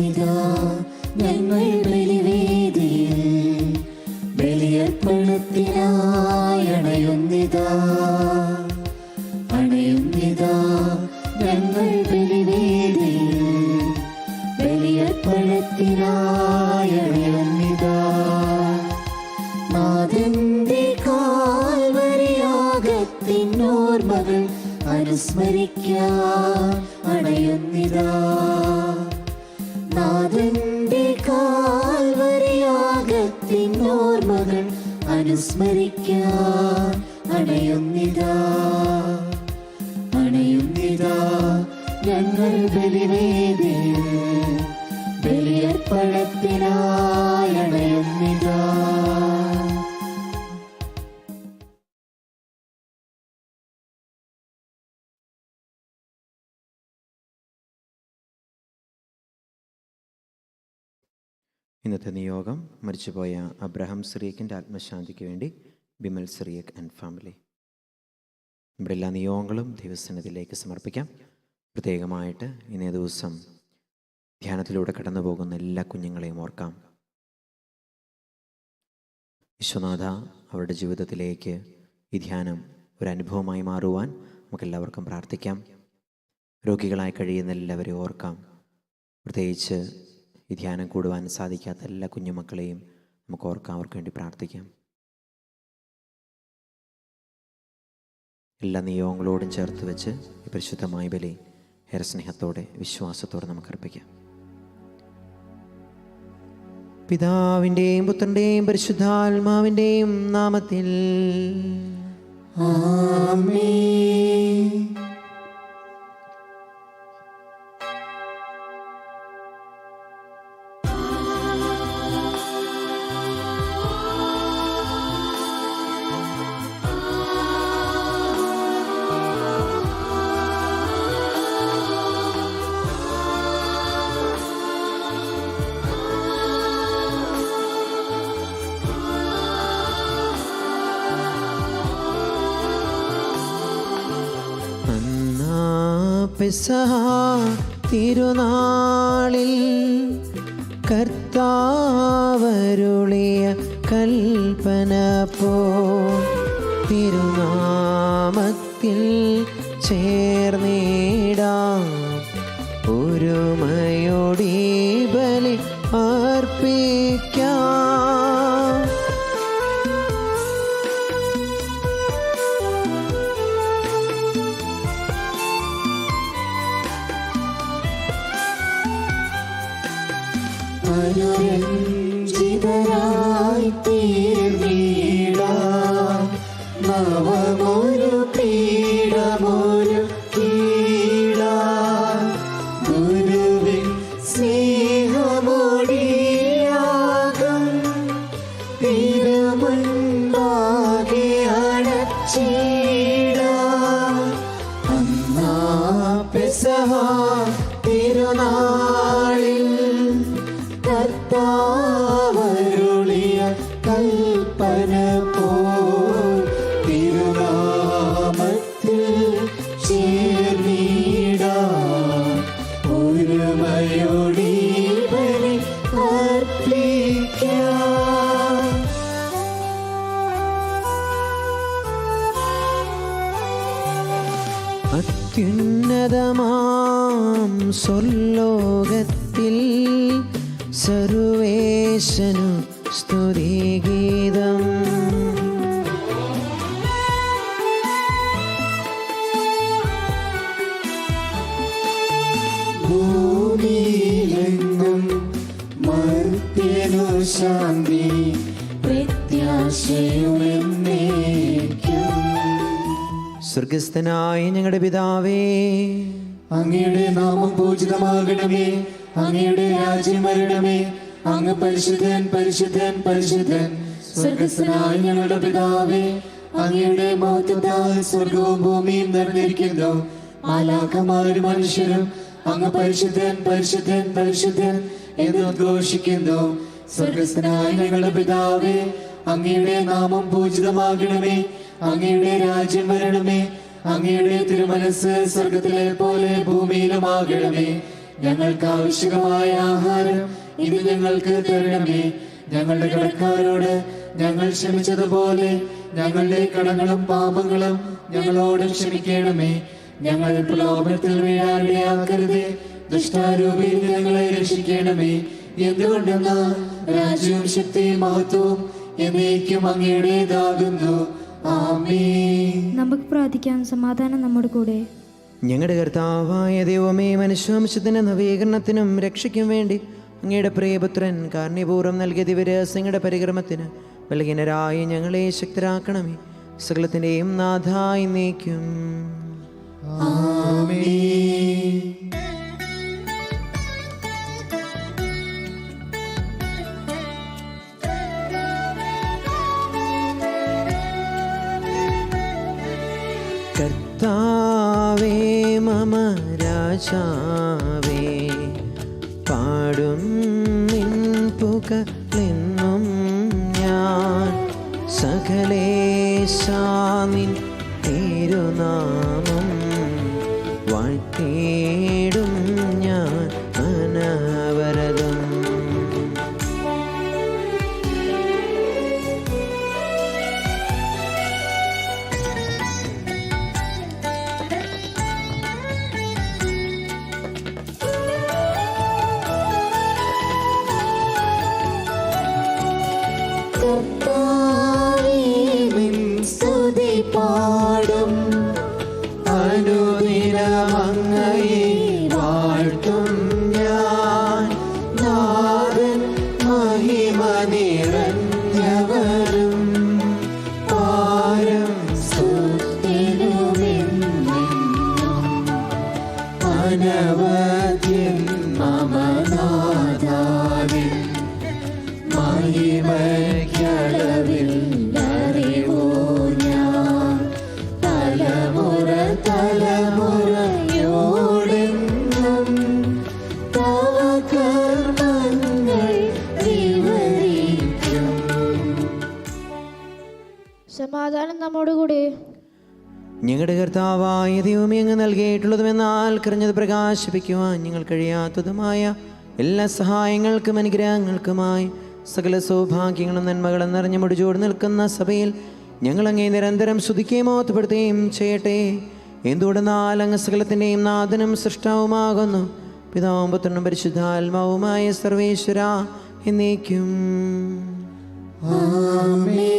അണയുന്നിതാ ഞങ്ങൾ ബലിവേദിയിൽ, ബലിയർപ്പണത്തിനായി അണയുന്നിതാ, അണയുന്നിതാ ഞങ്ങൾ ബലിവേദിയിൽ, ബലിയർപ്പണത്തിനായി അണയുന്നിതാ. നാഥന്റെ കാൽവരിയാഗത്തിനോർമ്മകൾ അനുസ്മരിക്കാൻ അണയുന്നിതാ, നാഥന്റെ കാൽവരിയാഗത്തിനോർമ്മകൾ അനുസ്മരിക്കാൻ അണയുന്നിതാ, അണയുന്നിതാ ഞങ്ങൾ ബലിവേദിയിൽ, ബലിയർപ്പണത്തിനായി അണയുന്നിതാ. ഇന്നത്തെ നിയോഗം മരിച്ചുപോയ അബ്രഹാം സിറിയക്കിൻ്റെ ആത്മശാന്തിക്ക് വേണ്ടി ബിമൽ സിറിയക് ആൻഡ് ഫാമിലി. നമ്മുടെ എല്ലാ നിയോഗങ്ങളും ദൈവസന്നിധിയിലേക്ക് സമർപ്പിക്കാം. പ്രത്യേകമായിട്ട് ഇന്നേ ദിവസം ധ്യാനത്തിലൂടെ കടന്നു പോകുന്ന എല്ലാ കുഞ്ഞുങ്ങളെയും ഓർക്കാം. വിശ്വനാഥ, അവരുടെ ജീവിതത്തിലേക്ക് ഈ ധ്യാനം ഒരു അനുഭവമായി മാറുവാൻ നമുക്കെല്ലാവർക്കും പ്രാർത്ഥിക്കാം. രോഗികളായി കഴിയുന്ന എല്ലാവരെയും ഓർക്കാം. പ്രത്യേകിച്ച് ഈ ധ്യാനം കൂടുവാൻ സാധിക്കാത്ത എല്ലാ കുഞ്ഞുമക്കളെയും നമുക്ക് ഓർക്കാം, അവർക്ക് വേണ്ടി പ്രാർത്ഥിക്കാം. എല്ലാ നിയോഗങ്ങളോടും ചേർത്ത് വെച്ച് ഈ പരിശുദ്ധമായ ബലി ഏറെ സ്നേഹത്തോടെ വിശ്വാസത്തോടെ നമുക്ക് അർപ്പിക്കാം. പിതാവിൻ്റെയും പുത്രൻ്റെയും പരിശുദ്ധാത്മാവിൻ്റെയും നാമത്തിൽ ആമേൻ. പെസഹ തിരുനാളിൽ കർത്താവരുളിയ കൽപ്പന പോ തിരുനാമത്തിൽ ചേർന്നിടാം, ഒരുമയോടി ബലി അർപ്പിക്കാം. അനുരഞ്ജിതരായി തീർന്നിടാം, നവമൊരു പീഠമൊരു കീഴാം, ഗുരുവിൻ സ്നേഹമൊടിയാകം തിരുമുൻപാകെ അടച്ചിടാം. അന്നാ പെസഹ തിരുനാളിൽ കർത്താവരുളിയ കൽപ്പന പോൽ തിരുനാമത്തിൽ ചേർന്നിടാം, ഒരുമയോടി ബലി അർപ്പിക്കാം. അത്യുന്നതമാം സ്വർലോകത്തിൽ സർവേശനു സ്തുതിഗീതം. ഭൂമിയിലെങ്ങും മർത്യനു ശാന്തി പ്രത്യാശയുമെന്നേക്കും. സ്വർഗസ്ഥനായ ഞങ്ങളുടെ പിതാവേ, അങ്ങയുടെ നാമം പൂജിതമാകണമേ, അങ്ങയുടെ രാജ്യം വരണമേ, അങ്ങ് പരിശുദ്ധൻ പരിശുദ്ധൻ പരിശുദ്ധൻ. സ്വർഗസ്ഥനായ ഞങ്ങളുടെ പിതാവേ, അങ്ങയുടെ മഹത്വത്താൽ സ്വർഗവും ഭൂമിയും നിറഞ്ഞിരിക്കുന്നു. മാലാഖമാരും മനുഷ്യരും അങ്ങ് പരിശുദ്ധൻ പരിശുദ്ധൻ പരിശുദ്ധൻ എന്ന് ഉദ്ഘോഷിക്കുന്നു. സ്വർഗസ്ഥനായ ഞങ്ങളുടെ പിതാവേ, അങ്ങയുടെ നാമം പൂജിതമാകണമേ, അങ്ങയുടെ രാജ്യം വരണമേ, അങ്ങയുടെ തിരുമനസ് സ്വർഗത്തിലെ പോലെ ഭൂമിയിലുമാകണമേ. ഞങ്ങൾക്ക് ആവശ്യമായ ആഹാരം ഇന്ന് ഞങ്ങൾക്ക് തരണമേ. ഞങ്ങളുടെ കടക്കാരോട് ഞങ്ങൾ ക്ഷമിച്ചതുപോലെ ഞങ്ങളുടെ കടങ്ങളും പാപങ്ങളും ഞങ്ങളോട് ക്ഷമിക്കണമേ. ഞങ്ങൾ പ്രലോഭനത്തിൽ വീഴാനിടയാക്കരുതേ, ദുഷ്ടാരൂപിയിൽ ഞങ്ങളെ രക്ഷിക്കണമേ. എന്തുകൊണ്ടെന്നാൽ രാജ്യവും ശക്തിയും മഹത്വവും എന്നേക്കും അങ്ങയുടേതാകുന്നു. ആമേൻ. നമുക്ക് പ്രാർത്ഥിക്കാം. സമാധാനം നമ്മുടെ കൂടെ. ഞങ്ങളുടെ കർത്താവായ ദൈവമേ, മനുഷ്യവംശത്തിന് നവീകരണത്തിനും രക്ഷയ്ക്കും വേണ്ടി അങ്ങയുടെ പ്രിയപുത്രൻ കാരുണ്യപൂർവ്വം നൽകിയ ദിവരഹസ്യങ്ങളുടെ പരിക്രമത്തിന് ബലഹീനരായി ഞങ്ങളെ ശക്തരാക്കണമേ. സകലത്തിൻ്റെയും നാഥായി എന്നേക്കും. ആമേൻ. കർത്താവേ മമ രാജാവേ, പാടും നിൻ പുകഴെന്നും ഞാൻ. സകലേശാ നിൻ തിരുനാമം വാഴ്ത്തിയിടും ഞാൻ അനവരതം. പാടും അനുദിനമങ്ങയെ വാഴ്ത്തും ഞാൻ. നാഥൻ മഹിമ നിറഞ്ഞവരും പാരം സ്തുതിനുമെന്നും അനവധ്യൻ മമ നാഥാവിൻ മഹിമയ്ക്കളവിൽ സമാധാനം നമ്മോടുകൂടെ. ഞങ്ങളുടെ കർത്താവായ ദൈവമേ, അങ്ങ് നൽകിയിട്ടുള്ളതുമെന്നാൽ കറിഞ്ഞത് പ്രകാശിപ്പിക്കുവാൻ ഞങ്ങൾ കഴിയാത്തതുമായ എല്ലാ സഹായങ്ങൾക്കും അനുഗ്രഹങ്ങൾക്കുമായി സകല സൗഭാഗ്യങ്ങളും നന്മകളും നിറഞ്ഞു മുടിച്ചോട് നിൽക്കുന്ന സഭയിൽ ഞങ്ങൾ അങ്ങേ നിരന്തരം സ്തുതിക്കുകയും മഹത്വപ്പെടുത്തുകയും ചെയ്യട്ടെ. എന്തുകൊണ്ടെന്നാൽ അങ്ങ് സകലത്തിൻ്റെയും നാഥനും സൃഷ്ടാവുമാകുന്നു. പിതാവും പുത്രനും പരിശുദ്ധാത്മാവുമായ സർവേശ്വര എന്നേക്കും. ആമേൻ.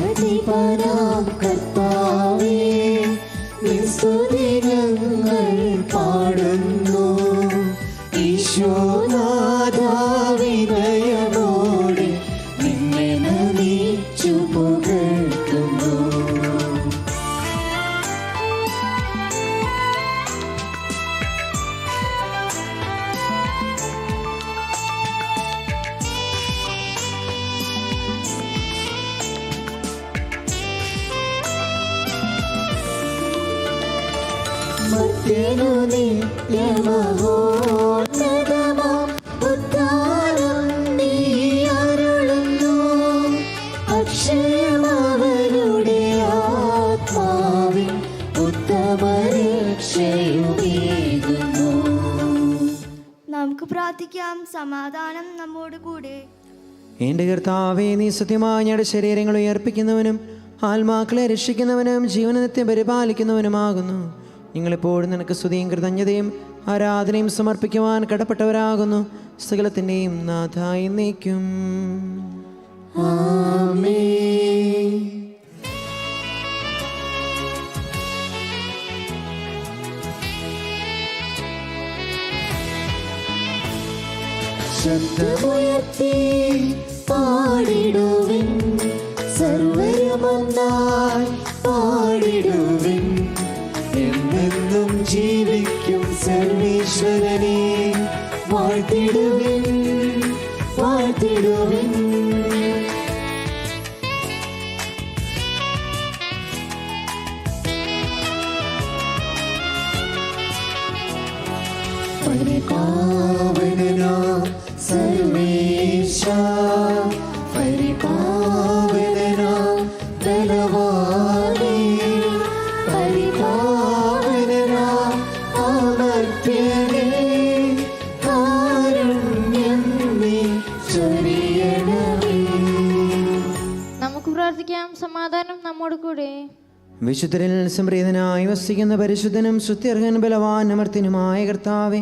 സർവാധിപനാം കർത്താവേ, നിൻ സ്തുതി ഞങ്ങൾ പാടുന്നു. ഈശോനാഥാ, വിനയമോടെ നിന്നെ നമിച്ചു പുകഴ്ത്തുന്നു. മർത്യനു നിത്യമഹോന്നതമാം ഉദ്ധാരം നീ അരുളുന്നു. അക്ഷയമവരുടെ ആത്മാവിൻ ഉത്തമരക്ഷയുമേകുന്നു. നമുക്ക് പ്രാർത്ഥിക്കാം. സമാധാനം നമ്മോട് കൂടെ. എൻ്റെ കർത്താവേ, നീ സത്യമായി ഞങ്ങളുടെ ശരീരങ്ങൾ ഉയർപ്പിക്കുന്നവനും ആത്മാക്കളെ രക്ഷിക്കുന്നവനും ജീവനത്തെ പരിപാലിക്കുന്നവനുമാകുന്നു. ഞങ്ങളെപ്പോഴും നിനക്ക് സ്തുതിയും കൃതജ്ഞതയും ആരാധനയും സമർപ്പിക്കുവാൻ കടപ്പെട്ടവരാകുന്നു. സകലത്തിൻ്റെയും നാഥായി എന്നേക്കും. ആമേൻ. ശബ്ദമുയർത്തി പാടിടുവിൻ, സർവരുമൊന്നായി പാടിടുവിൻ. എന്നെന്നും ജീവിക്കും സർവീശ്വരനെ വാഴ്ത്തിടുവിൻ, വാഴ്ത്തിടുവിൻ. പരിപാവനനാം സർവേശ, പരിപാവനനാം ബലവാനേ, പരിപാവനനാം അമർത്യനേ, കാരുണ്യം നീ ചൊരിയണമേ. നമുക്ക് പ്രാർത്ഥിക്കാം. സമാധാനം നമ്മോട് കൂടെ. വിശുദ്ധരിൽ സംപ്രീതനായി വസിക്കുന്ന പരിശുദ്ധനും സ്തുത്യർഹൻ ബലവാൻ അമർത്തിനുമായ കർത്താവേ,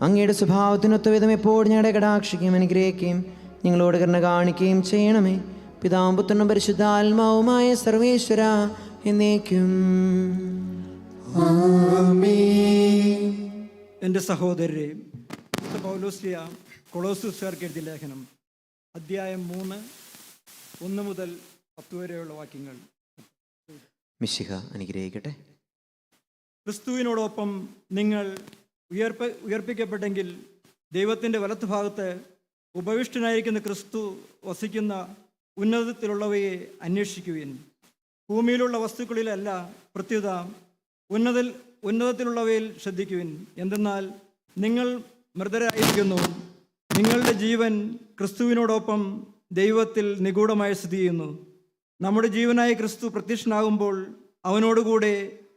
അങ്ങയുടെ സ്വഭാവത്തിനൊത്ത വിധം എപ്പോഴും ഞങ്ങളുടെ കടാക്ഷിക്കുകയും അനുഗ്രഹിക്കുകയും നിങ്ങളോട് കരുണ കാണിക്കുകയും ചെയ്യണമേ. പിതാവും പുത്രനും പരിശുദ്ധാത്മാവുമായ സർവേശ്വര എന്നേക്കും. എൻ്റെ സഹോദരരെ, പൗലോസ്ലിയ കൊളോസ്യർക്കാർക്ക് എഴുതിയ ലേഖനം അധ്യായം 3, 1 മുതൽ 10 വരെയുള്ള വാക്യങ്ങൾ. മിശിഹ അനുഗ്രഹിക്കട്ടെ. ക്രിസ്തുവിനോടൊപ്പം നിങ്ങൾ ഉയർപ്പിക്കപ്പെട്ടെങ്കിൽ ദൈവത്തിൻ്റെ വലത്തുഭാഗത്ത് ഉപവിഷ്ടനായിരിക്കുന്ന ക്രിസ്തു വസിക്കുന്ന ഉന്നതത്തിലുള്ളവയെ അന്വേഷിക്കുവിൻ. ഭൂമിയിലുള്ള വസ്തുക്കളിലല്ല, പ്രത്യുത ഉന്നതത്തിലുള്ളവയിൽ ശ്രദ്ധിക്കുവിൻ. എന്തെന്നാൽ നിങ്ങൾ മൃതരായിരിക്കുന്നു, നിങ്ങളുടെ ജീവൻ ക്രിസ്തുവിനോടൊപ്പം ദൈവത്തിൽ നിഗൂഢമായി സ്ഥിതി ചെയ്യുന്നു. നമ്മുടെ ജീവനായ ക്രിസ്തു പ്രത്യക്ഷനാകുമ്പോൾ അവനോടുകൂടെ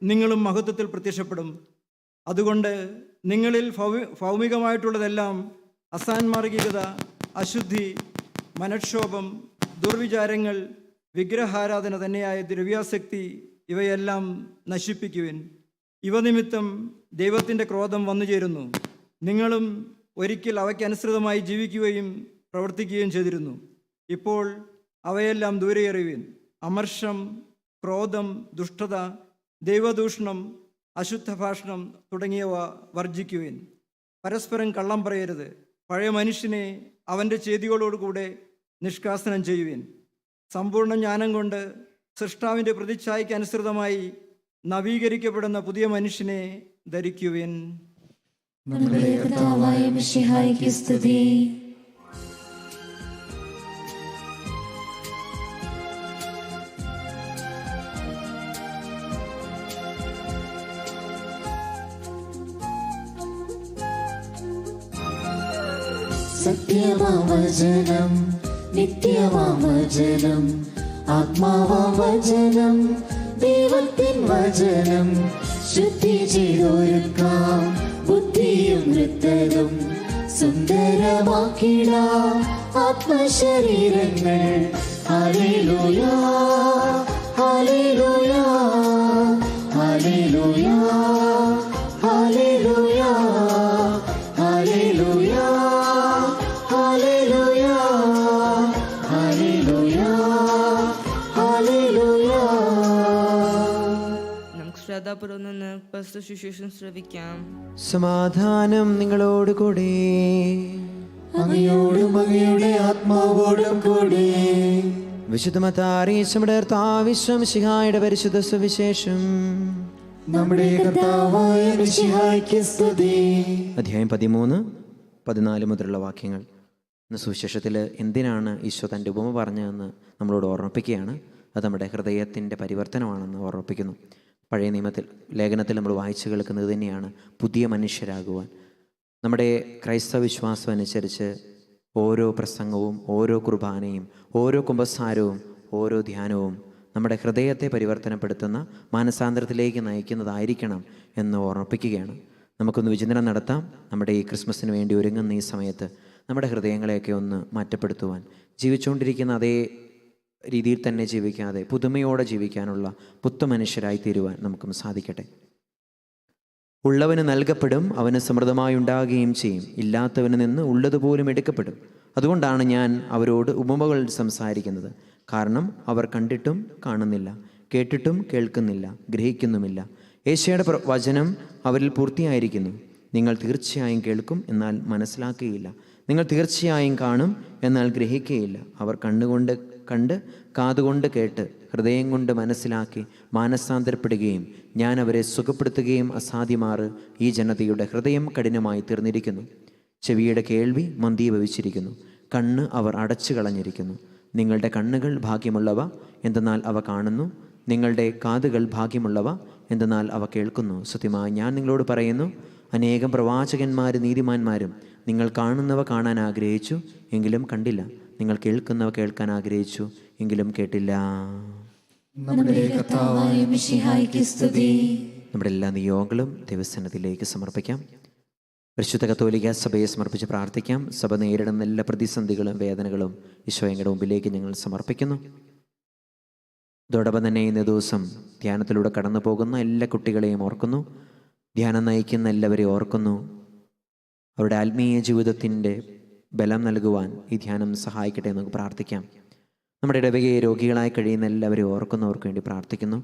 നിങ്ങളും മഹത്വത്തിൽ പ്രത്യക്ഷപ്പെടും. അതുകൊണ്ട് നിങ്ങളിൽ ഭൗമികമായിട്ടുള്ളതെല്ലാം അസാൻമാർഗികത, അശുദ്ധി, മനക്ഷോഭം, ദുർവിചാരങ്ങൾ, വിഗ്രഹാരാധന തന്നെയായ ദ്രവ്യാസക്തി ഇവയെല്ലാം നശിപ്പിക്കുവിൻ. ഇവ നിമിത്തം ദൈവത്തിൻ്റെ ക്രോധം വന്നുചേരുന്നു. നിങ്ങളും ഒരിക്കൽ അവയ്ക്കനുസൃതമായി ജീവിക്കുകയും പ്രവർത്തിക്കുകയും ചെയ്തിരുന്നു. ഇപ്പോൾ അവയെല്ലാം ദൂരെ എറിയുവിൻ. അമർഷം, ക്രോധം, ദുഷ്ടത, ദൈവദൂഷണം, അശുദ്ധ ഭാഷണം തുടങ്ങിയവ വർജിക്കുവിൻ. പരസ്പരം കള്ളം പറയരുത്. പഴയ മനുഷ്യനെ അവൻ്റെ ചെയ്തികളോടുകൂടെ നിഷ്കാസനം ചെയ്യുവിൻ. സമ്പൂർണ്ണ ജ്ഞാനം കൊണ്ട് സൃഷ്ടാവിൻ്റെ പ്രതിച്ഛായയ്ക്ക് അനുസൃതമായി നവീകരിക്കപ്പെടുന്ന പുതിയ മനുഷ്യനെ ധരിക്കുവിൻ. നമ്മുടെ കർത്താവായ മിശിഹായ്ക്ക് സ്തുതി. സത്യവാവചനം, നിത്യവാവചനം, ആത്മാവാവചനം, ദൈവത്തിൻ വചനം, ശുദ്ധി ചെയ്തൊരുക്കാം ബുദ്ധിയും നൃത്തതും, സുന്ദരമാക്കിടാം ആത്മശരീരങ്ങൾ. ഹല്ലേലൂയ, ഹല്ലേലൂയ, ഹല്ലേലൂയ, ഹല്ലേലൂയ, ഹല്ലേലൂയ, ഹല്ലേലൂയ, ഹല്ലേലൂയ, ഹല്ലേലൂയ. നമുക്ക് ശ്രദ്ധാപൂർവ്വം നിന്ന് പരിശുദ്ധ സുവിശേഷം ശ്രവിക്കാം. സമാധാനം നിങ്ങളോട് കൂടെ. അങ്ങയോടും അങ്ങയുടെ ആത്മാവോടും കൂടെ. വിശുദ്ധ മത്തായി മിശിഹായുടെ പരിശുദ്ധ സുവിശേഷം. നമ്മുടെ കർത്താവായ മിശിഹായ്ക്ക് സ്തുതി. അധ്യായം 13, 14 മുതലുള്ള വാക്യങ്ങൾ. ഇന്ന് സുവിശേഷത്തിൽ എന്തിനാണ് ഈശോ തൻ്റെ ഉപമ പറഞ്ഞതെന്ന് നമ്മളോട് ഓർമ്മിപ്പിക്കുകയാണ്. അത് നമ്മുടെ ഹൃദയത്തിൻ്റെ പരിവർത്തനമാണെന്ന് ഓർമ്മിപ്പിക്കുന്നു. പഴയ ലേഖനത്തിൽ നമ്മൾ വായിച്ചു കേൾക്കുന്നത് തന്നെയാണ് പുതിയ മനുഷ്യരാകുവാൻ. നമ്മുടെ ക്രൈസ്തവ വിശ്വാസം അനുസരിച്ച് ഓരോ പ്രസംഗവും, ഓരോ കുർബാനയും, ഓരോ കുമ്പസാരവും, ഓരോ ധ്യാനവും നമ്മുടെ ഹൃദയത്തെ പരിവർത്തനപ്പെടുത്തുന്ന മാനസാന്തരത്തിലേക്ക് നയിക്കുന്നതായിരിക്കണം എന്ന് ഓർമ്മിപ്പിക്കുകയാണ്. നമുക്കൊന്ന് വിചിന്തനം നടത്താം. നമ്മുടെ ഈ ക്രിസ്മസിന് വേണ്ടി ഒരുങ്ങുന്ന ഈ സമയത്ത് നമ്മുടെ ഹൃദയങ്ങളെയൊക്കെ ഒന്ന് മാറ്റപ്പെടുത്തുവാൻ, ജീവിച്ചുകൊണ്ടിരിക്കുന്ന അതേ രീതിയിൽ തന്നെ ജീവിക്കാതെ പുതുമയോടെ ജീവിക്കാനുള്ള പുത്തുമനുഷ്യരായി തീരുവാൻ നമുക്കും സാധിക്കട്ടെ. ഉള്ളവന് നൽകപ്പെടും, അവന് സമൃദ്ധമായി ഉണ്ടാകുകയും ചെയ്യും. ഇല്ലാത്തവന് നിന്ന് ഉള്ളതുപോലും എടുക്കപ്പെടും. അതുകൊണ്ടാണ് ഞാൻ അവരോട് ഉപമകൾ സംസാരിക്കുന്നത്. കാരണം അവർ കണ്ടിട്ടും കാണുന്നില്ല, കേട്ടിട്ടും കേൾക്കുന്നില്ല, ഗ്രഹിക്കുന്നുമില്ല. യേശയ്യായുടെ വചനം അവരിൽ പൂർത്തിയായിരിക്കുന്നു. നിങ്ങൾ തീർച്ചയായും കേൾക്കും, എന്നാൽ മനസ്സിലാക്കുകയില്ല. നിങ്ങൾ തീർച്ചയായും കാണും, എന്നാൽ ഗ്രഹിക്കുകയില്ല. അവർ കണ്ണുകൊണ്ട് കണ്ട്, കാതുകൊണ്ട് കേട്ട്, ഹൃദയം കൊണ്ട് മനസ്സിലാക്കി മാനസാന്തരപ്പെടുകയും ഞാൻ അവരെ സുഖപ്പെടുത്തുകയും അസാധ്യമാറ് ഈ ജനതയുടെ ഹൃദയം കഠിനമായി തീർന്നിരിക്കുന്നു. ചെവിയുടെ കേൾവി മന്ദീഭവിച്ചിരിക്കുന്നു, കണ്ണ് അവർ അടച്ചു കളഞ്ഞിരിക്കുന്നു. നിങ്ങളുടെ കണ്ണുകൾ ഭാഗ്യമുള്ളവ, എന്തെന്നാൽ അവ കാണുന്നു. നിങ്ങളുടെ കാതുകൾ ഭാഗ്യമുള്ളവ, എന്തെന്നാൽ അവ കേൾക്കുന്നു. സത്യമായി ഞാൻ നിങ്ങളോട് പറയുന്നു, അനേകം പ്രവാചകന്മാരും നീതിമാന്മാരും നിങ്ങൾ കാണുന്നവ കാണാൻ ആഗ്രഹിച്ചു, എങ്കിലും കണ്ടില്ല. നിങ്ങൾ കേൾക്കുന്നവ കേൾക്കാൻ ആഗ്രഹിച്ചു, എങ്കിലും കേട്ടില്ല. നമ്മുടെ കർത്താവായ മിശിഹായ്ക്ക് സ്തുതി. നമ്മുടെ എല്ലാ നിയോഗങ്ങളും ദൈവസന്നിധിയിലേക്ക് സമർപ്പിക്കാം. പരിശുദ്ധ കത്തോലിക്ക സഭയെ സമർപ്പിച്ച് പ്രാർത്ഥിക്കാം. സഭ നേരിടുന്ന എല്ലാ പ്രതിസന്ധികളും വേദനകളും ഈശോയുടെ മുമ്പിലേക്ക് ഞങ്ങൾ സമർപ്പിക്കുന്നു. അതോടൊപ്പം തന്നെ ഇന്ന ദിവസം ധ്യാനത്തിലൂടെ കടന്നു പോകുന്ന എല്ലാ കുട്ടികളെയും ഓർക്കുന്നു. ധ്യാനം നയിക്കുന്ന എല്ലാവരെയും ഓർക്കുന്നു. അവരുടെ ആത്മീയ ജീവിതത്തിൻ്റെ ബലം നൽകുവാൻ ഈ ധ്യാനം സഹായിക്കട്ടെ എന്ന് നമുക്ക് പ്രാർത്ഥിക്കാം. നമ്മുടെ ഇടവകയെ രോഗികളായി കഴിയുന്ന എല്ലാവരെയും ഓർക്കുന്നവർക്ക് വേണ്ടി പ്രാർത്ഥിക്കുന്നു.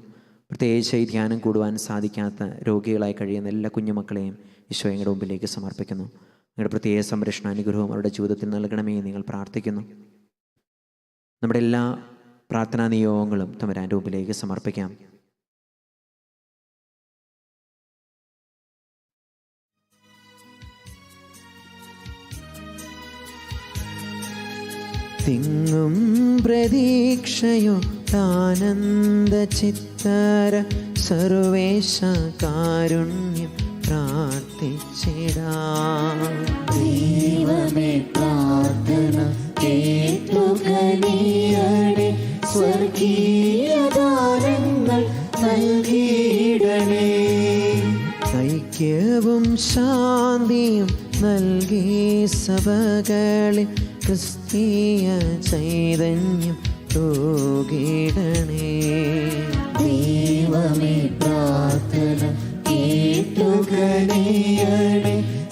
പ്രത്യേകിച്ച് ഈ ധ്യാനം കൂടുവാൻ സാധിക്കാത്ത രോഗികളായി കഴിയുന്ന എല്ലാ കുഞ്ഞുമക്കളെയും ഈശോയുടെ മുമ്പിലേക്ക് സമർപ്പിക്കുന്നു. നിങ്ങളുടെ പ്രത്യേക സംരക്ഷണ അനുഗ്രഹവും അവരുടെ ജീവിതത്തിൽ നൽകണമേ നിങ്ങൾ പ്രാർത്ഥിക്കുന്നു. നമ്മുടെ എല്ലാ പ്രാർത്ഥനാ നിയോഗങ്ങളും തമ്പുരാൻ്റെ മുമ്പിലേക്ക് സമർപ്പിക്കാം. തിങ്ങും പ്രതീക്ഷയോ ആനന്ദ ചിത്തര സർവേശ കാരുണ്യം പ്രാർത്ഥിച്ചിടാം. ദൈവമേ പ്രാർത്ഥന കേട്ടുകനിയണേ, സ്വർഗീയ ദാനങ്ങൾ നൽകിയിടണേ. ഐക്യവും ശാന്തിയും നൽകി സഭകളിൽ ക്രിസ്തീയ ചൈതന്യം തൂകിടണേ. ദൈവമേ പ്രാർത്ഥന കേട്ടുകനിയണേ,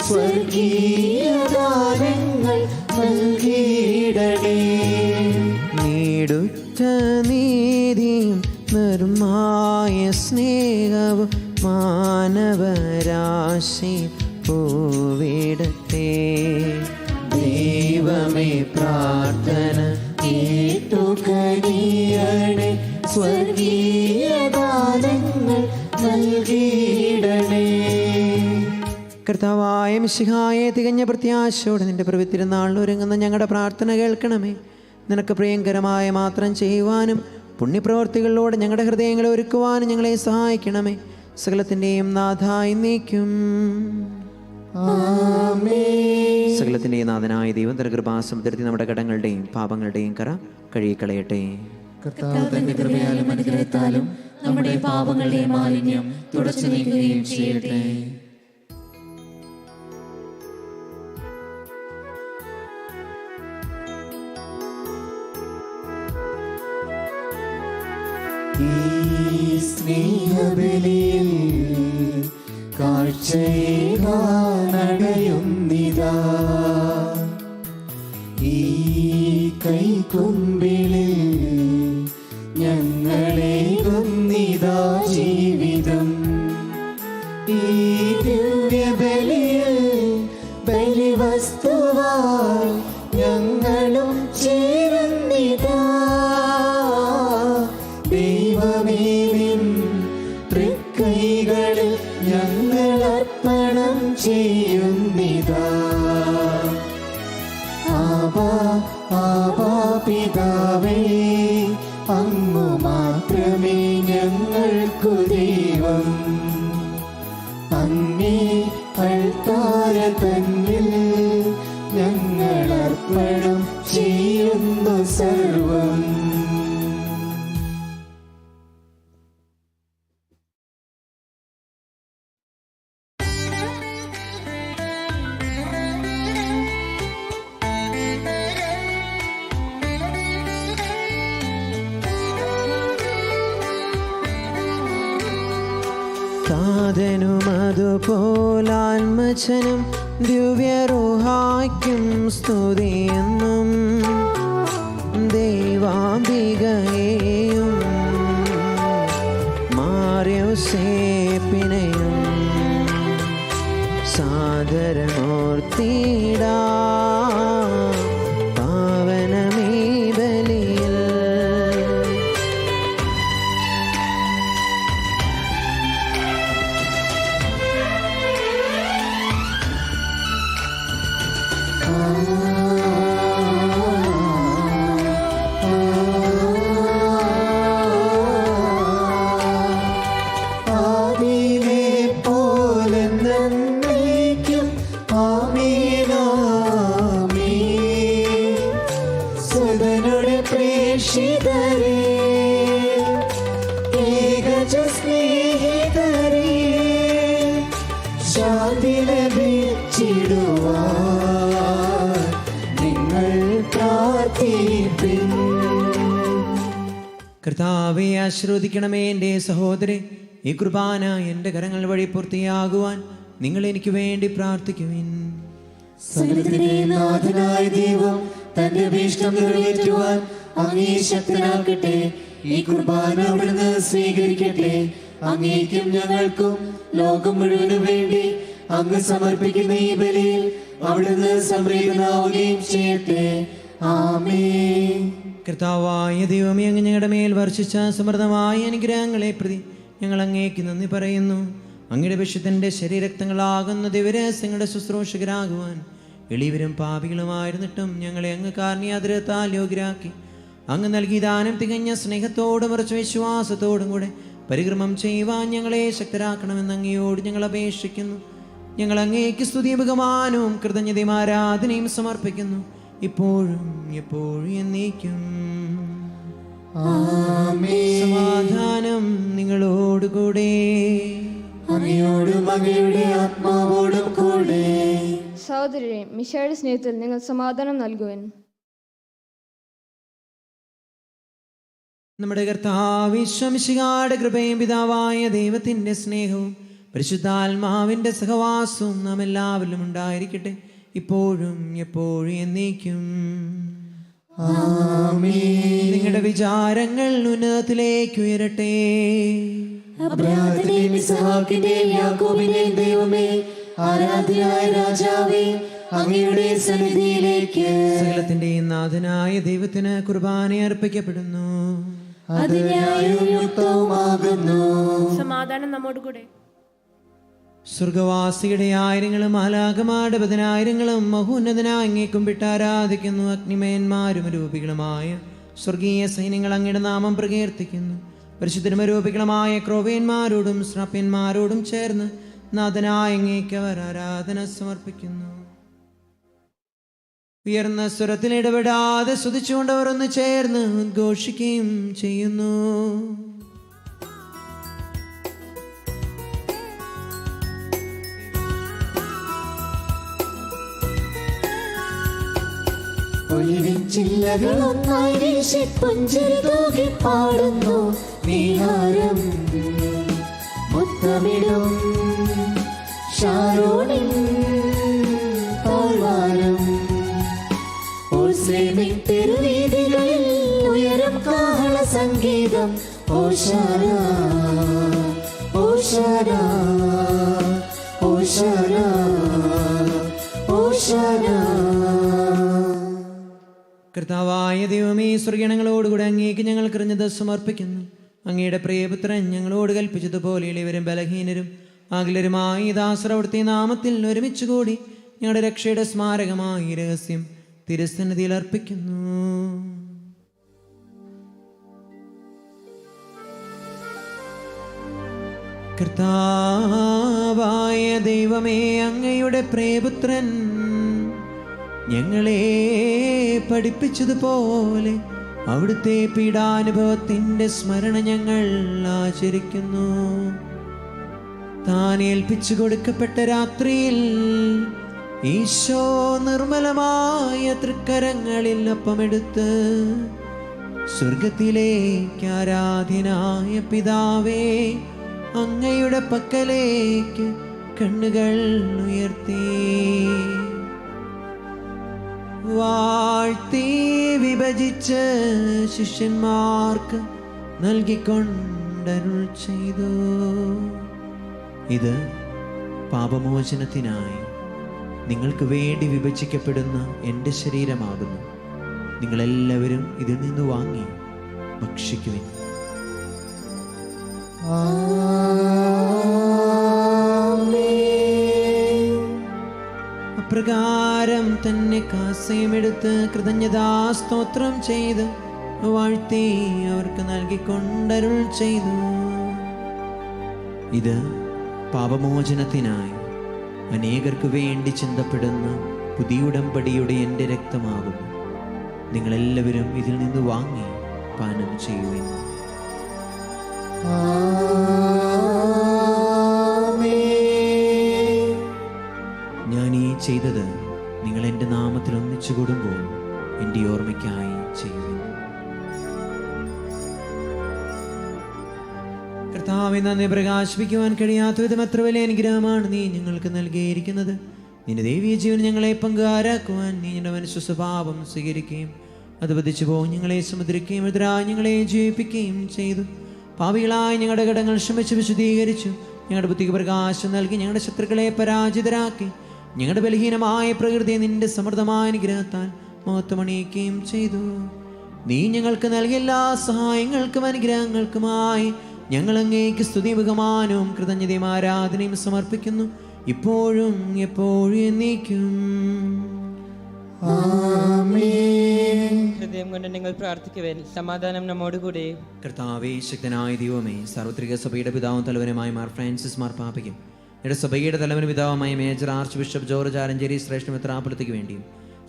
സ്വർഗീയ ദാനങ്ങൾ നൽകിയിടണേ. നീടുറ്റ നീതിയും നിർമായ സ്നേഹവും മാനവരാശി പൂവിടട്ടെ. ദൈവമേ പ്രാർത്ഥന കേട്ടുകനിയണേ, സ്വർഗീയ ദാനങ്ങൾ നൽകിയിടണേ. കർത്താവായ മിശിഹായെ തികഞ്ഞ പ്രത്യാശയോടെ നിന്റെ പ്രവൃത്തിരുന്നാളിൽ ഒരുങ്ങുന്ന ഞങ്ങളുടെ പ്രാർത്ഥന കേൾക്കണമേ. നിനക്ക് പ്രിയങ്കരമായ മാത്രം ചെയ്യുവാനും പുണ്യപ്രവർത്തികളിലൂടെ ഞങ്ങളുടെ ഹൃദയങ്ങളെ ഒരുക്കുവാനും ഞങ്ങളെ സഹായിക്കണമേ. സകലത്തിൻ്റെയും നാഥായി നീക്കും. സകലത്തിൻ്റെയും നാഥനായ ദൈവം തന്റെ കൃപാസമുദ്രത്തിൽ നമ്മുടെ കടങ്ങളുടെയും പാപങ്ങളുടെയും കറ കഴുകിക്കളയട്ടെ. കർത്താവ് തന്റെ കൃപയാലും അനുഗ്രഹത്താലും നമ്മുടെ പാപങ്ങളുടെ മാലിന്യം തുടച്ചു നീക്കുകയും ചെയ്യട്ടെ. ഈ സ്നേഹബലിയിൽ കാഴ്ചയേകാനടയുന്നിതാ, ഈ കൈക്കുമ്പിളിൽ ഞങ്ങളേകുന്നിതാ ജീവിതം. ഈ ദിവ്യബലിയിൽ ബലിവസ്തുവായി ഞങ്ങളും ചേരുന്നിതാ. ദൈവമേ നിൻ തൃക്കൈകളിൽ ഞങ്ങൾ അർപ്പണം ചെയ്യുന്നിതാ. ആബാ പിതാവേ, അങ്ങു മാത്രമേ ഞങ്ങൾക്കു ദൈവം. അങ്ങേ അൾത്താര തന്നിൽ ഞങ്ങൾ അർപ്പണം ചെയ്യുന്നു സർവം. താതനും അതുപോലാത്മജനും ദിവ്യരൂഹായ്ക്കും സ്തുതിയെന്നും ദൈവാംബികയെയും മാർയോസേപ്പിനെയും സാദരമൂർത്തിയിടാം. പാവനമീ ബലിയിൽ ആദിയിലെ പോലെ നന്ദി ശാന്തി ലഭിച്ചിടുവാൻ നിങ്ങൾ പ്രാർത്ഥിപ്പിൻ. കർത്താവെ ആശീർവദിക്കണമേ എൻ്റെ സഹോദരി. ഈ കുർബാന എൻ്റെ കരങ്ങൾ വഴി പൂർത്തിയാകുവാൻ നിങ്ങൾ എനിക്ക് വേണ്ടി പ്രാർത്ഥിക്കുവിൻ. സകലത്തിലെ നാഥനായ ദൈവം തന്റെ അഭീഷ്ടം നിറവേറ്റുവാൻ അങ്ങേ ശക്തനാക്കട്ടെ. ഈ കുർബാന അവിടുന്ന് സ്വീകരിക്കട്ടെ. അങ്ങേക്കും ഞങ്ങൾക്കും ലോകം മുഴുവനും വേണ്ടി അങ്ങ് സമർപ്പിക്കുന്ന ഈ ബലിയിൽ അവിടുന്ന് സംപ്രീതനാവുകയും ചെയ്യട്ടെ. ആമേൻ. കർത്താവായ ദൈവമേ, അങ്ങ് ഞങ്ങളുടെ മേൽ വർഷിച്ച സമൃദ്ധമായ അനുഗ്രഹങ്ങളെ പ്രതി ഞങ്ങൾ അങ്ങേക്ക് നന്ദി പറയുന്നു. അങ്ങയുടെ വിശുദ്ധൻ്റെ ശരീരക്തങ്ങളാകുന്ന ദിവരഹസ്യങ്ങളുടെ ശുശ്രൂഷകരാകുവാൻ എളിയവരും പാപികളുമായിരുന്നിട്ടും ഞങ്ങളെ അങ്ങ് കാരുണ്യാതിരത്താൽ യോഗ്യരാക്കി. അങ്ങ് നൽകി ദാനം തികഞ്ഞ സ്നേഹത്തോടും ഉറച്ച വിശ്വാസത്തോടും കൂടെ പരിക്രമം ചെയ്യുവാൻ ഞങ്ങളെ ശക്തരാക്കണമെന്ന് അങ്ങയോട് ഞങ്ങൾ അപേക്ഷിക്കുന്നു. ഞങ്ങൾ അങ്ങേക്ക് സ്തുതി ബഹുമാനവും കൃതജ്ഞതയും ആരാധനയും സമർപ്പിക്കുന്നു, ഇപ്പോഴും എപ്പോഴും എന്നേക്കും. സമാധാനം നിങ്ങളോടുകൂടെ. അങ്ങയോടും അങ്ങയുടെ ആത്മാവോടും കൂടെ. സഹോദരരെ, മിശിഹായുടെ സ്നേഹത്തിൽ നിങ്ങൾ സമാധാനം നൽകുവാൻ. നമ്മുടെ കർത്താവ് ഈശോമിശിഹായുടെ കൃപയും പിതാവായ ദൈവത്തിൻ്റെ സ്നേഹവും പരിശുദ്ധാത്മാവിൻ്റെ സഹവാസവും നാം എല്ലാവരിലും ഉണ്ടായിരിക്കട്ടെ, ഇപ്പോഴും എപ്പോഴും എന്നേക്കും. നിങ്ങളുടെ വിചാരങ്ങൾ ഉന്നതത്തിലേക്ക് ഉയരട്ടെ. അബ്രാഹത്തിന്റെയും ഇസ്ഹാക്കിന്റെയും യാക്കോബിന്റെയും ദൈവമേ, ആരാധ്യനായ രാജാവേ, അങ്ങയുടെ സന്നിധിയിലേക്ക് സകലത്തിന്റെയും നാഥനായ ദൈവത്തിന് കുർബാന അർപ്പിക്കപ്പെടുന്നു. അത് ന്യായവും യുക്തവുമാകുന്നു. സമാധാനം നമ്മോടുകൂടെ. സ്വർഗവാസിയുടെ ആയിരങ്ങളും മാലാഖമാരുടെ പതിനായിരങ്ങളും മഹോന്നതനായ അങ്ങേ കുമ്പിട്ട് ആരാധിക്കുന്നു. അഗ്നിമയന്മാരും രൂപികളുമായ സ്വർഗീയ സൈന്യങ്ങൾ അങ്ങയുടെ നാമം പ്രകീർത്തിക്കുന്നു. പരിശുദ്ധരൂപികളുമായ ക്രോവേന്മാരോടും ശ്രാപ്യന്മാരോടും ചേർന്ന് നാഥനായ അങ്ങേക്ക് അവർ ആരാധന സമർപ്പിക്കുന്നു. ഉയർന്ന സ്വരത്തിൽ ഇടപെടാതെ സ്തുതിച്ചുകൊണ്ട് അവർ ഒന്ന് ചേർന്ന് ഉദ്ഘോഷിക്കുകയും ചെയ്യുന്നു. ചില്ലകളൊന്നായി വീശി പുഞ്ചിരി തൂകി പാടുന്നു. നീഹാരം മുത്തമിടും ഷാരോണിൻ താഴ്വാരം. ഓർസേമിൻ തെരുവീതികളിൽ ഉയരും കാഹള സംഗീതം. ഓശാന ഓശാന ഓശാന ഓശാന. കർത്താവായ ദൈവമേ, സ്വർഗീയങ്ങളോടുകൂടെ അങ്ങേക്ക് ഞങ്ങൾ കൃതജ്ഞത സമർപ്പിക്കുന്നു. അങ്ങയുടെ പ്രിയപുത്രൻ ഞങ്ങളോട് കൽപ്പിച്ചതുപോലെ ഇവരും ബലഹീനരും ആകുലരുമായി ദാസർ അവിടുത്തെ നാമത്തിൽ ഒരുമിച്ച് കൂടി ഞങ്ങളുടെ രക്ഷയുടെ സ്മാരകമായി രഹസ്യം തിരുസന്നിധിയിൽ അർപ്പിക്കുന്നു. കർത്താവായ ദൈവമേ, അങ്ങയുടെ പ്രിയപുത്രൻ ഞങ്ങളെ പഠിപ്പിച്ചതുപോലെ അവിടുത്തെ പീഡാനുഭവത്തിൻ്റെ സ്മരണ ഞങ്ങൾ ആചരിക്കുന്നു. താൻ ഏൽപ്പിച്ചു കൊടുക്കപ്പെട്ട രാത്രിയിൽ ഈശോ നിർമ്മലമായ തൃക്കരങ്ങളിൽ ഒപ്പമെടുത്ത് സ്വർഗത്തിലേക്ക് ആരാധ്യനായ പിതാവേ, അങ്ങയുടെ പക്കലേക്ക് കണ്ണുകൾ ഉയർത്തി വാഴ്ത്തി വിഭജിച്ച് ശിഷ്യന്മാർക്ക് നൽകിക്കൊണ്ടരുൾ ചെയ്തു. ഇത് പാപമോചനത്തിനായി നിങ്ങൾക്ക് വേണ്ടി വിഭജിക്കപ്പെടുന്ന എൻ്റെ ശരീരമാകുന്നു. നിങ്ങളെല്ലാവരും ഇതിൽ നിന്ന് വാങ്ങി ഭക്ഷിക്കുവിൻ. അപ്രകാരം തന്നെ കാസയുമെടുത്ത് കൃതജ്ഞതാസ്തോത്രം ചെയ്ത് വാഴ്ത്തി അവർക്ക് നൽകിക്കൊണ്ടരുൾ ചെയ്തു. ഇത് പാപമോചനത്തിനായി അനേകർക്ക് വേണ്ടി ചിന്തപ്പെടുന്ന പുതിയ ഉടമ്പടിയുടെ എൻ്റെ രക്തമാകുന്നു. നിങ്ങളെല്ലാവരും ഇതിൽ നിന്ന് വാങ്ങി പാനം ചെയ്യുവിൻ. ചെയ്തത് നിങ്ങൾ എൻ്റെ നാമത്തിൽ ഒന്നിച്ചു കൂടുമ്പോൾ എൻ്റെ ഓർമ്മയ്ക്കായി ചെയ്യുവിൻ. കർത്താവേ, നന്ദി പ്രകാശിപ്പിക്കുവാൻ കഴിയാത്ത വിധം എത്ര വലിയ അനുഗ്രഹമാണ് നീ ഞങ്ങൾക്ക് നൽകിയിരിക്കുന്നത്. നിന്റെ ദൈവീയ ജീവൻ ഞങ്ങളെ പങ്കുകാരാക്കുവാൻ നീ ഞങ്ങളുടെ മനുഷ്യ സ്വഭാവം സ്വീകരിക്കുകയും അത് പതിച്ചു പോകും ഞങ്ങളെ സമുദ്രിക്കുകയും എതിരായി ഞങ്ങളെ ജീവിപ്പിക്കുകയും ചെയ്തു. പാപികളായി ഞങ്ങളുടെ ഘടകങ്ങൾ ക്ഷമിച്ച് വിശുദ്ധീകരിച്ചു. ഞങ്ങളുടെ ബുദ്ധിക്ക് പ്രകാശം നൽകി ഞങ്ങളുടെ ശത്രുക്കളെ പരാജിതരാക്കി ഞങ്ങളുടെ ബലഹീനമായ പ്രകൃതിയെ നിന്റെ സമൃദ്ധമായ അനുഗ്രഹത്താൽ മഹത്വമണിയിക്കുകയും ചെയ്തു. നീ ഞങ്ങൾക്ക് നൽകിയ എല്ലാ സഹായങ്ങൾക്കും അനുഗ്രഹങ്ങൾക്കുമായി ഞങ്ങൾ അങ്ങേക്ക് സ്തുതി ബഹുമാനവും കൃതജ്ഞതയും ആരാധനയും സമർപ്പിക്കുന്നു, ഇപ്പോഴും എപ്പോഴും എന്നേക്കും. ഹൃദയം കൊണ്ട് നിങ്ങൾ പ്രാർത്ഥിക്കുവാൻ സമാധാനം നമ്മോടുകൂടെ. കർത്താവേ, ശക്തനായ ദൈവമേ, സാർവത്രിക സഭയുടെ പിതാവും തലവനുമായ മാർ ഫ്രാൻസിസ് മാർപ്പാപ്പയ്ക്കും ഇവിടെ സഭയുടെ തലവന് പിതാവുമായ major arch bishop George Alencherry ശ്രേഷ്ഠ മെത്രാപ്പൊലീത്തയ്ക്ക് വേണ്ടിയും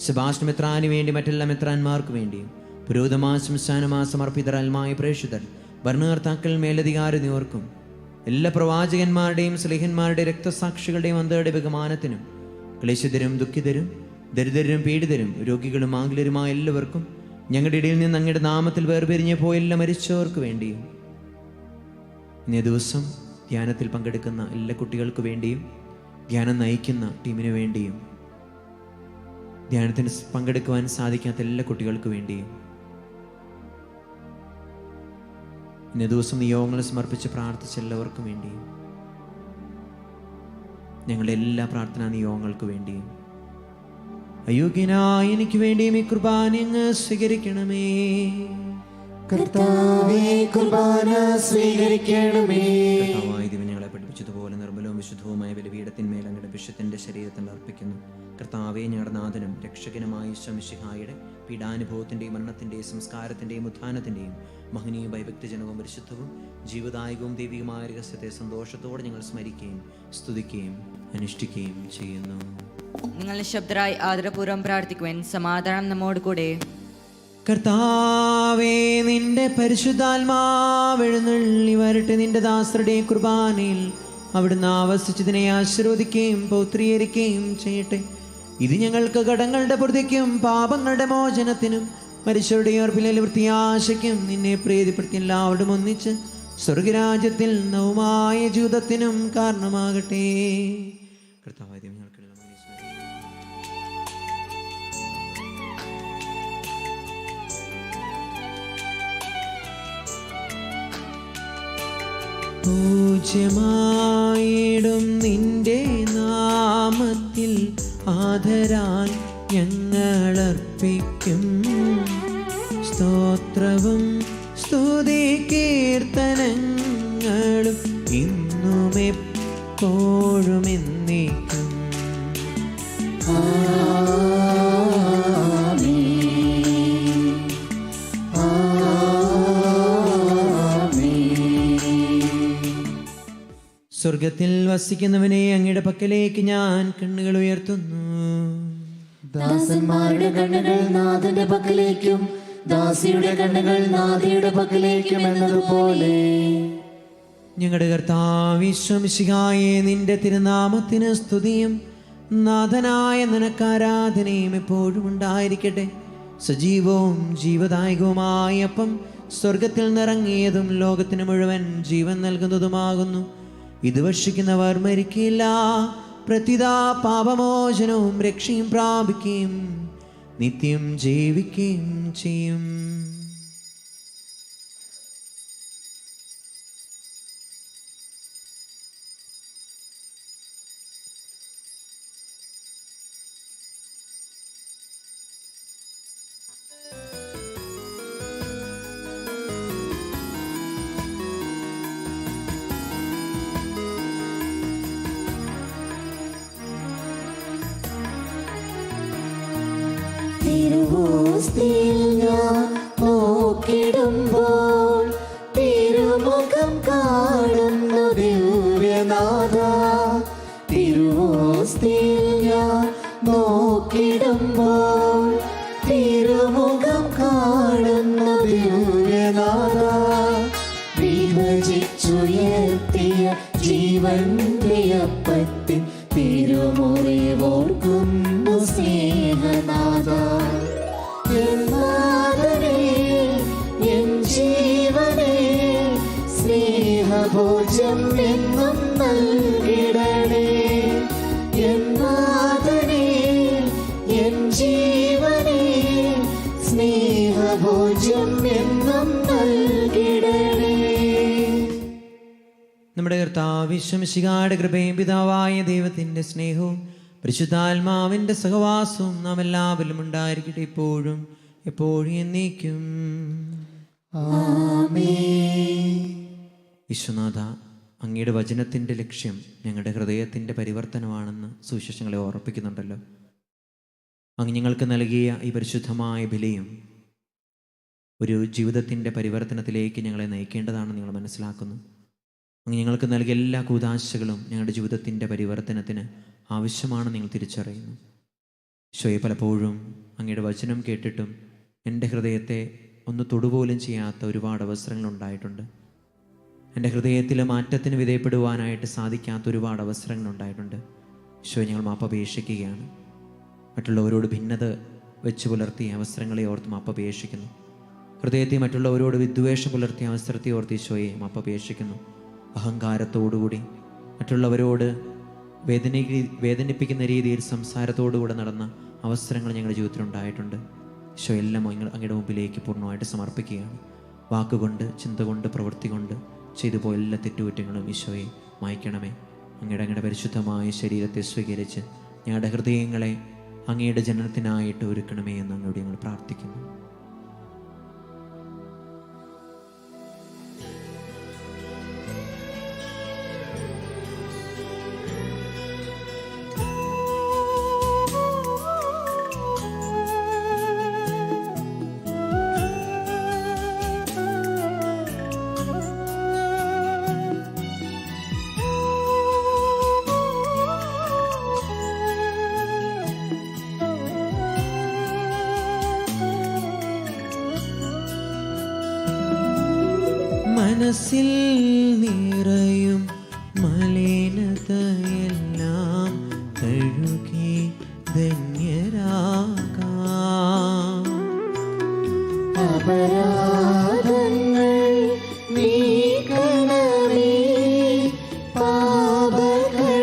സെബാസ്റ്റ്യൻ മെത്രാന് വേണ്ടി മറ്റെല്ലാ മെത്രാന്മാർക്ക് വേണ്ടിയും പുരോഹിതമാ ശ്മശാനമാ സമർപ്പിതരാൽമായ പ്രേക്ഷിതർ ഭരണകർത്താക്കൾ മേലധികാരിനിവർക്കും എല്ലാ പ്രവാചകന്മാരുടെയും സ്ലീഹന്മാരുടെയും രക്തസാക്ഷികളുടെയും അന്തയുടെ ബഹുമാനത്തിനും ക്ലേശിതരും ദുഃഖിതരും ദരിദ്രരും പീഡിതരും രോഗികളും ആംഗ്ലരുമായ എല്ലാവർക്കും ഞങ്ങളുടെ ഇടയിൽ നിന്ന് അങ്ങയുടെ നാമത്തിൽ വേർപിരിഞ്ഞു പോയ എല്ലാ മരിച്ചവർക്ക് വേണ്ടിയും ഇന്നേ ദിവസം ധ്യാനത്തിൽ പങ്കെടുക്കുന്ന എല്ലാ കുട്ടികൾക്ക് വേണ്ടിയും ധ്യാനം നയിക്കുന്ന ടീമിന് വേണ്ടിയും ധ്യാനത്തിന് പങ്കെടുക്കുവാൻ സാധിക്കാത്ത എല്ലാ കുട്ടികൾക്ക് വേണ്ടിയും ഇന്നേ ദിവസം നിയോഗങ്ങൾ സമർപ്പിച്ച് പ്രാർത്ഥിച്ച എല്ലാവർക്കും വേണ്ടിയും ഞങ്ങളുടെ എല്ലാ പ്രാർത്ഥനാ നിയോഗങ്ങൾക്ക് വേണ്ടിയും അയോഗ്യനായ എനിക്ക് വേണ്ടിയും ഈ കുർബാന അങ്ങ് സ്വീകരിക്കണമേ. കർത്താവേ, കുർബാന സ്വീകരിക്കണമേ. കർത്താവായ ദൈവം ഞങ്ങളെ പഠിപ്പിച്ചതുപോലെ നിർമ്മലവും വിശുദ്ധവുമായ ബലിപീഠത്തിന്മേൽ അങ്ങയുടെ വിശുദ്ധന്റെ ശരീരത്തിൽ അർപ്പിക്കുന്നു. കർത്താവേ, ഞങ്ങളുടെ നാഥനും രക്ഷകനുമായ ഈശോമിശിഹായുടെ പീഡാനുഭവത്തിന്റെയും മരണത്തിന്റെയും സംസ്കാരത്തിന്റെയും ഉത്ഥാനത്തിന്റെയും മഹനീയ ഭയഭക്തിജനവും പരിശുദ്ധവും ജീവദായകവും ദൈവികമായ രഹസ്യത്തെ സന്തോഷത്തോടെ ഞങ്ങൾ സ്മരിക്കുകയും സ്തുതിക്കുകയും അനുഷ്ഠിക്കുകയും ചെയ്യുന്നു. നിങ്ങൾ ശബ്ദരായി ആദരപൂർവ്വം പ്രാർത്ഥിക്കുവാൻ സമാധാനം നമ്മോട് കൂടെ. കർത്താവേ, നിന്റെ പരിശുദ്ധാത്മാവെഴുന്നള്ളി വരട്ടെ. നിന്റെ ദാസരുടെ കുർബാനയിൽ അവിടുന്ന് ആവസിച്ചതിനെ ആശീർവദിക്കുകയും പൗത്രീകരിക്കുകയും ചെയ്യട്ടെ. ഇത് ഞങ്ങൾക്ക് കടങ്ങളുടെ പൊറുതിക്കും പാപങ്ങളുടെ മോചനത്തിനും മരിച്ചവരുടെ ഉയർപ്പിലെ വൃത്തിയാശയ്ക്കും നിന്നെ പ്രീതിപ്പെടുത്തി എല്ലാവരും ഒന്നിച്ച് സ്വർഗരാജ്യത്തിൽ നവമായ ജീവിതത്തിനും കാരണമാകട്ടെ. കർത്താവേ, പൂജ്യമായിടും നിന്റെ നാമത്തിൽ ആദരാൽ ഞങ്ങളർപ്പിക്കും സ്തോത്രവും സ്തുതി കീർത്തനങ്ങളും ഇന്നും എപ്പോഴും എന്നേക്കും. സ്വർഗത്തിൽ വസിക്കുന്നവനെ അങ്ങയുടെ പക്കലേക്ക് ഞാൻ കണ്ണുകൾ ഉയർത്തുന്നു. ദാസന്മാരുടെ കണ്ണുകൾ നാഥന്റെ പക്കലേക്കും ദാസിയുടെ കണ്ണുകൾ നാഥയുടെ പക്കലേക്കും എന്നതുപോലെ ഞങ്ങളുടെ കർത്താവ് ഈശോമിശിഹായേ, നിന്റെ തിരുനാമത്തിന് സ്തുതിയും നാഥനായ നിനക്കാരാധനയും എപ്പോഴും ഉണ്ടായിരിക്കട്ടെ. സജീവവും ജീവദായകവുമായ അപ്പം സ്വർഗത്തിൽ നിറങ്ങിയതും ലോകത്തിന് മുഴുവൻ ജീവൻ നൽകുന്നതുമാകുന്നു. ഇത് ഭക്ഷിക്കുന്നവർ മരിക്കില്ല, പ്രത്യുതാ പാപമോചനവും രക്ഷയും പ്രാപിക്കുകയും നിത്യം ജീവിക്കുകയും ചെയ്യും. തിരുവോസ്തിയിൽ ഞാൻ നോക്കിടുമ്പോൾ തിരുമുഖം കാണുന്നു ദിവ്യനാഥ. തിരുവോസ്തിയിൽ ഞാൻ നോക്കിടുമ്പോൾ തിരുമുഖം കാണുന്നു ദിവ്യനാഥ. വിഭജിച്ചുയർത്തിയ ജീവന്റെ അപ്പത്തിൻ തിരുമുറിവോർക്കുന്നു സ്നേഹനാഥ. എൻ നാഥനേ, എൻ ജീവനേ, സ്നേഹഭോജ്യം എന്നും നൽകിടണേ. എൻ നാഥനേ, എൻ ജീവനേ, സ്നേഹഭോജ്യം എന്നും നൽകിടണേ. നമ്മുടെ കർത്താവ് മിശിഹായുടെ കൃപയും പിതാവായ ദൈവത്തിൻ്റെ സ്നേഹവും പരിശുദ്ധാത്മാവിൻ്റെ സഹവാസവും നാം എല്ലാവരിലും ഉണ്ടായിരിക്കട്ടെ, ഇപ്പോഴും എപ്പോഴും എന്നേക്കും. വിശ്വനാഥ, അങ്ങയുടെ വചനത്തിൻ്റെ ലക്ഷ്യം ഞങ്ങളുടെ ഹൃദയത്തിൻ്റെ പരിവർത്തനമാണെന്ന് സുവിശേഷങ്ങളെ ഓർപ്പിക്കുന്നുണ്ടല്ലോ. അങ്ങ് ഞങ്ങൾക്ക് നൽകിയ ഈ പരിശുദ്ധമായ ബലിയും ഒരു ജീവിതത്തിൻ്റെ പരിവർത്തനത്തിലേക്ക് ഞങ്ങളെ നയിക്കേണ്ടതാണെന്ന് നിങ്ങൾ മനസ്സിലാക്കുന്നു. അങ്ങ് ഞങ്ങൾക്ക് നൽകിയ എല്ലാ കൂദാശകളും ഞങ്ങളുടെ ജീവിതത്തിൻ്റെ പരിവർത്തനത്തിന് ആവശ്യമാണെന്ന് നിങ്ങൾ തിരിച്ചറിയുന്നു. ഈശോയെ, പലപ്പോഴും അങ്ങയുടെ വചനം കേട്ടിട്ടും എൻ്റെ ഹൃദയത്തെ ഒന്ന് തൊടുപോലും ചെയ്യാത്ത ഒരുപാട് അവസരങ്ങളുണ്ടായിട്ടുണ്ട്. എൻ്റെ ഹൃദയത്തിൽ മാറ്റത്തിന് വിധേയപ്പെടുവാനായിട്ട് സാധിക്കാത്ത ഒരുപാട് അവസരങ്ങളുണ്ടായിട്ടുണ്ട്. ഈശോയെ, ഞങ്ങൾ മാപ്പപേക്ഷിക്കുകയാണ്. മറ്റുള്ളവരോട് ഭിന്നത വെച്ച് പുലർത്തിയ അവസരങ്ങളെ ഓർത്ത് മാപ്പപേക്ഷിക്കുന്നു. ഹൃദയത്തെ മറ്റുള്ളവരോട് വിദ്വേഷം പുലർത്തിയ അവസരത്തെ ഓർത്ത് ഈശോയെ മാപ്പപേക്ഷിക്കുന്നു. അഹങ്കാരത്തോടുകൂടി മറ്റുള്ളവരോട് വേദനിപ്പിക്കുന്ന രീതിയിൽ സംസാരത്തോടുകൂടെ നടന്ന അവസരങ്ങൾ ഞങ്ങളുടെ ജീവിതത്തിലുണ്ടായിട്ടുണ്ട്. ഈശോ, എല്ലാം അങ്ങയുടെ മുമ്പിലേക്ക് പൂർണ്ണമായിട്ട് സമർപ്പിക്കുകയാണ്. വാക്കുകൊണ്ട്, ചിന്ത കൊണ്ട്, പ്രവൃത്തി കൊണ്ട് ചെയ്തു പോയ എല്ലാ തെറ്റുകുറ്റങ്ങളും ഈശോയെ മായ്ക്കണമേ. അങ്ങയുടെ പരിശുദ്ധമായ ശരീരത്തെ സ്വീകരിച്ച് ഞങ്ങളുടെ ഹൃദയങ്ങളെ അങ്ങയുടെ ജനനത്തിനായിട്ട് ഒരുക്കണമേ എന്ന് അങ്ങോട്ട് ഞങ്ങൾ പ്രാർത്ഥിക്കുന്നു. മനസ്സിൽ നിറയും മലിനതയെല്ലാം കഴുകി ധന്യരാകാം. അപരാധങ്ങൾ നീക്കണമേ, പാപകടങ്ങൾ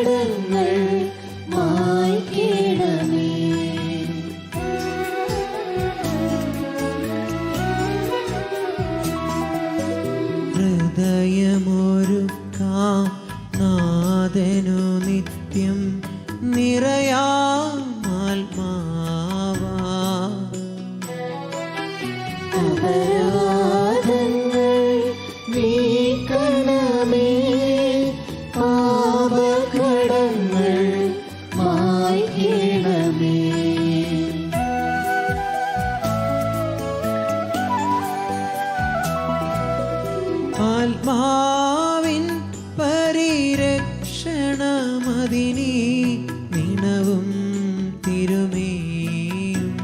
മായ്ക്കിടമേ. ഹൃദയമൊരുക്കാം നാഥനു നിത്യം നിറയാം ആത്മാവാ. അപരാധങ്ങൾ നീക്കണമേ, പാപകടങ്ങൾ മായ്ക്കിടമേ. ആത്മാവിൻ പരിരക്ഷണമതിനി നിണവും തിരുമേയും.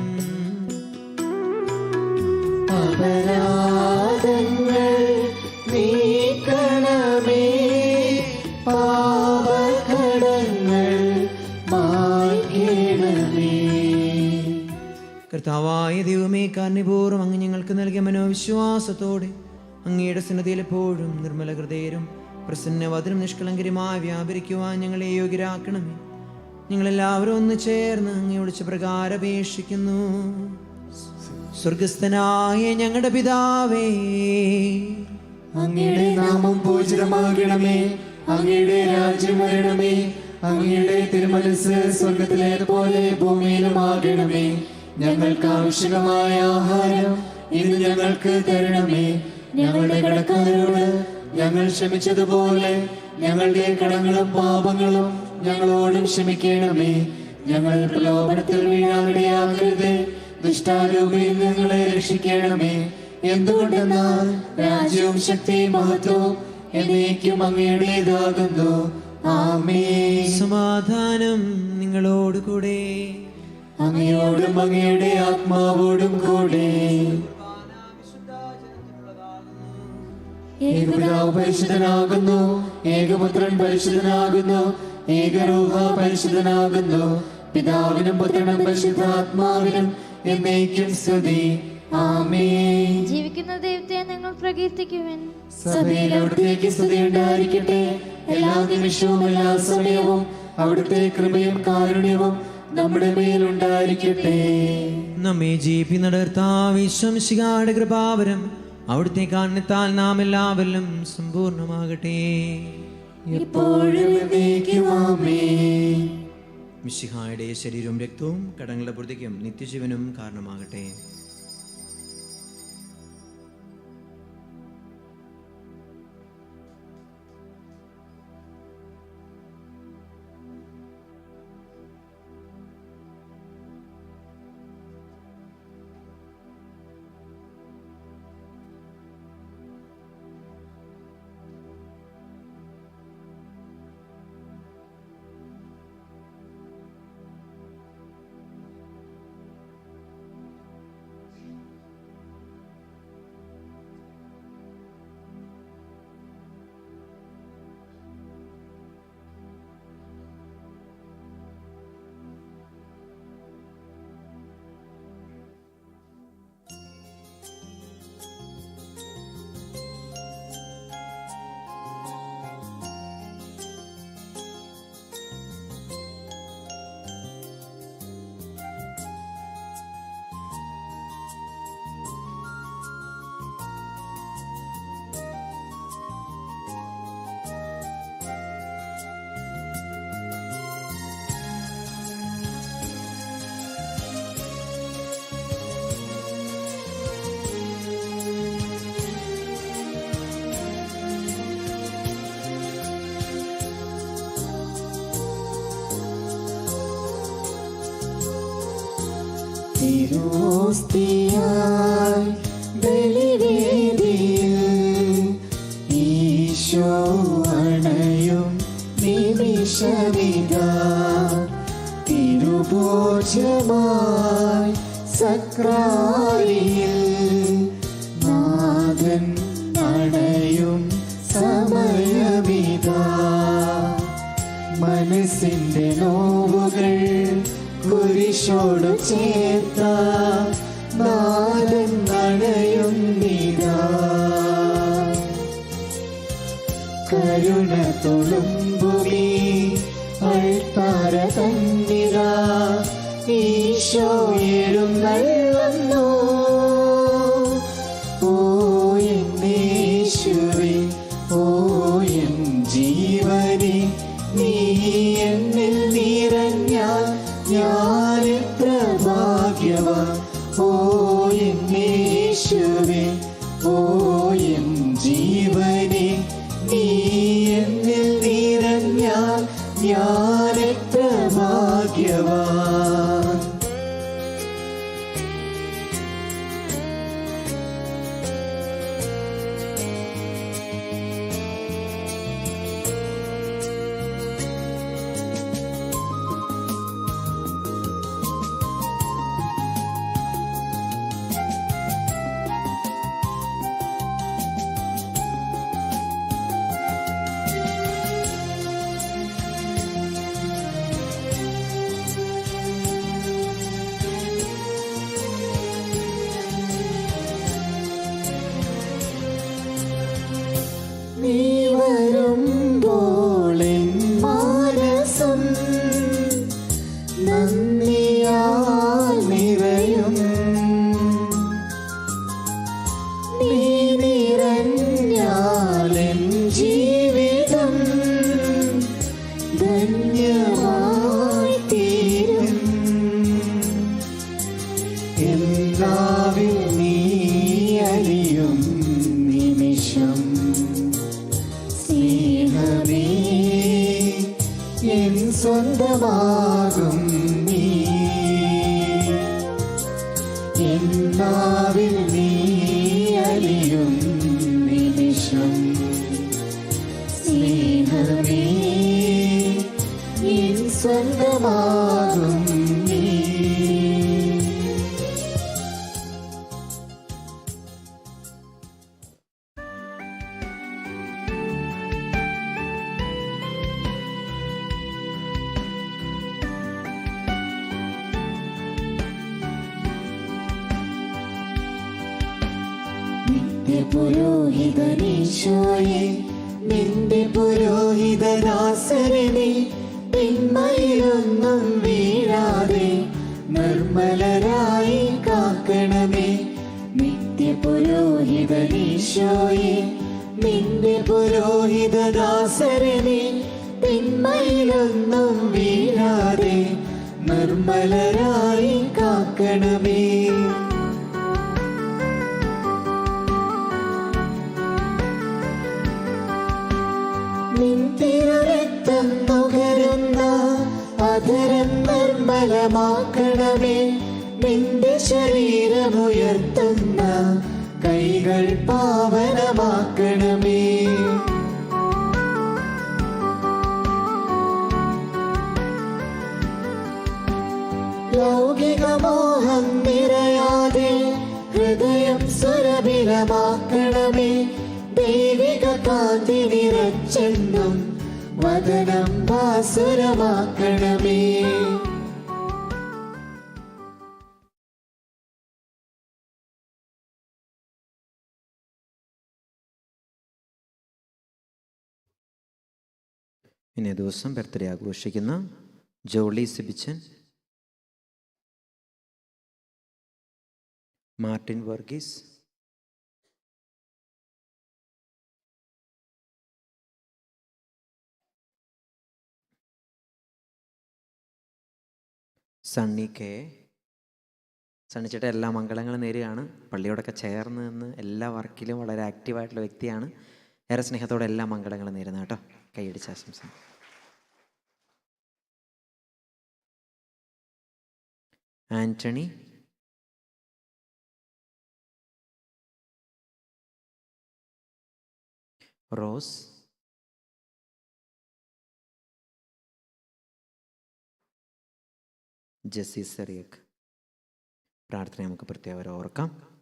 അപരാധങ്ങൾ നീക്കണമേ, പാപകടങ്ങൾ മായ്ക്കിടമേ. കർത്താവായ ദൈവമേ, കാരുണ്യപൂർവ്വം അങ്ങ് ഞങ്ങൾക്ക് നൽകിയ മനോവിശ്വാസത്തോടെ അങ്ങയുടെ സന്നിധിയിൽ എപ്പോഴും നിർമ്മല ഹൃദയരും പ്രസന്നവദനും നിഷ്കളങ്കരുമായി വ്യാപരിക്കുവാൻ ഞങ്ങളെ യോഗ്യരാക്കണമേ. ഞങ്ങളെല്ലാവരും ഒന്ന് ചേർന്ന് അങ്ങയെ വിളിച്ച പ്രകാരം അപേക്ഷിക്കുന്നു. സ്വർഗസ്ഥനായ ഞങ്ങളുടെ പിതാവേ, അങ്ങയുടെ നാമം പൂജിതമാകണമേ, അങ്ങയുടെ രാജ്യം വരണമേ, അങ്ങയുടെ തിരുമനസ്സ് സ്വർഗത്തിലേതുപോലെ ഭൂമിയിലുമാകണമേ. ഞങ്ങൾക്ക് ആവശ്യമായ ആഹാരം ഇന്ന് ഞങ്ങൾക്ക് തരണമേ. ഞങ്ങളുടെ കടക്കാരോട് ഞങ്ങൾ ക്ഷമിച്ചതുപോലെ ഞങ്ങളുടെ കടങ്ങളും പാപങ്ങളും ഞങ്ങളോടും ക്ഷമിക്കണമേ. ഞങ്ങൾ പ്രലോഭനത്തിൽ വീഴാനിടയാക്കരുത്, ദുഷ്ടാരൂപിയിൽ ഞങ്ങളെ രക്ഷിക്കണമേ. എന്തുകൊണ്ടെന്നാൽ രാജ്യവും ശക്തിയും മഹത്വവും എന്നേക്കും അങ്ങയുടേതാകുന്നു. ആമേൻ. സമാധാനം നിങ്ങളോട് കൂടെ, അങ്ങയോടും അങ്ങയുടെ ആത്മാവോടും കൂടെ. ഏകപിതാവ് പരിശുദ്ധനാകുന്നു, ഏകപുത്രൻ പരിശുദ്ധനാകുന്നു, ഏകരൂഹ പരിശുദ്ധനാകുന്നു. പിതാവിനും പുത്രനും പരിശുദ്ധാത്മാവിനും എന്നേക്കും സ്തുതി. ആമേൻ. ജീവിക്കുന്ന ദൈവത്തെ നിങ്ങൾ പ്രകീർത്തിക്കുവിൻ. സഭയിൽ അവിടുത്തേക്ക് സ്തുതി ഉണ്ടായിരിക്കട്ടെ. എല്ലാ നിമിഷവും എല്ലാ സമയവും അവിടുത്തെ കൃപയും കാരുണ്യവും നമ്മുടെ മേലുണ്ടായിരിക്കട്ടെ. നമ്മെ ജീവി നടർത്താവിശ്വംശികാട് കൃപാവരം അവിടുത്തെ കാരണത്താൽ നാം എല്ലാവരിലും സമ്പൂർണ്ണമാകട്ടെ. ഇപ്പോഴും എന്നേക്കും ആമേൻ. മിശിഹായുടെ ശരീരവും രക്തവും കടങ്ങളുടെ പ്രതിക്കും നിത്യജീവനും കാരണമാകട്ടെ. തിരുവോസ്തിയായി ബലിവേദിയിൽ ഈശോ അണയും നിമിഷമിതാ. തിരുഭോജ്യമായി സക്രാരിയിൽ നാഥൻ അണയും സമയമിതാ. മനസ്സിന്റെ നോവുകൾ കുരിശോട് ചേർത്ത നാഥൻ അണയുന്നിതാ. കരുണ തുളുമ്പുമീ അൾത്താര തന്നിതാ. ഈശോ എഴുന്നള്ളുന്നു. ഓ എന്നേശുവേ, ഓ എൻ ജീവനെ, നീ എന്നിൽ നിറഞ്ഞാൽ ഞാനെത്ര ഭാഗ്യവാൻ. ഓ എന്നേശുവേ, ഓ എൻ ജീവനെ, നീ എന്നിൽ നിറഞ്ഞാൽ ഞാനെത്ര ഭാഗ്യവാൻ. നീ വരുമ്പോൾ എൻ മാനസം നന്ദിയാൽ നിറയും. നീ നിറഞ്ഞാൽ എൻ ജീവിതം ധന്യമായി തീരും. എല്ലാവിൽ നീ അലിയും നിമിഷം സ്നേഹമേ എൻ സ്വന്തമാകും നീ. എല്ലാവിൽ നീ അലിയും നിമിഷം സ്നേഹമേ എൻ സ്വന്തമാകും നീ. നിത്യപുരോഹിതനീശോയെ, നിന്റെ പുരോഹിതദാസരെ തിന്മയിലൊന്നും വീഴാതെ നിർമ്മലരായി കാക്കണമേ. നിത്യപുരോഹിതനീശോയെ, നിന്റെ പുരോഹിതദാസരെ തിന്മയിലൊന്നും വീഴാതെ നിർമ്മലരായി കാക്കണമേ. നിൻ തിരുരക്തം നുകരുന്ന അധരം നിർമ്മലമാക്കണമേ. നിന്റെ ശരീരമുയർത്തുന്ന കൈകൾ പാവനമാക്കണമേ. ലൗകികമോഹം നിറയാതെ ഹൃദയം സുരഭിലമാക്കണമേ. ദൈവിക കാന്തി നിറച്ചെന്നും വദനം ഭാസുരമാക്കണമേ. ഇന്നേ ദിവസം ബർത്ത്ഡേ ആഘോഷിക്കുന്ന ജോളി സിബിച്ചൻ, മാർട്ടിൻ വർഗീസ്, സണ്ണി കെ. സണ്ണിച്ചേട്ടൻ എല്ലാ മംഗളങ്ങളും നേരുകയാണ്. പള്ളിയോടൊക്കെ ചേർന്ന് നിന്ന് എല്ലാ വർക്കിലും വളരെ ആക്റ്റീവായിട്ടുള്ള വ്യക്തിയാണ്. ഏറെ സ്നേഹത്തോടെ എല്ലാ മംഗളങ്ങളും നേരുന്ന കേട്ടോ. കൈയടിച്ച ആശംസ. ആന്റണി, റോസ്, ജെസ്സി സെറിയക്. പ്രാർത്ഥന നമുക്ക് പ്രത്യേകം ഓർക്കാം.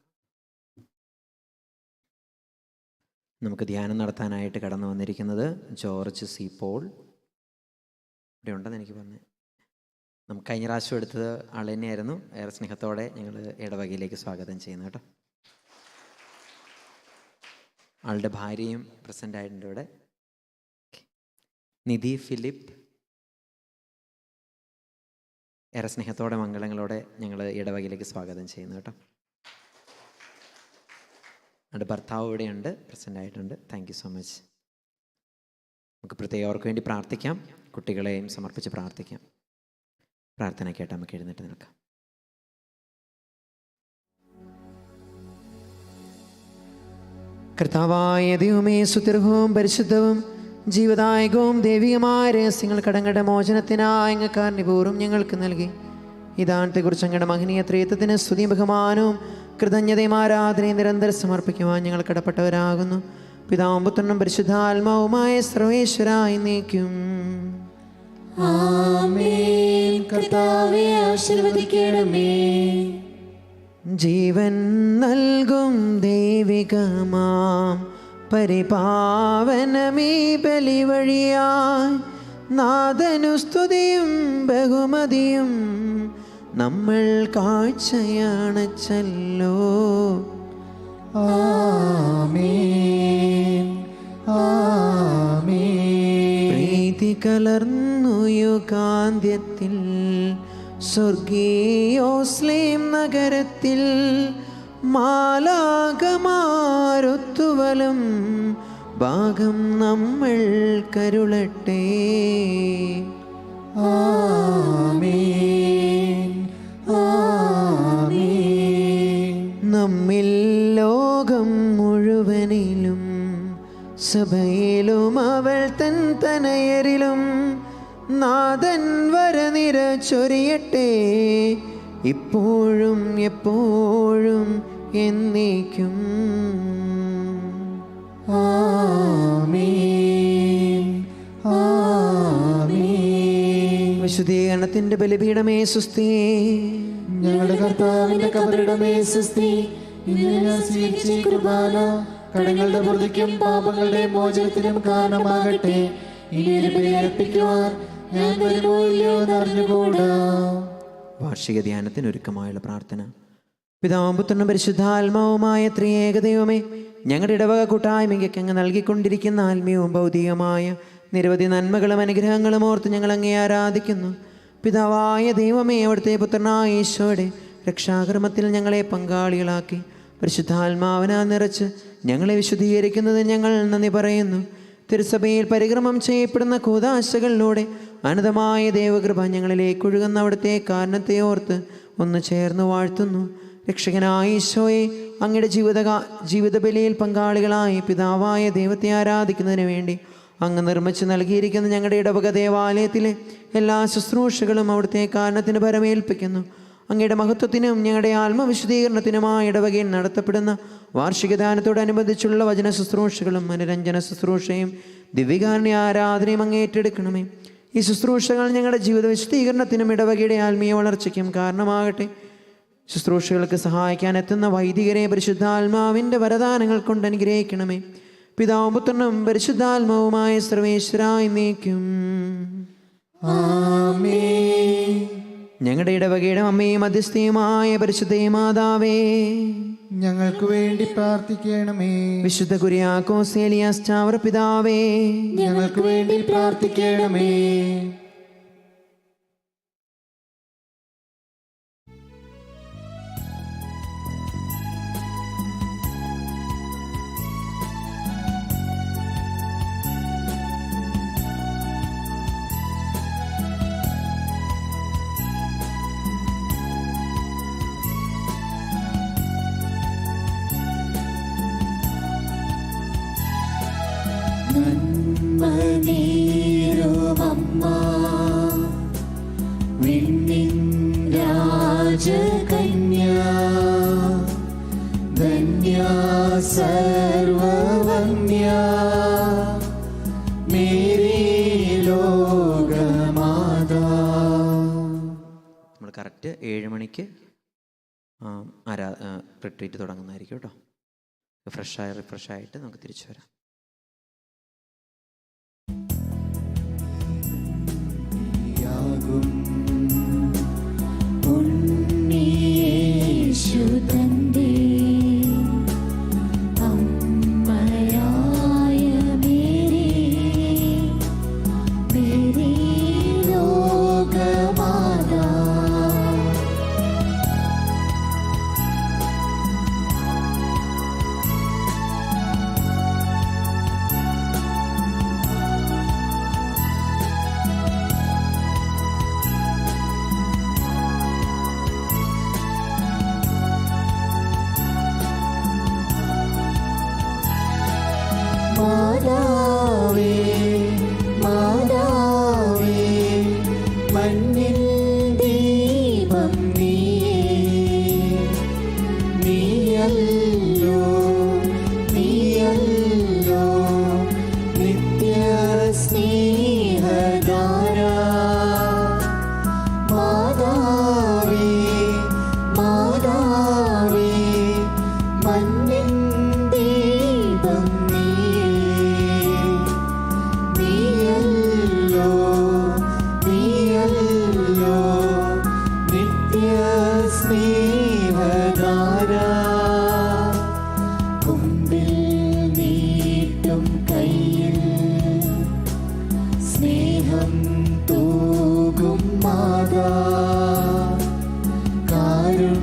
നമുക്ക് ധ്യാനം നടത്താനായിട്ട് കടന്നു വന്നിരിക്കുന്നത് ജോർജ് സി പോൾ. ഇവിടെ ഉണ്ടെന്ന് എനിക്ക് പറഞ്ഞു. നമുക്ക് കഴിഞ്ഞ പ്രാവശ്യം എടുത്തത് ആൾ തന്നെയായിരുന്നു. ഏറെ സ്നേഹത്തോടെ ഞങ്ങൾ ഇടവകയിലേക്ക് സ്വാഗതം ചെയ്യുന്നു കേട്ടോ. ആളുടെ ഭാര്യയും പ്രസൻ്റ് ആയിട്ടുണ്ട് ഇവിടെ. നിധി ഫിലിപ്പ്. ഏറെ സ്നേഹത്തോടെ മംഗളങ്ങളോടെ ഞങ്ങൾ ഇടവകയിലേക്ക് സ്വാഗതം ചെയ്യുന്നു കേട്ടോ. എൻ്റെ ഭർത്താവ് ഇവിടെയുണ്ട്, പ്രസൻ്റ് ആയിട്ടുണ്ട്. Thank you so much. നമുക്ക് പ്രത്യേകം അവർക്ക് വേണ്ടി പ്രാർത്ഥിക്കാം. കുട്ടികളെയും സമർപ്പിച്ച് പ്രാർത്ഥിക്കാം. പ്രാർത്ഥന കേട്ട് നമുക്ക് എഴുന്നേറ്റ് നിൽക്കാം. കർത്താവായ ദൈവമേ, സുദീർഘവും പരിശുദ്ധവും ജീവദായകവും ദൈവികമായ രഹസ്യങ്ങൾ കടങ്ങളുടെ മോചനത്തിനായി അങ്ങ് കാരുണ്യപൂർവ്വം ഞങ്ങൾക്ക് നൽകി. ഈ ദാനത്തെക്കുറിച്ച് അങ്ങയുടെ മഹനീയ ത്രിത്വത്തിന് സ്തുതിയും ബഹുമാനവും കൃതജ്ഞതയും ആരാധനയും നിരന്തരം സമർപ്പിക്കുവാൻ ഞങ്ങൾ കടപ്പെട്ടവരാകുന്നു. പിതാവും പുത്രനും പരിശുദ്ധാത്മാവുമായ സർവേശ്വരായി നീക്കും. ആമേൻ. കർത്താവേ ആശീർവദിക്കണമേ. ജീവൻ നൽകും ദൈവികമാം പരിപാവനമീ ബലി വഴിയായി നാഥനു സ്തുതിയും ബഹുമതിയും നമ്മൾ കാഴ്ചയാണച്ചല്ലോ. ആമേൻ. ആമേൻ. പ്രീതി കലർന്നു യുഗാന്ത്യത്തിൽ സ്വർഗീയോസ്ലേം നഗരത്തിൽ മാലാകമാരൊത്തുവലും ഭാഗം നമ്മൾ കരുളട്ടെ. ആമേൻ. ആമേൻ. നമ്മിൽ ലോകം മുഴുവനിലും സഭയിലും അവൾ തൻ തനയരിലും നാഥൻ വരനിര ചൊരിയട്ടെ, ഇപ്പോഴും എപ്പോഴും എന്നേക്കും. ആമേൻ. ആമേൻ. വിശുദ്ധീകരണത്തിന്റെ ബലിപീഠമേ സുസ്തി. ഞങ്ങളുടെ കർത്താവിന്റെ കബറിടമേ സുസ്തി. ഇന്ന് ഞാൻ സ്വീകരിച്ച ഈ കുർബാന കടങ്ങളുടെ വൃദ്ധിക്കും പാപങ്ങളുടെ മോചനത്തിനും കാരണമാകട്ടെ. ഇനി ഒരു ബലി അർപ്പിക്കുവാൻ ഞാൻ വരുമോ ഇല്ലയോ എന്ന് അറിഞ്ഞുകൂടാ. വാർഷിക ധ്യാനത്തിന് ഒരുക്കമായുള്ള പ്രാർത്ഥന. പിതാവും പുത്രനും പരിശുദ്ധാത്മാവുമായ ത്രിയേക ദൈവമേ, ഞങ്ങളുടെ ഇടവക കൂട്ടായ്മയ്ക്ക് അങ്ങ് നൽകിക്കൊണ്ടിരിക്കുന്ന ആത്മീയവും ഭൗതികമായ നിരവധി നന്മകളും അനുഗ്രഹങ്ങളും ഓർത്ത് ഞങ്ങൾ അങ്ങേ ആരാധിക്കുന്നു. പിതാവായ ദൈവമേ, അവിടുത്തെ പുത്രനായ ഈശോയുടെ രക്ഷാകർമ്മത്തിൽ ഞങ്ങളെ പങ്കാളികളാക്കി പരിശുദ്ധാത്മാവിനാൽ നിറച്ച് ഞങ്ങളെ വിശുദ്ധീകരിക്കുന്നത് ഞങ്ങൾ നന്ദി പറയുന്നു. തിരുസഭയിൽ പരിക്രമം ചെയ്യപ്പെടുന്ന കൂദാശകളിലൂടെ അനന്തമായ ദൈവകൃപ ഞങ്ങളിലേക്ക് ഒഴുകുന്ന അവിടുത്തെ കാരണത്തെ ഓർത്ത് ഒന്ന് ചേർന്ന് വാഴ്ത്തുന്നു. രക്ഷകനായ ഈശോയെ, അങ്ങയുടെ ജീവിത ബലിയിൽ പങ്കാളികളായി പിതാവായ ദൈവത്തെ ആരാധിക്കുന്നതിന് വേണ്ടി അങ്ങ് നിർമ്മിച്ച് നൽകിയിരിക്കുന്ന ഞങ്ങളുടെ ഇടവക ദേവാലയത്തിലെ എല്ലാ ശുശ്രൂഷകളും അവിടുത്തെ കാരണത്തിന് പരമേൽപ്പിക്കുന്നു. അങ്ങയുടെ മഹത്വത്തിനും ഞങ്ങളുടെ ആത്മവിശുദ്ധീകരണത്തിനുമായി ഇടവകയിൽ നടത്തപ്പെടുന്ന വാർഷികദാനത്തോടനുബന്ധിച്ചുള്ള വചന ശുശ്രൂഷകളും മനരഞ്ജന ശുശ്രൂഷയും ദിവ്യകാരുണ്യ ആരാധനയും അങ്ങ് ഏറ്റെടുക്കണമേ. ഈ ശുശ്രൂഷകൾ ഞങ്ങളുടെ ജീവിത വിശുദ്ധീകരണത്തിനും ഇടവകയുടെ ആത്മീയ വളർച്ചയ്ക്കും കാരണമാകട്ടെ. ശുശ്രൂഷകൾക്ക് സഹായിക്കാൻ എത്തുന്ന വൈദികരെ പരിശുദ്ധാത്മാവിൻ്റെ വരദാനങ്ങൾ കൊണ്ട് അനുഗ്രഹിക്കണമേ. പിതാവും പുത്രനും പരിശുദ്ധാത്മാവുമായ സർവേശ്വര എന്നേക്കും ആമേൻ. ഞങ്ങളുടെ ഇടവകയുടെ അമ്മയും മധ്യസ്ഥയുമായ പരിശുദ്ധ മാതാവേ, ഞങ്ങൾക്ക് വേണ്ടി പ്രാർത്ഥിക്കണമേ. വിശുദ്ധ കുര്യാക്കോസ് ഏലിയാസ് ചാവറ പിതാവേ, ഞങ്ങൾക്ക് വേണ്ടി പ്രാർത്ഥിക്കണമേ. നന്മനീരുമമ്മ വിണ്ണിൻ രാജകന്യ, ധന്യ സർവവന്യ മേരി ലോകമാതാ. നമ്മൾ കറക്റ്റ് 7 മണിക്ക് റിട്രീറ്റ് തുടങ്ങുന്നതായിരിക്കും കേട്ടോ. റിഫ്രഷായിട്ട് നമുക്ക് തിരിച്ചു വരാം. ഉണ്ണിയേശുതന്റെ അമ്മയായ മേരി, മേരി ലോകമാതാ. മാതാവേ, മാതാവേ, മണ്ണിൻ ദീപം നീയേ, നീയല്ലോ, നീയല്ലോ നിത്യ സ്നേഹധാര. മാതാവേ, മാതാവേ, മണ്ണിൻ ദീപം നീയല്ലോ, നീയല്ലോ നിത്യ സ്നേഹധാര. കുമ്പിൽ നീട്ടും കയ്യിൽ സ്നേഹം തൂകും മാതാ, കാരുണ്യാദിനാഥാ.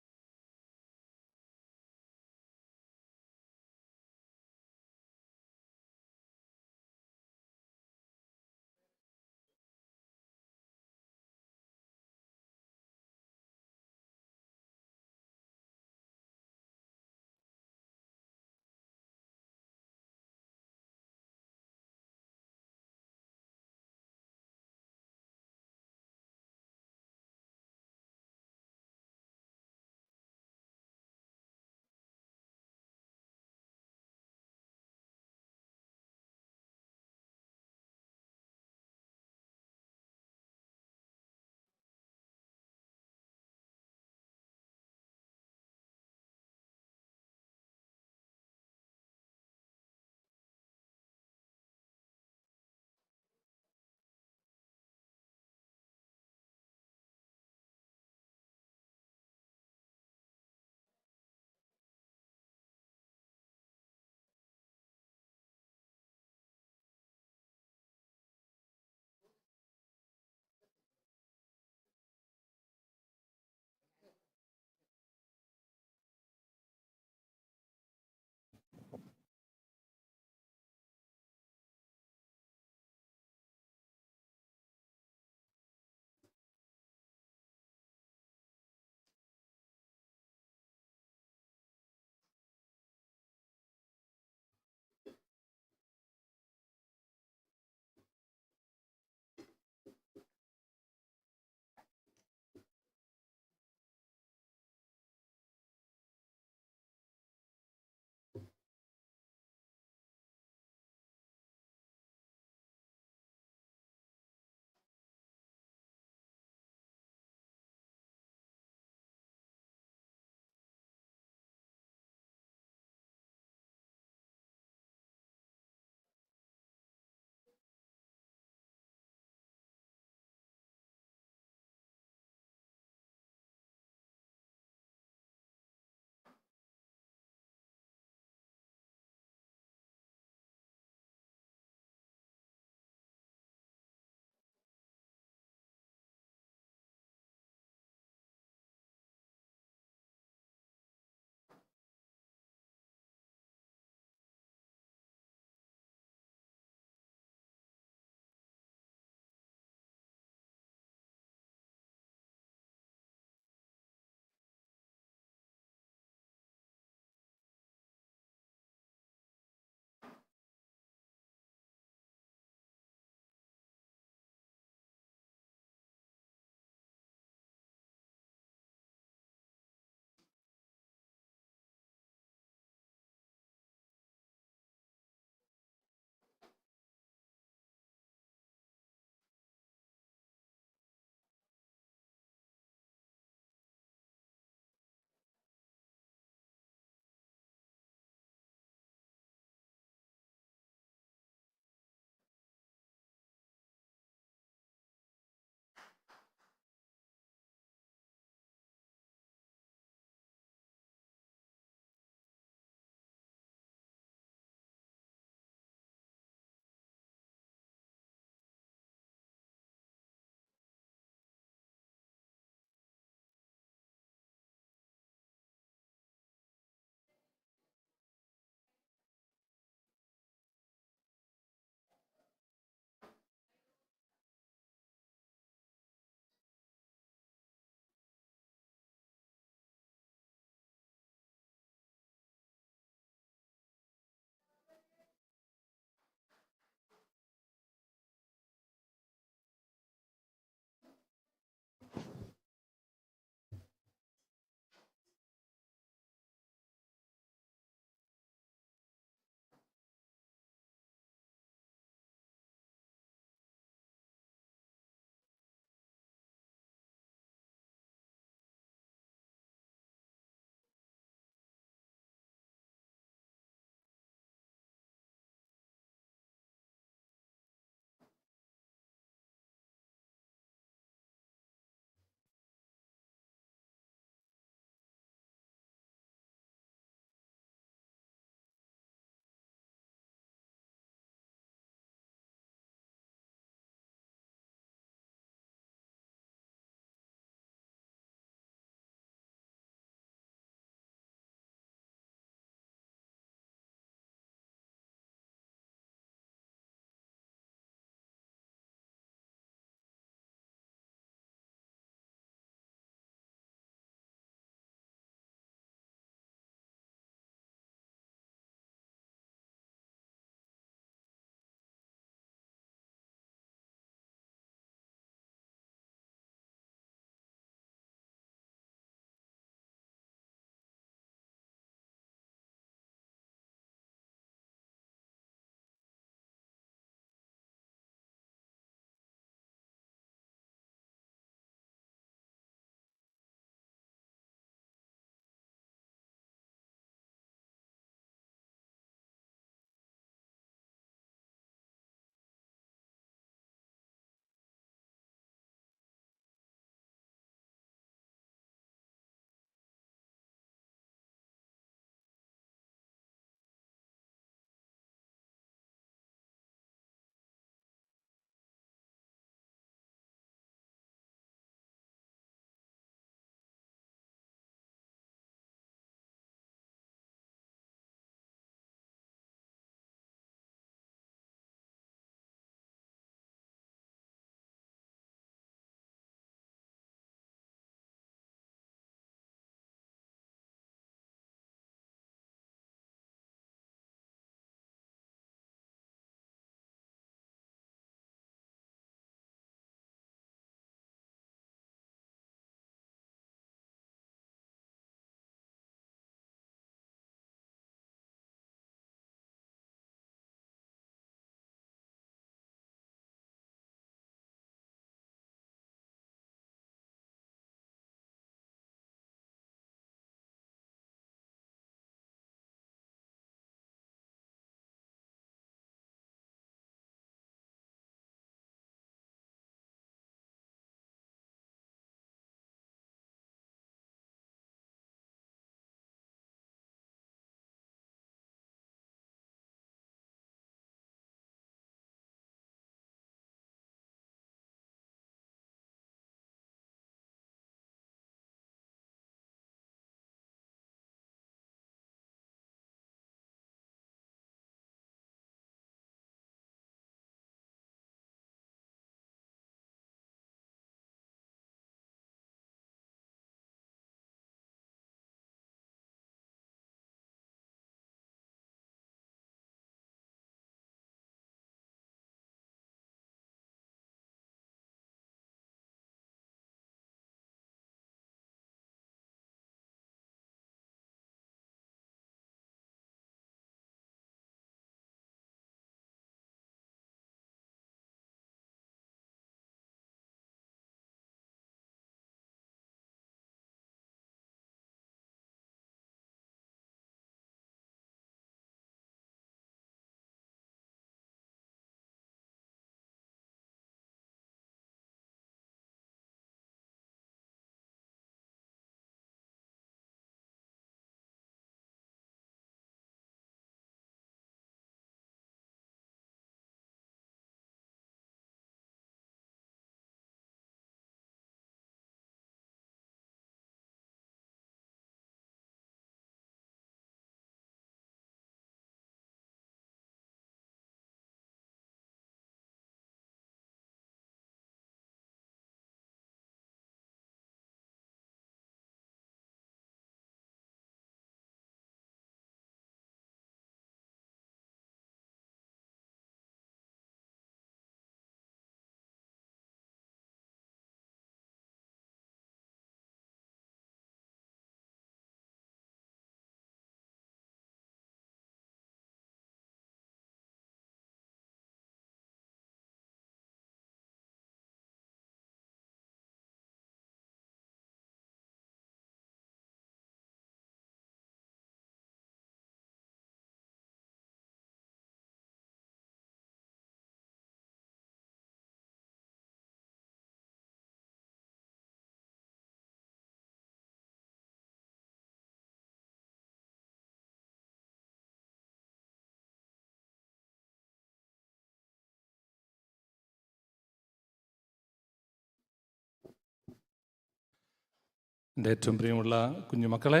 എൻ്റെ ഏറ്റവും പ്രിയമുള്ള കുഞ്ഞുമക്കളെ,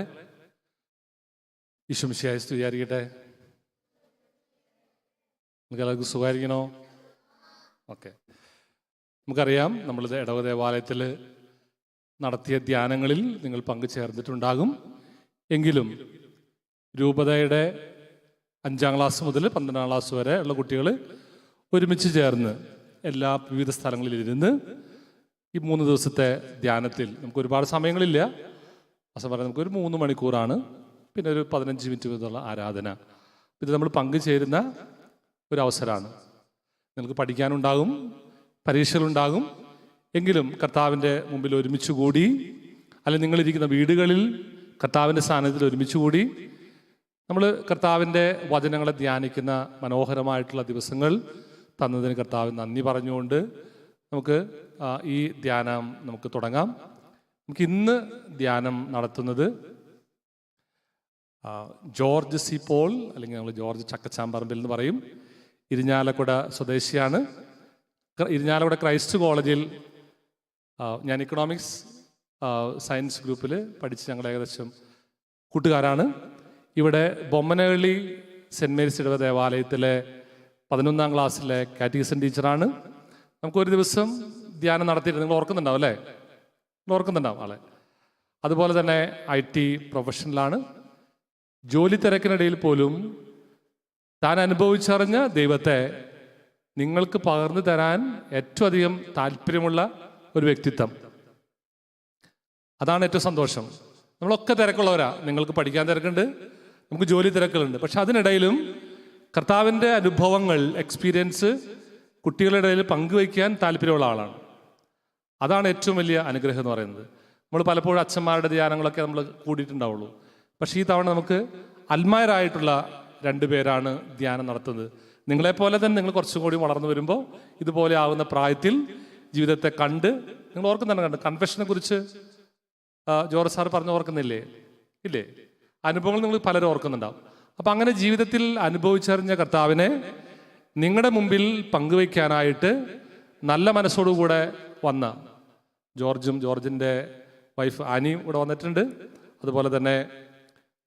ഈശോമിശിഹായെ സ്തുതിയായിരിക്കട്ടെ. നിങ്ങൾക്ക് എല്ലാവർക്കും സുഖമായിരിക്കണോ? ഓക്കെ. നമുക്കറിയാം, നമ്മളിത് ഇടവ ദേവാലയത്തിൽ നടത്തിയ ധ്യാനങ്ങളിൽ നിങ്ങൾ പങ്കുചേർന്നിട്ടുണ്ടാകും. എങ്കിലും രൂപതയുടെ 5ാം ക്ലാസ് മുതൽ 12ാം ക്ലാസ് വരെ ഉള്ള കുട്ടികൾ ഒരുമിച്ച് ചേർന്ന് എല്ലാ വിവിധ സ്ഥലങ്ങളിലിരുന്ന് ഈ 3 ദിവസത്തെ ധ്യാനത്തിൽ നമുക്ക് ഒരുപാട് സമയങ്ങളില്ല. അസം പറയാം, നമുക്കൊരു 3 മണിക്കൂറാണ്, പിന്നെ ഒരു 15 മിനിറ്റ് വീതമുള്ള ആരാധന. ഇത് നമ്മൾ പങ്കുചേരുന്ന ഒരു അവസരമാണ്. നിങ്ങൾക്ക് പഠിക്കാനുണ്ടാകും, പരീക്ഷകളുണ്ടാകും. എങ്കിലും കർത്താവിൻ്റെ മുമ്പിൽ ഒരുമിച്ച് കൂടി, അല്ലെങ്കിൽ നിങ്ങളിരിക്കുന്ന വീടുകളിൽ കർത്താവിൻ്റെ സാന്നിധ്യത്തിൽ ഒരുമിച്ച് കൂടി നമ്മൾ കർത്താവിൻ്റെ വചനങ്ങളെ ധ്യാനിക്കുന്ന മനോഹരമായിട്ടുള്ള ദിവസങ്ങൾ തന്നതിന് കർത്താവിന് നന്ദി പറഞ്ഞുകൊണ്ട് നമുക്ക് ഈ ധ്യാനം നമുക്ക് തുടങ്ങാം. നമുക്ക് ഇന്ന് ധ്യാനം നടത്തുന്നത് ജോർജ് സി പോൾ, അല്ലെങ്കിൽ നമ്മൾ ജോർജ് ചക്കച്ചാമ്പറമ്പിൽ എന്ന് പറയും. ഇരിഞ്ഞാലക്കുട സ്വദേശിയാണ്. ഇരിഞ്ഞാലക്കുട ക്രൈസ്റ്റ് കോളേജിൽ ഞാൻ ഇക്കണോമിക്സ് സയൻസ് ഗ്രൂപ്പിൽ പഠിച്ച് ഞങ്ങൾ ഏകദേശം കൂട്ടുകാരാണ്. ഇവിടെ ബൊമ്മനഹള്ളി സെൻറ്റ് മേരീസ് ഇടവ ദേവാലയത്തിലെ 11ാം ക്ലാസ്സിലെ കാറ്റഗിസം ടീച്ചറാണ്. നമുക്കൊരു ദിവസം ധ്യാനം നടത്തിയിട്ട് നിങ്ങൾ ഓർക്കുന്നുണ്ടാവും അല്ലേ? നിങ്ങൾ ഓർക്കുന്നുണ്ടാവും ആളെ. അതുപോലെ തന്നെ IT പ്രൊഫഷണലാണ്. ജോലി തിരക്കിനിടയിൽ പോലും താൻ അനുഭവിച്ചറിഞ്ഞ ദൈവത്തെ നിങ്ങൾക്ക് പകർന്നു തരാൻ ഏറ്റവും അധികം താല്പര്യമുള്ള ഒരു വ്യക്തിത്വം. അതാണ് ഏറ്റവും സന്തോഷം. നമ്മളൊക്കെ തിരക്കുള്ളവരാ. നിങ്ങൾക്ക് പഠിക്കാൻ തിരക്കുണ്ട്, നമുക്ക് ജോലി തിരക്കുകളുണ്ട്. പക്ഷെ അതിനിടയിലും കർത്താവിൻ്റെ അനുഭവങ്ങൾ, എക്സ്പീരിയൻസ് കുട്ടികളുടെ ഇടയിൽ പങ്കുവയ്ക്കാൻ താല്പര്യമുള്ള ആളാണ്. അതാണ് ഏറ്റവും വലിയ അനുഗ്രഹം എന്ന് പറയുന്നത്. നമ്മൾ പലപ്പോഴും അച്ഛന്മാരുടെ ധ്യാനങ്ങളൊക്കെ നമ്മൾ കൂടിയിട്ടുണ്ടാവുള്ളൂ. പക്ഷേ ഈ തവണ നമുക്ക് അൽമായരായിട്ടുള്ള 2 പേരാണ് ധ്യാനം നടത്തുന്നത്. നിങ്ങളെപ്പോലെ തന്നെ നിങ്ങൾ കുറച്ചും കൂടി വളർന്നു വരുമ്പോൾ ഇതുപോലെ ആവുന്ന പ്രായത്തിൽ ജീവിതത്തെ കണ്ട്, നിങ്ങൾ ഓർക്കുന്നുണ്ട് കൺഫെഷനെ കുറിച്ച് ജോർജ് സാർ പറഞ്ഞു, ഓർക്കുന്നില്ലേ? ഇല്ലേ? അനുഭവങ്ങൾ നിങ്ങൾ പലരും ഓർക്കുന്നുണ്ടാവും. അപ്പം അങ്ങനെ ജീവിതത്തിൽ അനുഭവിച്ചറിഞ്ഞ കർത്താവിനെ നിങ്ങളുടെ മുമ്പിൽ പങ്കുവയ്ക്കാനായിട്ട് നല്ല മനസ്സോടുകൂടെ വന്ന ജോർജിൻ്റെ വൈഫ് ആനിയും ഇവിടെ വന്നിട്ടുണ്ട്. അതുപോലെ തന്നെ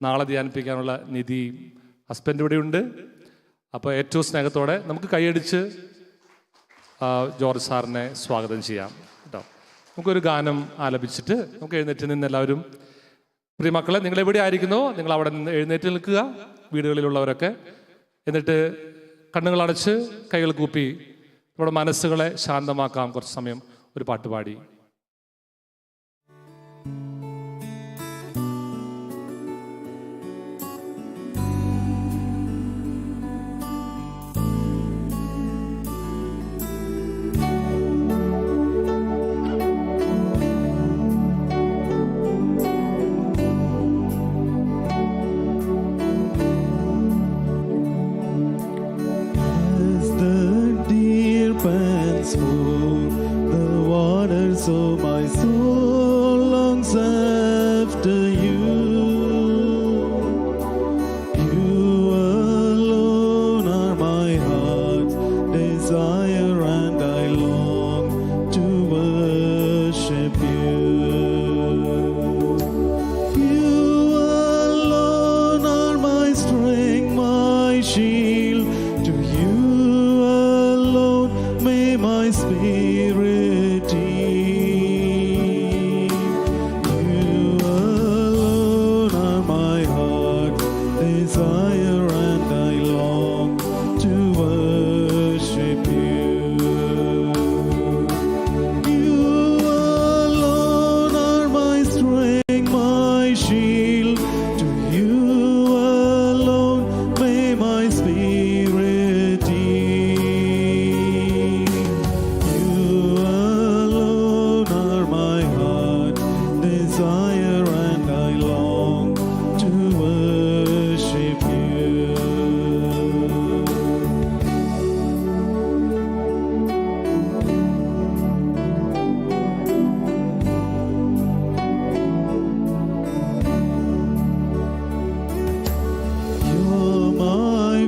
നാളെ ധ്യാനിപ്പിക്കാനുള്ള നിധി ഹസ്ബൻഡ് ഇവിടെയുണ്ട്. അപ്പോൾ ഏറ്റവും സ്നേഹത്തോടെ നമുക്ക് കൈയടിച്ച് ജോർജ് സാറിനെ സ്വാഗതം ചെയ്യാം കേട്ടോ. നമുക്കൊരു ഗാനം ആലപിച്ചിട്ട് നമുക്ക് എഴുന്നേറ്റ് നിന്ന് എല്ലാവരും, പ്രിയമക്കളെ നിങ്ങൾ എവിടെ ആയിരിക്കുന്നോ നിങ്ങൾ അവിടെ നിന്ന് എഴുന്നേറ്റ് നിൽക്കുക, വീടുകളിലുള്ളവരൊക്കെ. എന്നിട്ട് കണ്ണുകൾ അടച്ച് കൈകൾ കൂപ്പി നമ്മുടെ മനസ്സുകളെ ശാന്തമാക്കാം. കുറച്ച് സമയം ഒരു പാട്ട് പാടി.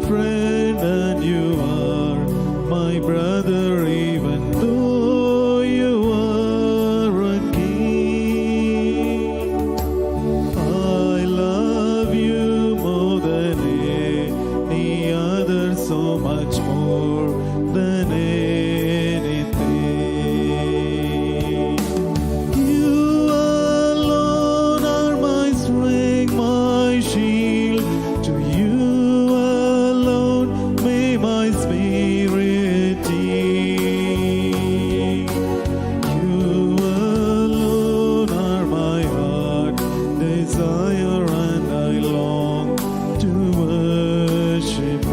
Friend much more than anything. You alone are my strength, my shield. To you alone may my spirit yield. You alone are my heart desire, and I long to worship you.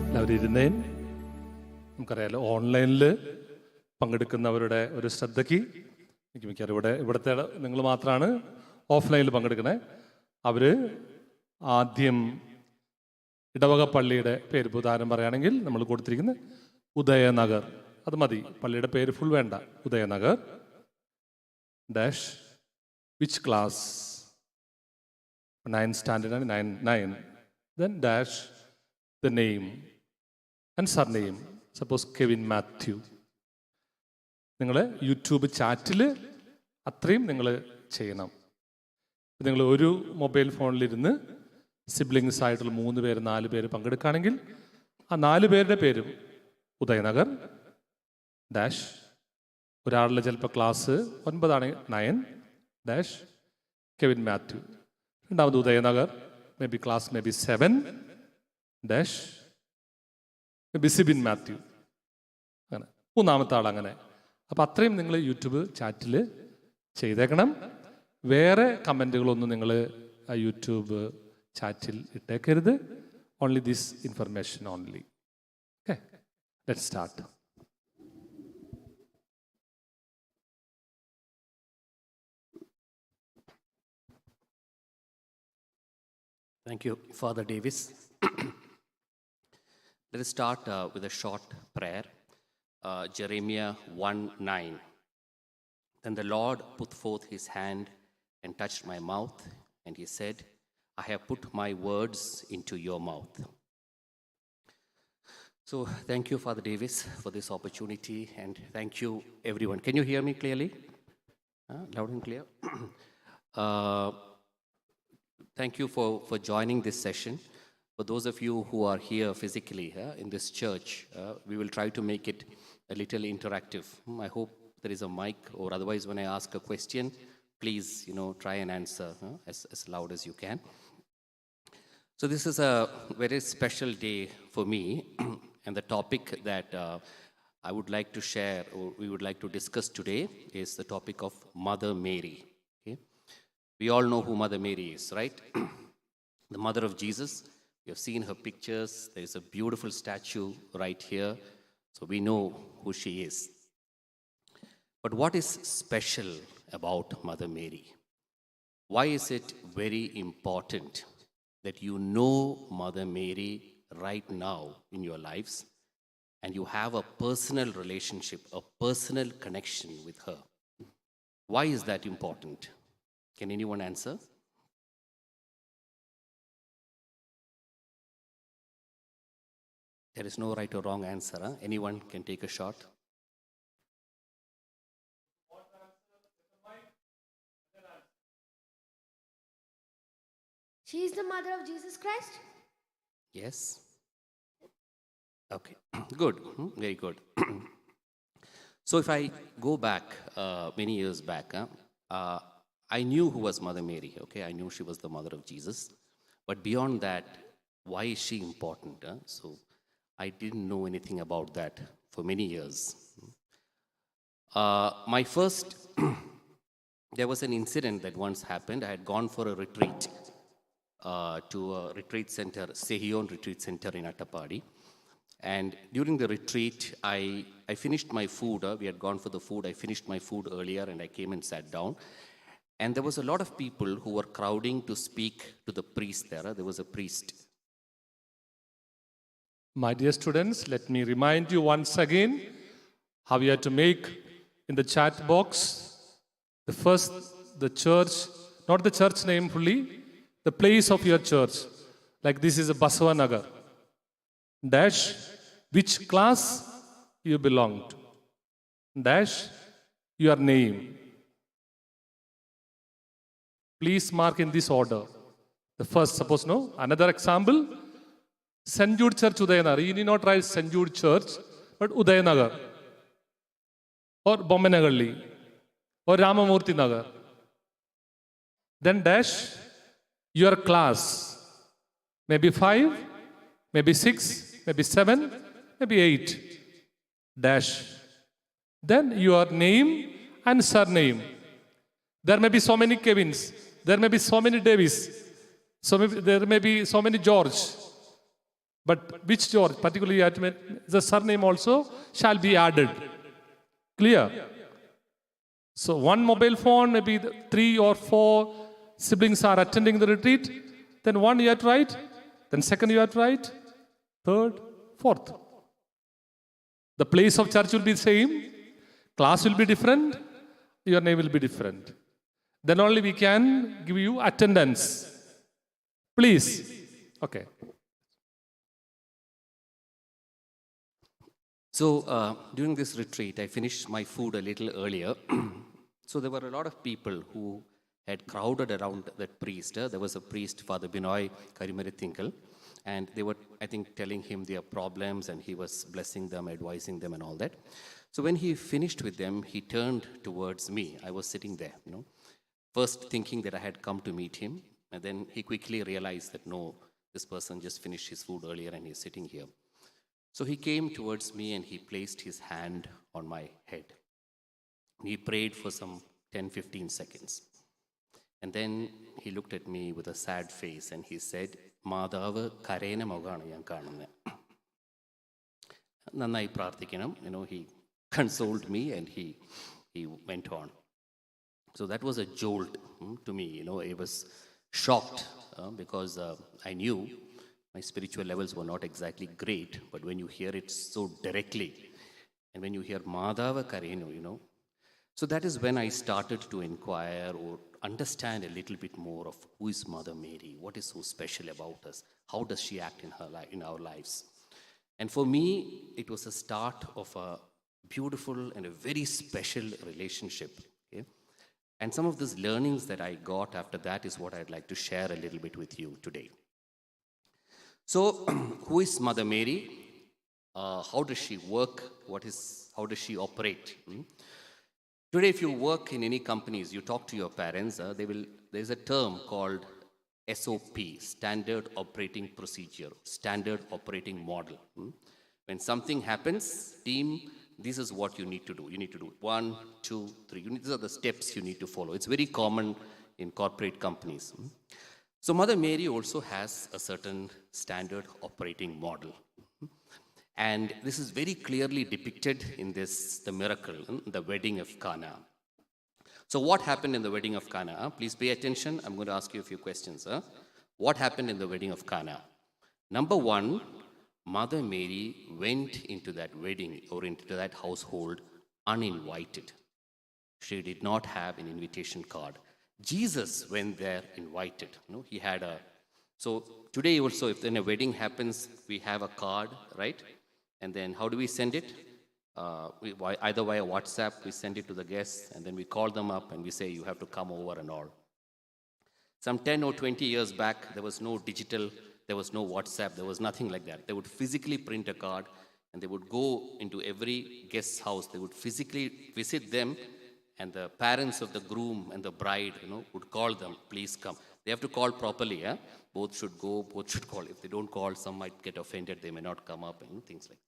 എല്ലാവരും ഇരുന്നേൻ. നമുക്കറിയാലോ ഓൺലൈനിൽ പങ്കെടുക്കുന്നവരുടെ ഒരു ശ്രദ്ധയ്ക്ക് എനിക്ക് മിക്കവാറും ഇവിടുത്തെ നിങ്ങൾ മാത്രമാണ് ഓഫ്ലൈനിൽ പങ്കെടുക്കണേ. അവർ ആദ്യം ഇടവക പള്ളിയുടെ പേര് ഉദാഹരണം പറയുകയാണെങ്കിൽ നമ്മൾ കൊടുത്തിരിക്കുന്നത് ഉദയനഗർ, അത് മതി. പള്ളിയുടെ പേര് ഫുൾ വേണ്ട. Udayanagar dash which class 9th standard ആണ് 9 then dash the name and surname, suppose Kevin Mathew. നിങ്ങൾ യൂട്യൂബ് ചാറ്റിൽ അത്രയും നിങ്ങൾ ചെയ്യണം. നിങ്ങൾ ഒരു മൊബൈൽ ഫോണിലിരുന്ന് സിബ്ലിങ്സ് ആയിട്ടുള്ള 3 പേര് 4 പേര് പങ്കെടുക്കുകയാണെങ്കിൽ ആ 4 പേരുടെ പേരും ഉദയനഗർ ഡാഷ് ഒരാളുടെ ചിലപ്പോൾ ക്ലാസ് 9 ആണ് 9 ഡാഷ് കെവിൻ മാത്യു. രണ്ടാമത് ഉദയനഗർ മേ ബി ക്ലാസ് മേ ബി 7 ഡാഷ് മേ ബി സിബിൻ മാത്യു. അങ്ങനെ മൂന്നാമത്തെ ആൾ അങ്ങനെ. അപ്പം അത്രയും നിങ്ങൾ യൂട്യൂബ് ചാറ്റിൽ ചെയ്തേക്കണം. വേറെ കമൻറ്റുകളൊന്നും നിങ്ങൾ ആ യൂട്യൂബ് ചാറ്റിൽ ഇട്ടേക്കരുത്. Only this information only. Okay, let's start. Thank you, Father Davis. Let us start with a short prayer. Jeremiah 1:9. Then the Lord put forth his hand and touched my mouth, and he said, I have put my words into your mouth. So thank you, Father Davis, for this opportunity, and thank you, everyone. Can you hear me clearly? Loud and clear? Thank you for joining this session. For those of you who are here physically in this church, we will try to make it a little interactive. I hope there is a mic, or otherwise when I ask a question, please, try and answer as loud as you can. So this is a very special day for me, and the topic that I would like to share, or we would like to discuss today, is the topic of Mother Mary. Okay? We all know who Mother Mary is, right? The mother of Jesus. We have seen her pictures. There is a beautiful statue right here, so we know who she is. But what is special about Mother Mary? Why is it very important that you know Mother Mary right now in your lives, and you have a personal relationship, a personal connection with her? Why is that important? Can anyone answer? There is no right or wrong answer. Anyone can take a shot. She is the mother of Jesus Christ. Yes. Okay. Good. Very good. So if I go back many years back, I knew who was Mother Mary. Okay, I knew she was the mother of Jesus. But beyond that, why is she important? So I didn't know anything about that for many years. There was an incident that once happened. I had gone for a retreat to a retreat center, Sehion Retreat Center in Attapadi. And during the retreat, I finished my food. We had gone for the food. I finished my food earlier, and I came and sat down. And there was a lot of people who were crowding to speak to the priest there. There was a priest. My dear students, let me remind you once again how you have to make in the chat box the church, not the church name fully, the place of your church. Like this is a Basavanagar. Dash which class you belong to. Dash your name. Please mark in this order. The first, suppose no. Another example, St. Jude Church, Udayanagar. You need not write St. Jude Church, but Udayanagar, or Bombenagalli, or Ramamurthy Nagar. Then dash your class. Maybe 5, maybe 6, maybe 7, maybe 8. Dash. Then your name and surname. There may be so many Kevins. There may be so many Davis. There may be so many George. But which George? Particularly, the surname also shall be added. Clear? So one mobile phone, maybe 3 or 4 siblings are attending the retreat. Then one you have to write. Then second you have to write. Third, fourth. The place of church will be the same. Class will be different. Your name will be different. Then only we can give you attendance. Please. Okay. So during this retreat, I finished my food a little earlier. So there were a lot of people who had crowded around that priest. There was a priest, Father Binoy Karimarithinkal, and they were, I think, telling him their problems, and he was blessing them, advising them and all that. So when he finished with them, he turned towards me. I was sitting there, first thinking that I had come to meet him, and then he quickly realized that no, this person just finished his food earlier and he's sitting here. So he came towards me and he placed his hand on my head. He prayed for some 10-15 seconds. And then he looked at me with a sad face and he said, Madhava Karena Mogana Yankanam. Nannai Prarthikanam, he consoled me and he went on. So that was a jolt to me. I was shocked because I knew my spiritual levels were not exactly great, but when you hear it so directly, and when you hear Madhava Karenu, so that is when I started to inquire or understand a little bit more of who is Mother Mary, what is so special about us, how does she act in our lives. And for me, it was a start of a beautiful and a very special relationship. Okay? And some of these learnings that I got after that is what I'd like to share a little bit with you today. So, who is Mother Mary? How does she work? How does she operate? Today, if you work in any companies, you talk to your parents, there's a term called SOP, Standard Operating Procedure, Standard Operating Model. When something happens, team, this is what you need to do. You need to do 1, 2, 3. These are the steps you need to follow. It's very common in corporate companies. So Mother Mary also has a certain standard operating model. And this is very clearly depicted in the miracle, the wedding of Cana. So what happened in the wedding of Cana? Please pay attention. I'm going to ask you a few questions. What happened in the wedding of Cana? Number 1, Mother Mary went into that wedding or into that household uninvited. She did not have an invitation card. Jesus went there invited. He had so today also, if then a wedding happens, we have a card, right? And then how do we send it? Either via WhatsApp, we send it to the guests, and then we call them up and we say, you have to come over and all. Some 10 or 20 years back, there was no digital, there was no WhatsApp, there was nothing like that. They would physically print a card and they would go into every guest's house. They would physically visit them, and the parents of the groom and the bride, would call them, please come. They have to call properly, Both should go, both should call. If they don't call, some might get offended, they may not come up, and things like that.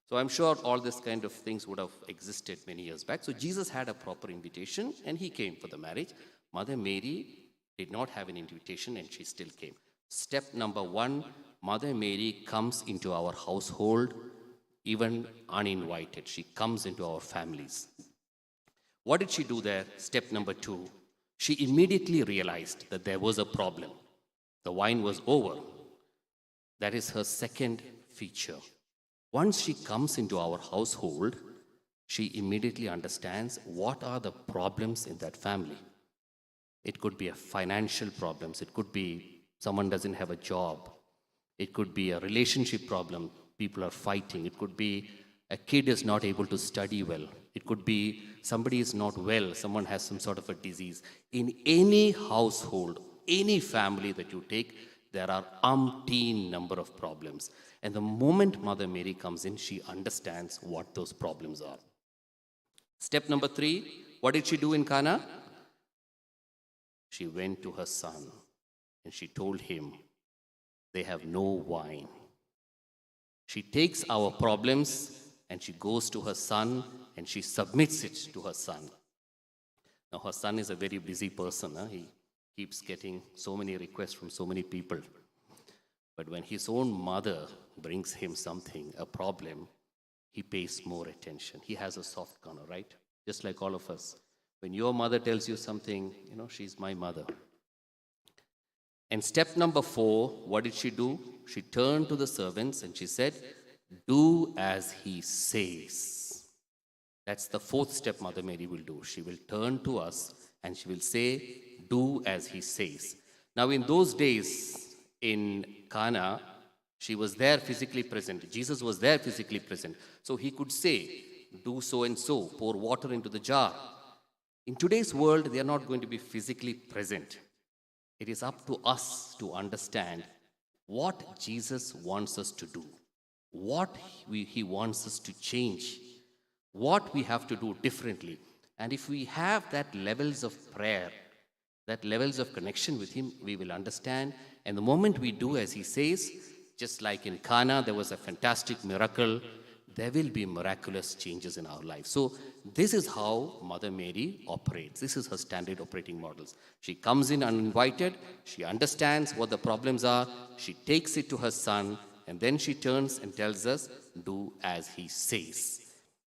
So I'm sure all this kind of things would have existed many years back. So Jesus had a proper invitation, and he came for the marriage. Mother Mary did not have an invitation, and she still came. Step number 1, Mother Mary comes into our household, even uninvited. She comes into our families. What did she do there? Step number 2, she immediately realized that there was a problem. The wine was over. That is her second feature. Once she comes into our household, she immediately understands what are the problems in that family. It could be a financial problems. It could be someone doesn't have a job. It could be a relationship problem. people are fighting. It could be a kid is not able to study well. It could be somebody is not well, someone has some sort of a disease. In any household, any family that you take, there are umpteen number of problems. And the moment Mother Mary comes in, she understands what those problems are. Step number 3, what did she do in Cana? She went to her son and she told him, they have no wine. She takes our problems and she goes to her son and she submits it to her son. Now her son is a very busy person. He keeps getting so many requests from so many people. But when his own mother brings him something, a problem, he pays more attention. He has a soft corner, right? Just like all of us. When your mother tells you something, she's my mother. And step number 4, what did she do? She turned to the servants and she said, do as he says. That's the 4th step Mother Mary will do. She will turn to us and she will say, do as he says. Now in those days in Cana, she was there physically present. Jesus was there physically present. So he could say, do so and so, pour water into the jar. In today's world, they are not going to be physically present. It is up to us to understand what Jesus wants us to do, what he wants us to change, what we have to do differently. And if we have that levels of prayer, that levels of connection with him, we will understand. And the moment we do as he says, just like in Cana, there was a fantastic miracle, there will be miraculous changes in our life. So this is how Mother Mary operates. This is her standard operating models. She comes in uninvited, she understands what the problems are, she takes it to her son, and then she turns and tells us, do as he says.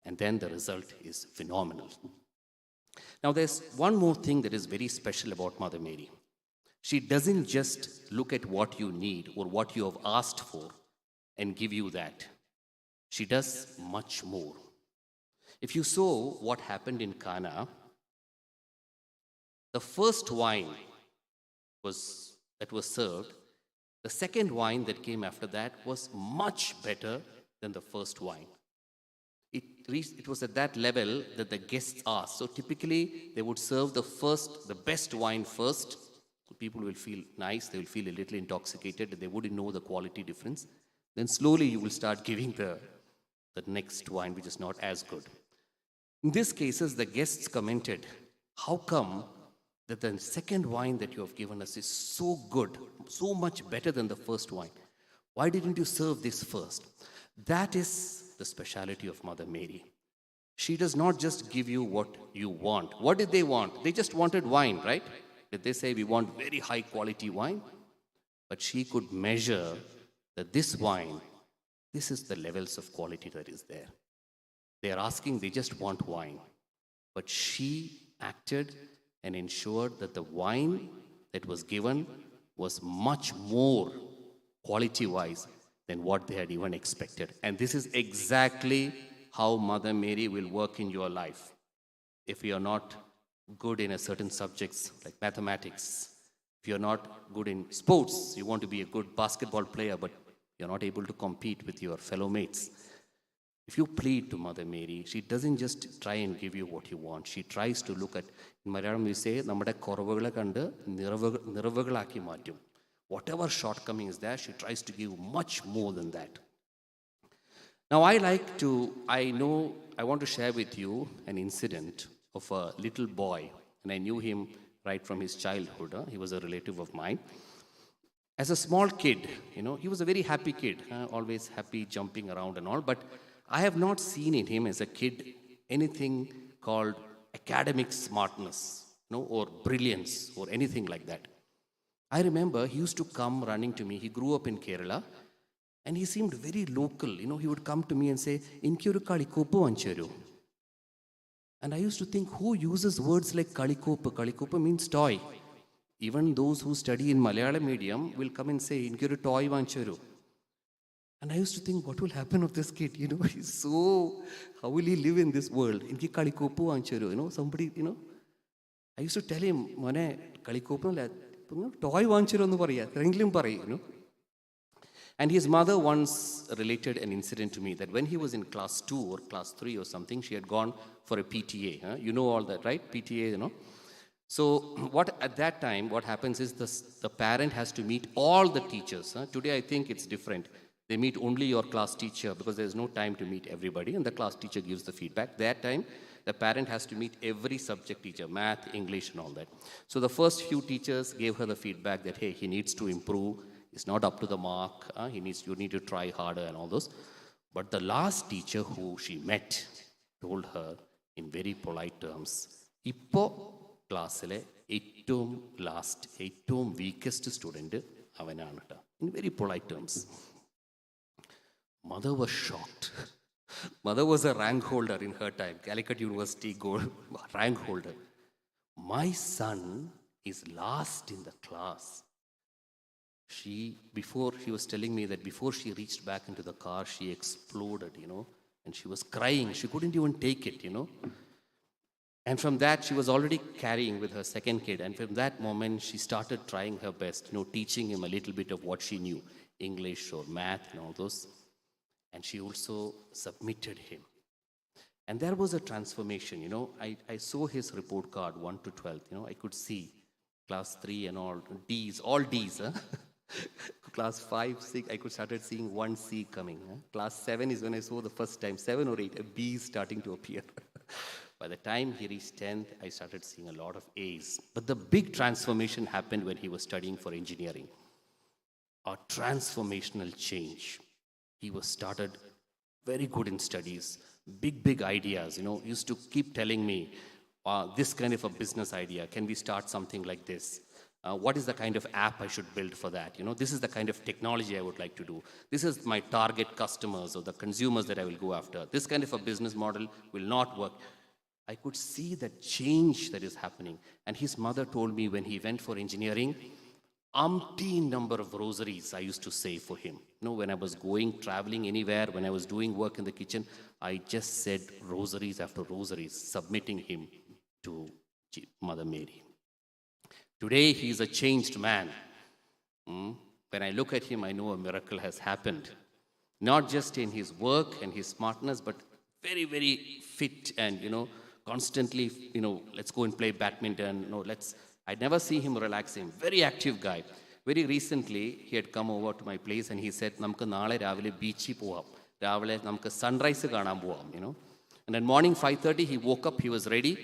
And then the result is phenomenal. Now there's one more thing that is very special about Mother Mary. She doesn't just look at what you need or what you have asked for and give you that. She does much more. If you saw what happened in Cana, the first wine that was served, the second wine that came after that was much better than the first wine. It was at that level that the guests asked. So typically, they would serve the best wine first. People will feel nice, they will feel a little intoxicated, they wouldn't know the quality difference. Then slowly you will start giving the next wine, which is not as good. In these cases, the guests commented, how come that the second wine that you have given us is so good, so much better than the first wine? Why didn't you serve this first? That is the speciality of Mother Mary. She does not just give you what you want. What did they want? They just wanted wine, right? Did they say, we want very high quality wine? But she could measure that this wine, this is the levels of quality that is there. They are asking, they just want wine. But she acted and ensured that the wine that was given was much more quality-wise than what they had even expected. And this is exactly how Mother Mary will work in your life. If you are not good in a certain subjects like mathematics, if you're not good in sports, you want to be a good basketball player, but you're not able to compete with your fellow mates. If you plead to Mother Mary, she doesn't just try and give you what you want. She tries to look at, in Malayalam we say, nammade korvugale kandu niravugalaki mattum. Whatever shortcoming is there, she tries to give much more than that. Now I want to share with you an incident of a little boy, and I knew him right from his childhood. He was a relative of mine. As a small kid, he was a very happy kid, always happy, jumping around and all, but I have not seen in him as a kid anything called academic smartness, or brilliance, or anything like that. I remember he used to come running to me. He grew up in Kerala, and he seemed very local. He would come to me and say, "Inkku kalikoppu vancheru." And I used to think, who uses words like kalikoppu? Kalikoppu means toy. Even those who study in Malayalam medium will come and say, "Inkku toy vancheru." And I used to think, what will happen of this kid? He's so, how will he live in this world? Inkku kalikoppu vancheru. Somebody, I used to tell him, "Mane kalikoppu toy vancheru ennu paraya, englum parayu." And his mother once related an incident to me that when he was in class 2 or class 3 or something, she had gone for a PTA. Huh? You know all that, right? PTA, you know. So at that time, what happens is the parent has to meet all the teachers. Huh? Today, I think it's different. They meet only your class teacher because there's no time to meet everybody, and the class teacher gives the feedback. That time, the parent has to meet every subject teacher, math, English, and all that. So the first few teachers gave her the feedback that, hey, he needs to improve. He's not up to the mark. You need to try harder and all those. But the last teacher who she met told her in very polite terms, Ippo classile ഏറ്റവും weakest student അവനാണ് ട്ടോ. In very polite terms. Mother was shocked. Mother was a rank holder in her time, Calicut University gold rank holder. My son is last in the class. She was telling me that before she reached back into the car, she exploded, and she was crying. She couldn't even take it, And from that, she was already carrying with her second kid. And from that moment, she started trying her best, teaching him a little bit of what she knew, English or math and all those. And she also submitted him. And there was a transformation, I saw his report card, 1 to 12th, I could see class 3 and all Ds, huh? Class 5, 6, I could started seeing 1C coming. Huh? Class 7 is when I saw the first time, 7 or 8, a B is starting to appear. By the time he reached 10th, I started seeing a lot of A's. But the big transformation happened when he was studying for engineering. A transformational change. He was started very good in studies, big ideas, used to keep telling me, this kind of a business idea, can we start something like this? What is the kind of app I should build for that? This is the kind of technology I would like to do. This is my target customers or the consumers that I will go after. This kind of a business model will not work. I could see that change that is happening. And his mother told me when he went for engineering, umpteen number of rosaries I used to say for him. When I was traveling anywhere, when I was doing work in the kitchen, I just said rosaries after rosaries, submitting him to Mother Mary. Today, he is a changed man. When I look at him, I know a miracle has happened. Not just in his work and his smartness, but very, very fit and, constantly, let's go and play badminton. I'd never see him relaxing. Very active guy. Very recently, he had come over to my place and he said, "Namukku naale ravile beach povam. Ravile namukku sunrise കാണാൻ പോവാം." And then morning 5:30, he woke up, he was ready,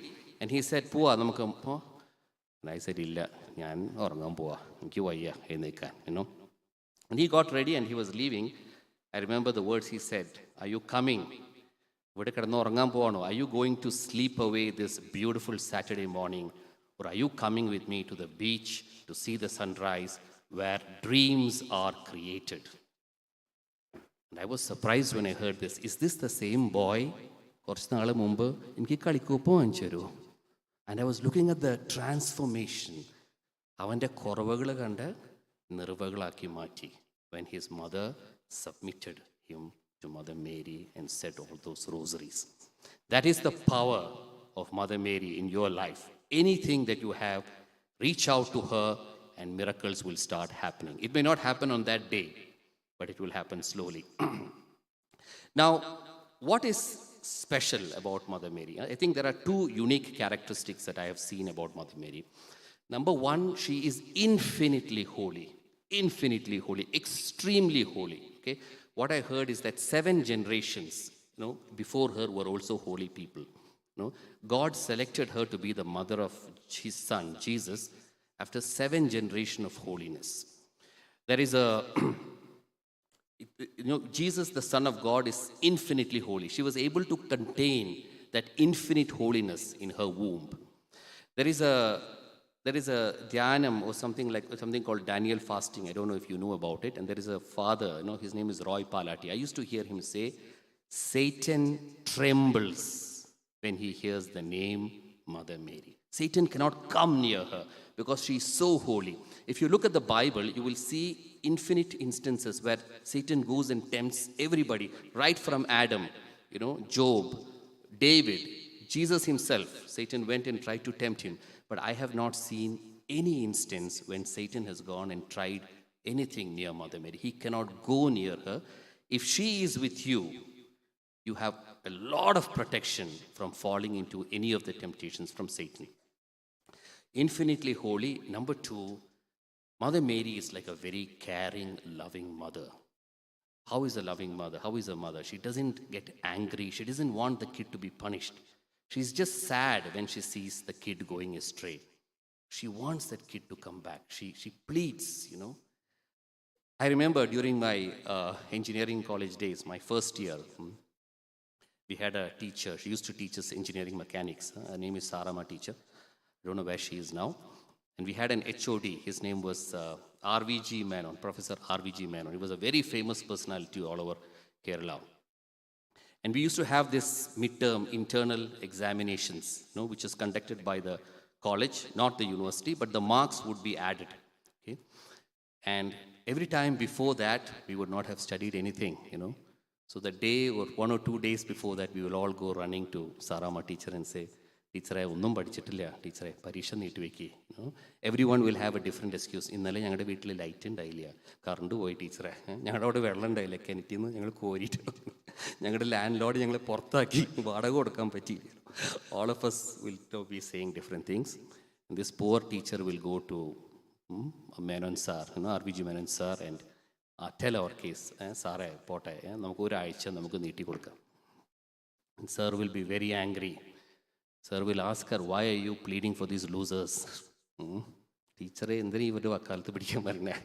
and he said, "Poa namukku." And I said, "Illa, njan urangan poa. Enakku vayya ezhunekkan." And he got ready and he was leaving. I remember the words he said, "Are you coming? ഇവിടെ കിടന്ന് ഉറങ്ങാൻ പോവാണോ? Are you going to sleep away this beautiful Saturday morning? Or are you coming with me to the beach to see the sunrise where dreams are created?" And I was surprised when I heard this. Is this the same boy? കുറച്ച് നാൾ മുമ്പ് എനിക്ക് കളിക്കൂപ്പം വാങ്ങിച്ചു തരുമോ? And I was looking at the transformation. അവൻ്റെ കുറവുകൾ കണ്ട് നിറവുകളാക്കി മാറ്റി when his mother submitted him to Mother Mary and said all those rosaries. That is the power of Mother Mary in your life. Anything that you have, reach out to her and miracles will start happening. It may not happen on that day, but it will happen slowly. Now, what is special about Mother Mary? I think there are two unique characteristics that I have seen about Mother Mary. Number one, she is infinitely holy, extremely holy. Okay? What I heard is that 7 generations, before her were also holy people. God selected her to be the mother of his son, Jesus, after 7 generations of holiness. There is Jesus, the Son of God, is infinitely holy. She was able to contain that infinite holiness in her womb. There is a dhyanam or something called Daniel fasting. I don't know if you know about it. And there is a father, his name is Roy Palati. I used to hear him say, Satan trembles when he hears the name Mother Mary. Satan cannot come near her because she is so holy. If you look at the Bible, you will see infinite instances where Satan goes and tempts everybody, right from Adam, Job, David, Jesus himself. Satan went and tried to tempt him. But I have not seen any instance when Satan has gone and tried anything near Mother Mary. He cannot go near her. If she is with you, you have a lot of protection from falling into any of the temptations from Satan. Infinitely holy. Number two, Mother Mary is like a very caring, loving mother. How is a loving mother? How is a mother? She doesn't get angry. She doesn't want the kid to be punished. She's just sad when she sees the kid going astray. She wants that kid to come back. She pleads, I remember during my engineering college days, my first year, we had a teacher. She used to teach us engineering mechanics. Her name is Sarama teacher. I don't know where she is now. And we had an HOD. His name was RVG Menon, Professor RVG Menon. He was a very famous personality all over Kerala. And we used to have this midterm internal examinations, which is conducted by the college, not the university, but the marks would be added. Okay? And every time before that, we would not have studied anything, So the day or 1 or 2 days before that, we will all go running to Sarama teacher and say, "Teacher, ഒന്നും പഠിച്ചിട്ടില്ല ടീച്ചറെ പരീക്ഷ നീട്ടി വെക്കി." Everyone will have a different excuse. ഇന്നലെ ഞങ്ങളുടെ വീട്ടിൽ light ഉണ്ടായില്ല, current പോയി ടീച്ചറെ, ഞങ്ങളുടെ അവിടെ വെള്ളം ഉണ്ടായില്ല, കിണറ്റിൽ നിന്ന് ഞങ്ങൾ കോരിയിട്ട്, ഞങ്ങളുടെ ലാൻഡ് ലോഡ് ഞങ്ങളെ പുറത്താക്കി, വാടക കൊടുക്കാൻ പറ്റിയില്ല. All of us will be saying different things. And this poor teacher will go to Menon sir, RVG Menon sir, and tell our case. സാറേ പോട്ടെ, നമുക്ക് ഒരാഴ്ച നമുക്ക് നീട്ടി കൊടുക്കാം. And sir will be very angry. Sir will ask her, "Why are you pleading for these losers?" Teacher, എന്തിനാ ഇവരുടെ വക്കാലത്ത് പിടിക്കാൻ പറഞ്ഞേ?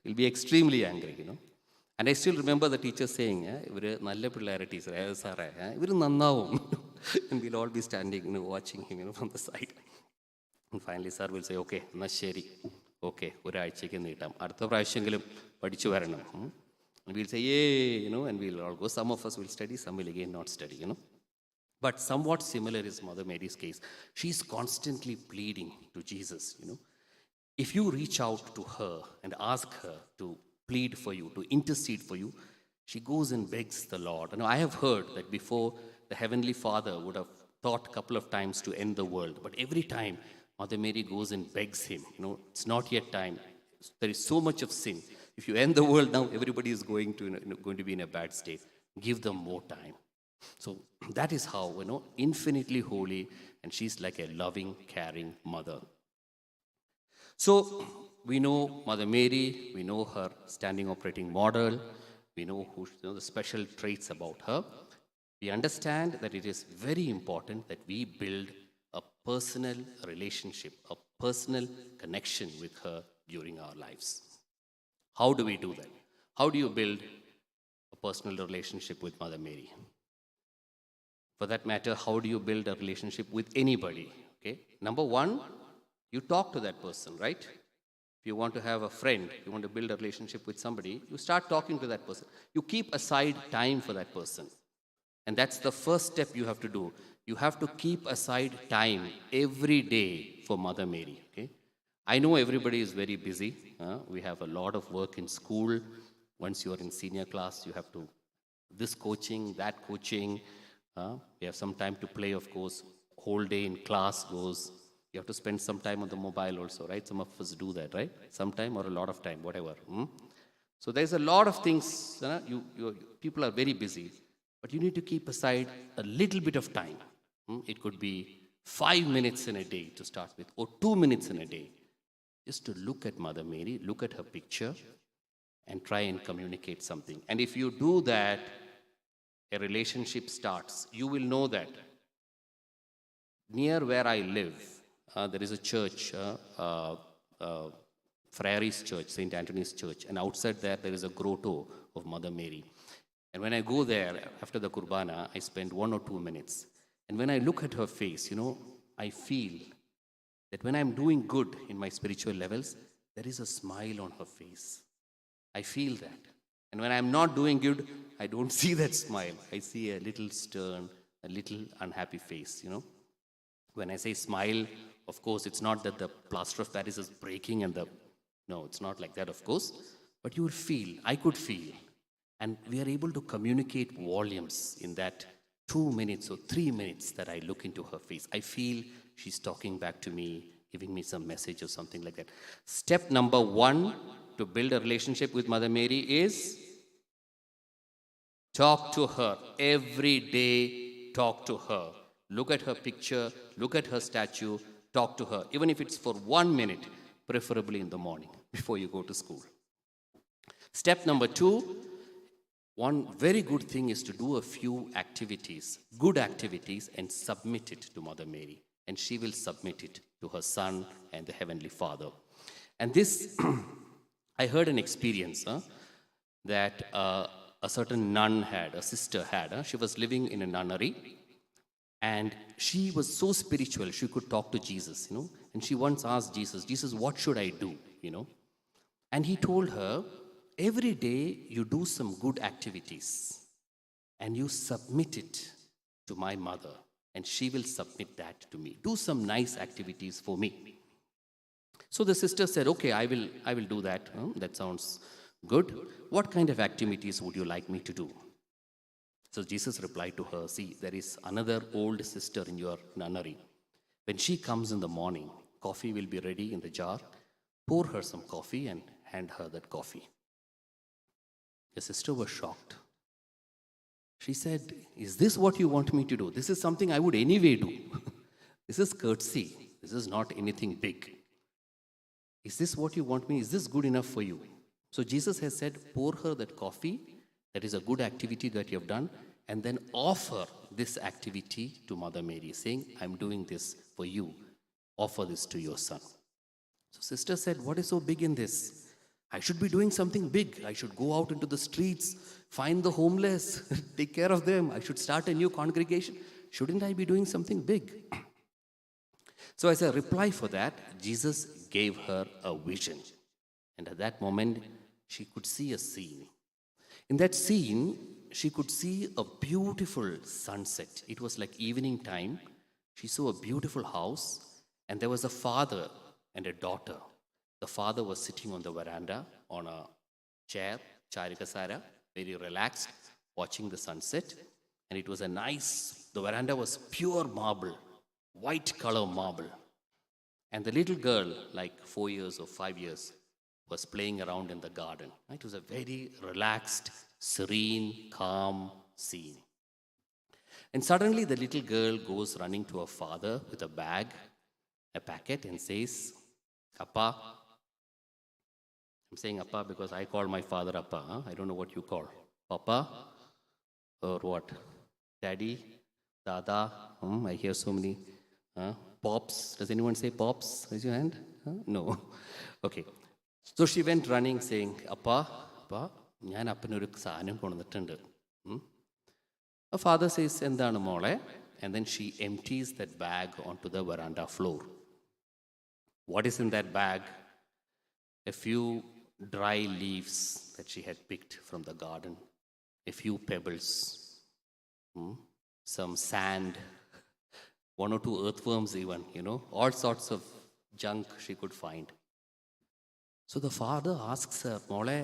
He'll be extremely angry, And I still remember the teacher saying, ഇവർ നല്ല പിള്ളേരെ ടീച്ചറെ, സാറേ ഇവർ നന്നാവും. And we'll all be standing, watching him, from the side. And finally sir will say, "Okay, എന്നാ ശരി, okay, ഒരാഴ്ചയ്ക്ക് നീട്ടാം, അടുത്ത പ്രാവശ്യമെങ്കിലും പഠിച്ചു വരണം." And we'll say, "Yay," and we'll all go. Some of us will study, some will again not study, But somewhat similar is Mother Mary's case. She's constantly pleading to Jesus, If you reach out to her and ask her to plead for you, to intercede for you, she goes and begs the Lord. I have heard that before, the Heavenly Father would have thought a couple of times to end the world. But every time, Mother Mary goes and begs him, it's not yet time. There is so much of sin. If you end the world now, everybody is going to be in a bad state. Give them more time. So that is how, infinitely holy, and she's like a loving, caring mother. So we know Mother Mary, we know her standing operating model, we know the special traits about her. We understand that it is very important that we build a personal relationship, a personal connection with her during our lives. How do we do that? How do you build a personal relationship with Mother Mary? For that matter, how do you build a relationship with anybody? Okay. Number one, you talk to that person, right? If you want to have a friend, you want to build a relationship with somebody, you start talking to that person. You keep aside time for that person. And that's the first step you have to do. You have to keep aside time every day for Mother Mary. Okay. I know everybody is very busy. We have a lot of work in school. Once you are in senior class, you have to this coaching, that coaching. We have some time to play, of course. Whole day in class goes. You have to spend some time on the mobile also, right? Some of us do that, right? Some time or a lot of time, whatever. So there's a lot of things. People are very busy. But you need to keep aside a little bit of time. It could be 5 minutes in a day to start with, or 2 minutes in a day. Just to look at Mother Mary, look at her picture, and try and communicate something. And if you do that, a relationship starts. You will know that near where I live, there is a church, Friary's Church, St. Anthony's Church, and outside there is a grotto of Mother Mary. And when I go there after the Kurbana, I spend 1 or 2 minutes. And when I look at her face, I feel that when I'm doing good in my spiritual levels, there is a smile on her face. I feel that. And when I'm not doing good, I don't see that smile. I see a little stern, a little unhappy face, When I say smile, of course, it's not that the plaster of Paris is breaking and no, it's not like that, of course. But you will feel, I could feel. And we are able to communicate volumes in that 2 minutes or 3 minutes that I look into her face. I feel she's talking back to me, giving me some message or something like that. Step number 1, to build a relationship with Mother Mary is talk to her. Every day, talk to her. Look at her picture, look at her statue, talk to her. Even if it's for 1 minute, preferably in the morning before you go to school. Step number 2, one very good thing is to do a few activities, good activities, and submit it to Mother Mary. And she will submit it to her Son and the Heavenly Father. And this, I heard an experience that a certain nun had, a sister had. She was living in a nunnery. And she was so spiritual, she could talk to Jesus, And she once asked Jesus, what should I do, And he told her, every day you do some good activities and you submit it to my mother and she will submit that to me. Do some nice activities for me. So the sister said, okay, I will do that. That sounds good. What kind of activities would you like me to do? So Jesus replied to her, see, there is another old sister in your nunnery. When she comes in the morning, coffee will be ready in the jar. Pour her some coffee and hand her that coffee. The sister was shocked. She said, is this what you want me to do? This is something I would anyway do. This is courtesy. This is not anything big. Is this what you want me? Is this good enough for you? So Jesus has said, pour her that coffee. That is a good activity that you have done. And then offer this activity to Mother Mary, saying, I'm doing this for you. Offer this to your son. So sister said, what is so big in this? I should be doing something big. I should go out into the streets, find the homeless, take care of them. I should start a new congregation. Shouldn't I be doing something big? So as a reply for that, Jesus gave her a vision. And at that moment, she could see a scene. In that scene, she could see a beautiful sunset. It was like evening time. She saw a beautiful house, and there was a father and a daughter. The father was sitting on the veranda on a chair, charikasara, very relaxed, watching the sunset. And it was the veranda was pure marble, white color marble. And the little girl, like 4 years or 5 years, was playing around in the garden. It was a very relaxed, serene, calm scene. And suddenly the little girl goes running to her father with a bag, a packet, and says, Appa. I'm saying Appa because I call my father Appa. I don't know what you call. Papa or what? Daddy? Dada? I hear so many. Pops? Does anyone say Pops? Raise your hand. No. Okay. So she went running saying, Appa, ഞാൻ അപ്പനൊരു സാധനം കൊണ്ടുവന്നിട്ടുണ്ട്. A father says, എന്താണ് മോളെ? And then she empties that bag onto the veranda floor. What is in that bag? A few dry leaves that she had picked from the garden, a few pebbles, some sand, 1 or 2 earthworms even, all sorts of junk she could find. So the father asks her, Mole,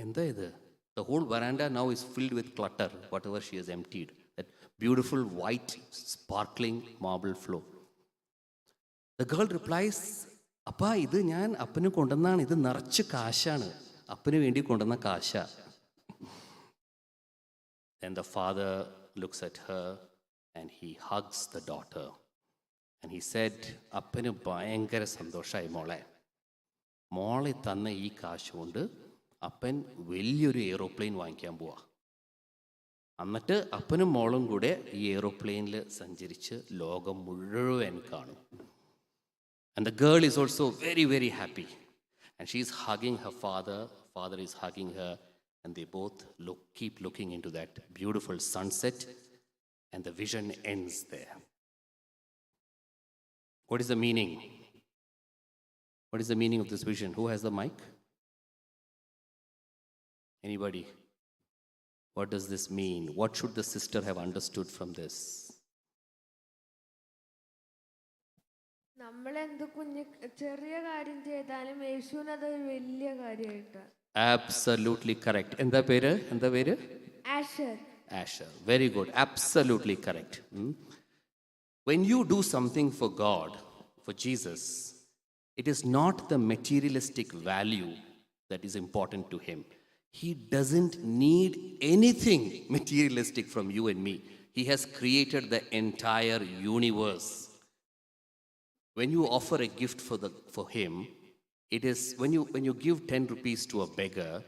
enda idu? The whole veranda now is filled with clutter, whatever she has emptied. That beautiful white, sparkling marble floor. The girl replies, Appa, idu njan appanu kondannan, idu narachu kaashanu. Appanu vendi kondanna kaasha. Then the father looks at her and he hugs the daughter. And he said, Appanu bhayangara sandoshayi mole. മോളെ തന്ന ഈ കാശ് കൊണ്ട് അപ്പൻ വലിയൊരു aeroplane വാങ്ങിക്കാൻ പോവാ. എന്നിട്ട് അപ്പനും മോളും കൂടെ ഈ എയ്റോപ്ലെയിനിൽ സഞ്ചരിച്ച് ലോകം മുഴുവൻ കാണും. And the girl is also very, very happy. And she is hugging her father. Father is hugging her. And they both keep looking into that beautiful sunset. And the vision ends there. What is the meaning? What is the meaning of this vision? Who has the mic? Anybody? What does this mean? What should the sister have understood from this? Absolutely correct. Enda peru? Asher. Asher. Very good. Absolutely correct. When you do something for God, for Jesus, it is not the materialistic value that is important to him. He doesn't need anything materialistic from you and me. He has created the entire universe. When you offer a gift for him, it is when you give 10 rupees to a beggar,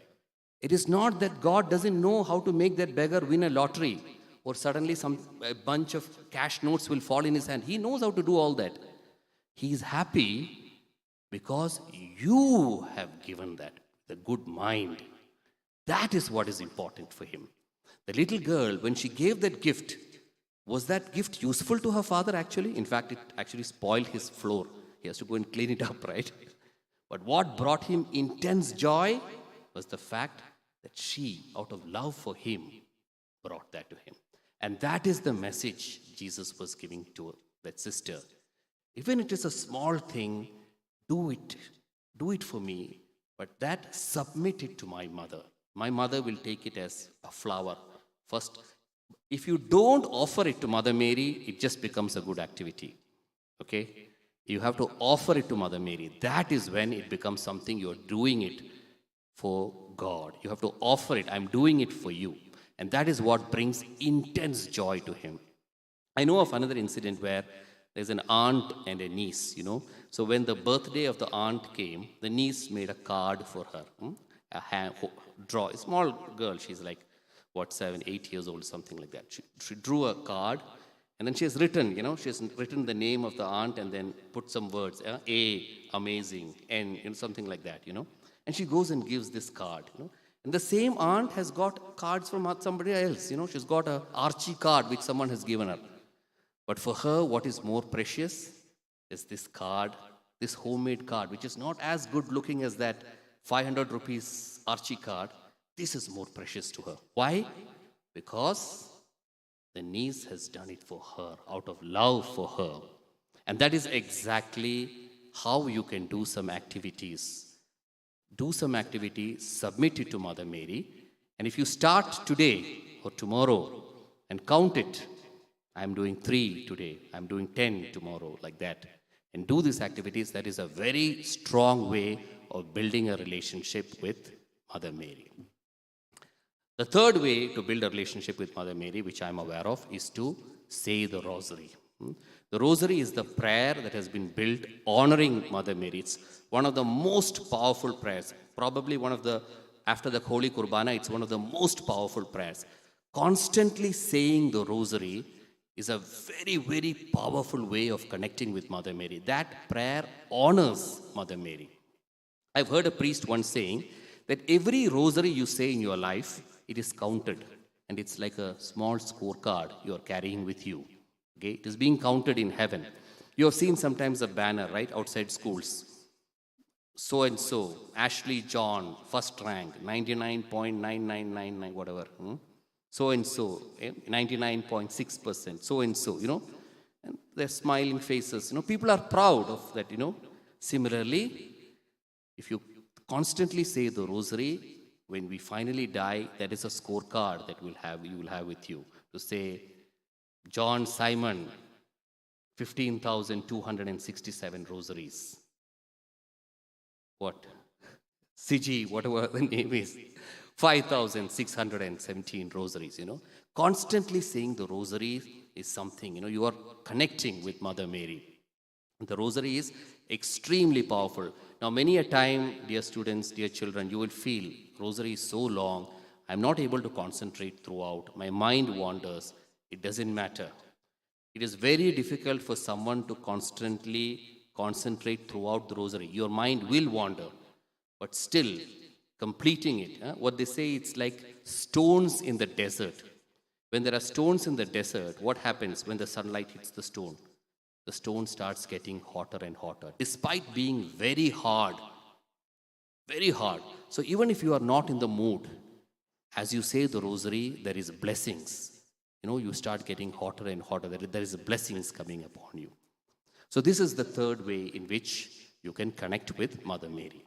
it is not that God doesn't know how to make that beggar win a lottery or suddenly a bunch of cash notes will fall in his hand. He knows how to do all that. He is happy because you have given that, the good mind. That is what is important for him. The little girl, when she gave that gift, was that gift useful to her father actually? In fact, it actually spoiled his floor. He has to go and clean it up, right? But what brought him intense joy was the fact that she, out of love for him, brought that to him. And that is the message Jesus was giving to that sister. Even it is a small thing, do it. Do it for me. But that, submit it to my mother. My mother will take it as a flower. First, if you don't offer it to Mother Mary, it just becomes a good activity. Okay? You have to offer it to Mother Mary. That is when it becomes something you're doing it for God. You have to offer it. I'm doing it for you. And that is what brings intense joy to him. I know of another incident where there's an aunt and a niece, So when the birthday of the aunt came, the niece made a card for her. A small girl, she's like, 7, 8 years old, something like that. She drew a card, and then she has written, she has written the name of the aunt and then put some words, A, amazing, N, something like that, And she goes and gives this card, And the same aunt has got cards from somebody else, She's got a Archie card which someone has given her. But for her, what is more precious is this card, this homemade card, which is not as good looking as that 500 rupees Archie card. This is more precious to her. Why? Because the niece has done it for her, out of love for her. And that is exactly how you can do some activities. Do some activity, submit it to Mother Mary. And if you start today or tomorrow and count it, I'm doing 3 today, I'm doing 10 tomorrow, like that. And do these activities, that is a very strong way of building a relationship with Mother Mary. The third way to build a relationship with Mother Mary, which I'm aware of, is to say the Rosary. The Rosary is the prayer that has been built honoring Mother Mary. It's one of the most powerful prayers. Probably after the Holy Kurbana, it's one of the most powerful prayers. Constantly saying the Rosary is a very, very powerful way of connecting with Mother Mary. That prayer honors Mother Mary. I've heard a priest once saying that every rosary you say in your life, it is counted. And it's like a small scorecard you are carrying with you. Okay? It is being counted in heaven. You have seen sometimes a banner, right, outside schools. So-and-so, Ashley John, first rank, 99.9999, whatever. So-and-so, 99.6%, so-and-so, And they're smiling faces. People are proud of that, Similarly, if you constantly say the Rosary, when we finally die, that is a scorecard that you will have with you. To say, John Simon, 15,267 rosaries. What? Siji, whatever the name is, 5,617 rosaries, Constantly saying the Rosary is something, you are connecting with Mother Mary. The Rosary is extremely powerful. Now, many a time, dear students, dear children, you will feel Rosary is so long, I'm not able to concentrate throughout. My mind wanders. It doesn't matter. It is very difficult for someone to constantly concentrate throughout the Rosary. Your mind will wander, but still completing it. What they say, it's like stones in the desert. When there are stones in the desert, what happens when the sunlight hits the stone? The stone starts getting hotter and hotter, despite being very hard. Very hard. So even if you are not in the mood, as you say the Rosary, there is blessings. You start getting hotter and hotter. There is blessings coming upon you. So this is the third way in which you can connect with Mother Mary.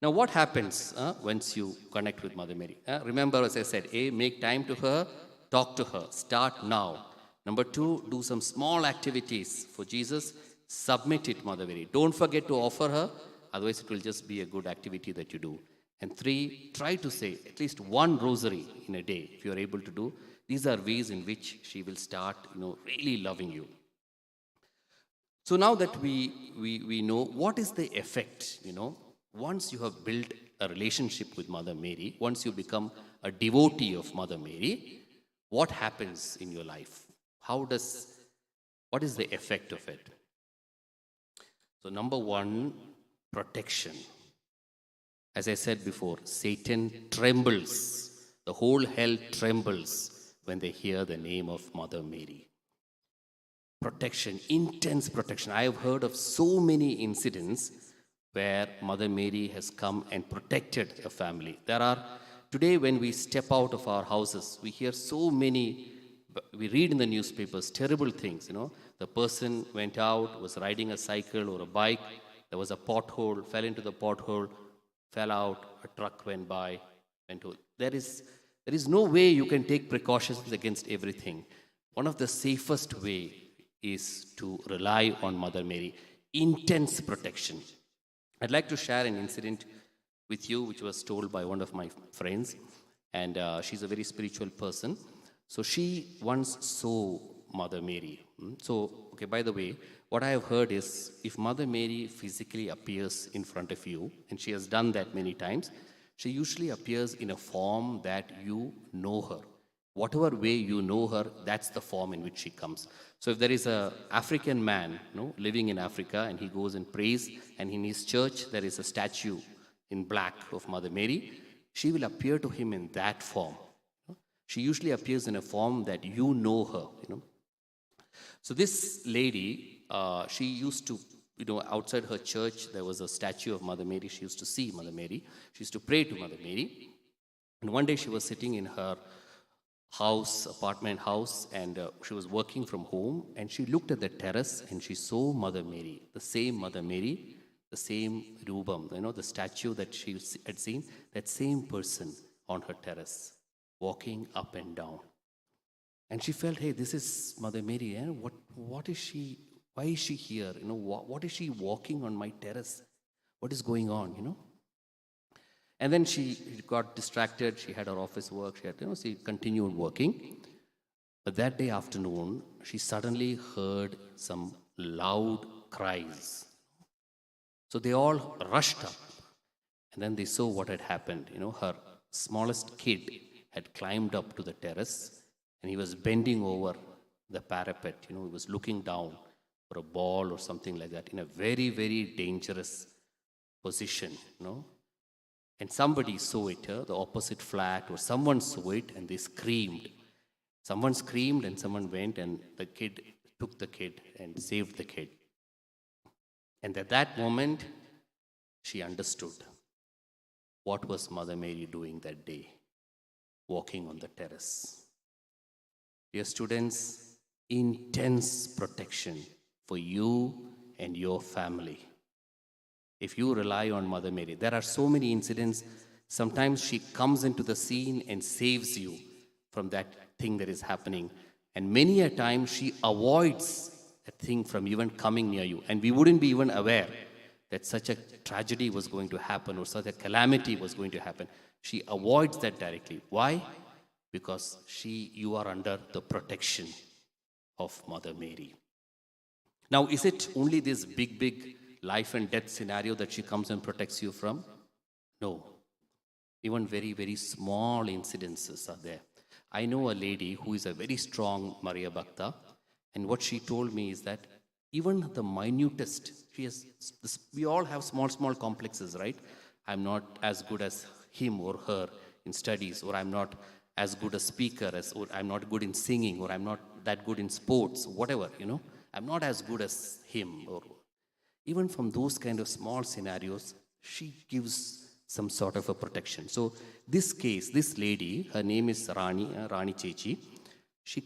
Now what happens once you connect with Mother Mary? Remember, as I said, A, make time to her, talk to her, start now. Number 2, do some small activities for Jesus, submit it, Mother Mary. Don't forget to offer her Otherwise, it will just be a good activity that you do. And 3, try to say at least one rosary in a day, if you are able to do. These are ways in which she will start, really loving you. So now that we know what is the effect, once you have built a relationship with Mother Mary, once you become a devotee of Mother Mary, what happens in your life? What is the effect of it? So number 1, protection. As I said before, Satan trembles. The whole hell trembles when they hear the name of Mother Mary. Protection, intense protection. I have heard of so many incidents where Mother Mary has come and protected a family. Today when we step out of our houses, we hear so many, we read in the newspapers, terrible things, The person went out, was riding a cycle or a bike, there was a pothole, fell into the pothole, fell out, a truck went by, there is no way you can take precautions against everything. One of the safest way is to rely on Mother Mary. Intense protection. I'd like to share an incident with you which was told by one of my friends, and she's a very spiritual person. So she once saw Mother Mary. Okay, by the way, what I have heard is if Mother Mary physically appears in front of you, and she has done that many times, she usually appears in a form that you know her. Whatever way you know her, that's the form in which she comes. So if there is an African man living in Africa and he goes and prays, and in his church there is a statue in black of Mother Mary, she will appear to him in that form. She usually appears in a form that you know her. So this lady, she used to, outside her church there was a statue of Mother Mary. She used to see Mother Mary. She used to pray to Mother Mary. And one day she was sitting in her apartment house, and she was working from home, and she looked at the terrace and she saw Mother Mary, the same Mother Mary, the same Rubam, the statue that she had seen, that same person on her terrace, walking up and down. And she felt, hey, this is Mother Mary. What is she? Why is she here? What is she walking on my terrace? What is going on? And then she got distracted. She had her office work. She continued working. But that day afternoon, she suddenly heard some loud cries. So they all rushed up. And then they saw what had happened. Her smallest kid had climbed up to the terrace, and he was bending over the parapet. He was looking down for a ball or something like that in a very, very dangerous position. And somebody saw it, the opposite flat, or someone saw it, and they screamed. Someone screamed, and someone went, and the kid took the kid and saved the kid. And at that moment, she understood what was Mother Mary doing that day, walking on the terrace. Dear students, intense protection for you and your family. If you rely on Mother Mary, there are so many incidents. Sometimes she comes into the scene and saves you from that thing that is happening. And many a time she avoids that thing from even coming near you. And we wouldn't be even aware that such a tragedy was going to happen or such a calamity was going to happen. She avoids that directly. Why? Because you are under the protection of Mother Mary. Now, is it only this big life and death scenario that she comes and protects you from? No. Even very, very small incidences are there. I know a lady who is a very strong Maria Bhakta, and what she told me is that even the minutest, we all have small complexes, right? I'm not as good as him or her in studies, or I'm not as good a speaker, or I'm not good in singing, or I'm not that good in sports, whatever, I'm not as good as him. Or even from those kind of small scenarios, she gives some sort of a protection. So this case, this lady, her name is Rani Chechi. She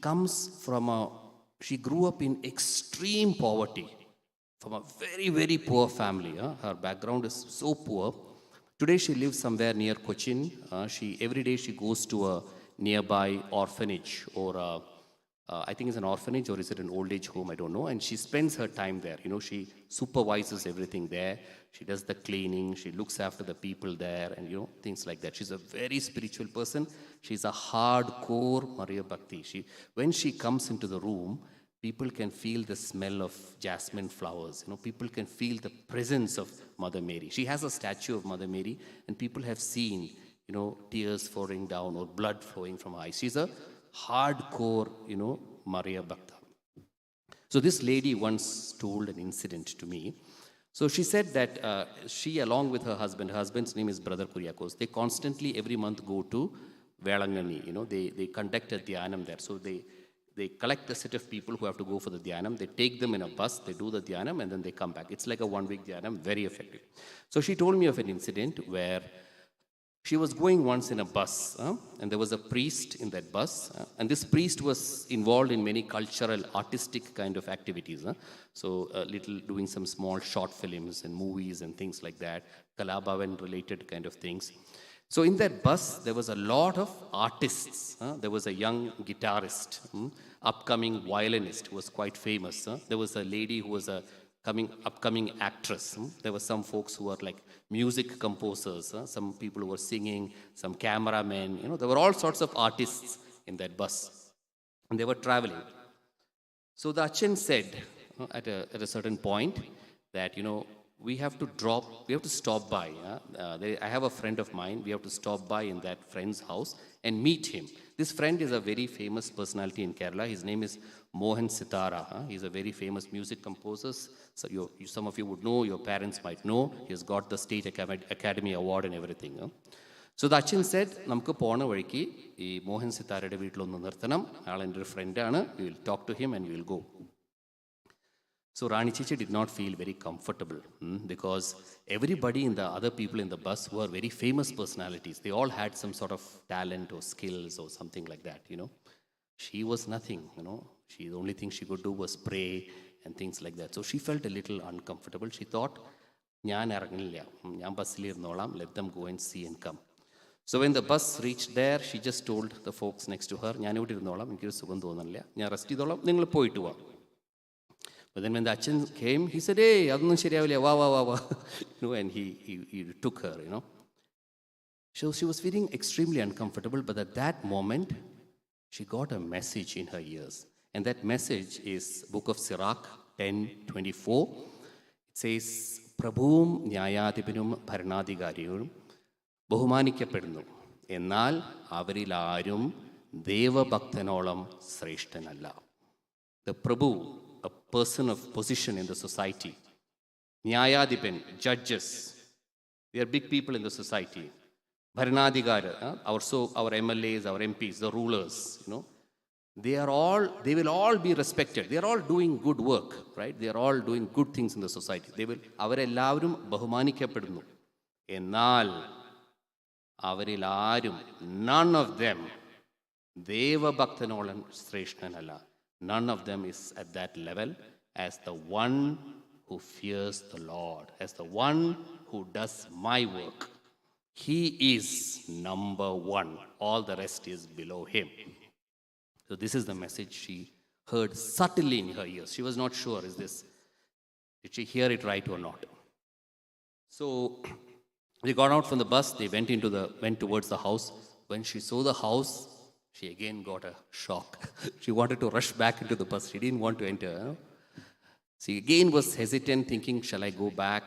grew up in extreme poverty from a very, very poor family. Her background is so poor. Today she lives somewhere near Cochin. Every day she goes to a nearby orphanage or I think it's an orphanage or is it an old age home, I don't know. And she spends her time there. She supervises everything there. She does the cleaning. She looks after the people there and, things like that. She's a very spiritual person. She's a hardcore Maria Bhakti. When she comes into the room, people can feel the smell of jasmine flowers. People can feel the presence of Mother Mary. She has a statue of Mother Mary and people have seen, tears falling down or blood flowing from her eyes. She's a hardcore, Maria Bhakta. So this lady once told an incident to me. So she said that she, along with her husband's name is Brother Kuriakos, they constantly every month go to Velangani. They conduct a dhyanam there. So they collect a set of people who have to go for the dhyanam. They take them in a bus, they do the dhyanam, and then they come back. It's like a one-week dhyanam, very effective. So she told me of an incident where she was going once in a bus, and there was a priest in that bus, and this priest was involved in many cultural, artistic kind of activities. So doing some small short films and movies and things like that, Kalabhavan related kind of things. So in that bus, there was a lot of artists. There was a young guitarist, upcoming violinist who was quite famous. There was a lady who was a upcoming actress. There were some folks who were like music composers, some people who were singing, some cameramen. There were all sorts of artists in that bus. And they were traveling. So the Achan said at a certain point that, we have to stop by. I have a friend of mine. We have to stop by in that friend's house and meet him. This friend is a very famous personality in Kerala. His name is Mohan Sitara. He's a very famous music composer. So some of you would know, your parents might know. He has got the State Academy Award and everything. So the Achan said, "Namku pona variki, ee Mohan Sitarade veettilonnu nirthanam. Aal ende oru friend aanu. We will talk to him and we will go." So Rani Chichi did not feel very comfortable because everybody the other people in the bus were very famous personalities. They all had some sort of talent or skills or something like that, She was nothing, The only thing she could do was pray and things like that. So she felt a little uncomfortable. She thought, "Njan erangilla, njan bussil irnolam, let them go and see and come." So when the bus reached there, she just told the folks next to her, "Njan ivide irnolam, enakku oru sugam thonnilla, njan rest cheyidolam, ningal poyittu va." But then when the Achan came, he said, "Hey, adonnum seriyavilla, va." And he took her, So she was feeling extremely uncomfortable, but at that moment, she got a message in her ears. And that message is Book of Sirach 10:24. It says, "Prabhum Nyayadhipanum Bharanadhikariyum ബഹുമാനിക്കപ്പെടുന്നു എന്നാൽ അവരിൽ ആരും ദേവഭക്തനോളം ശ്രേഷ്ഠനല്ല." The Prabhu, a person of position in the society, Nyayadhipan, judges, they are big people in the society. Bharanadhikara, our MLAs, our MPs, the rulers, they will all be respected. They are all doing good work, right? They are all doing good things in the society. അവരെല്ലാവരും ബഹുമാനിക്കപ്പെടുന്നു. എന്നാൽ അവരിൽ ആരും, none of them, ദേവഭക്തനോളം ശ്രേഷ്ഠനല്ല. None of them is at that level as the one who fears the Lord, as the one who does my work. He is number one. All the rest is below him. So this is the message she heard subtly in her ears. She was not sure, did she hear it right or not? So they got out from the bus. They went towards the house. When she saw the house, she again got a shock. She wanted to rush back into the bus. She didn't want to enter. She again was hesitant, thinking, "Shall I go back?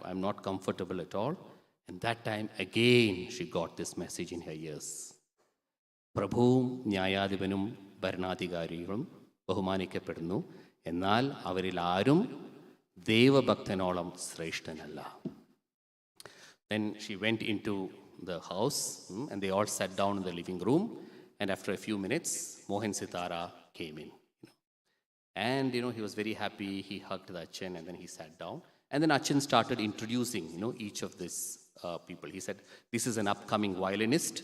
I'm not comfortable at all." And that time, again, she got this message in her ears. "Prabhum Nyayadhipanum Bharanadhikariyum ബഹുമാനിക്കപ്പെടുന്നു എന്നാൽ അവരിൽ ആരും ദേവഭക്തനോളം ശ്രേഷ്ഠനല്ല." Then she went into the house and they all sat down in the living room. And after a few minutes, Mohan Sitara came in. And, he was very happy. He hugged the Achan and then he sat down. And then Achan started introducing, each of these people. He said, "This is an upcoming violinist,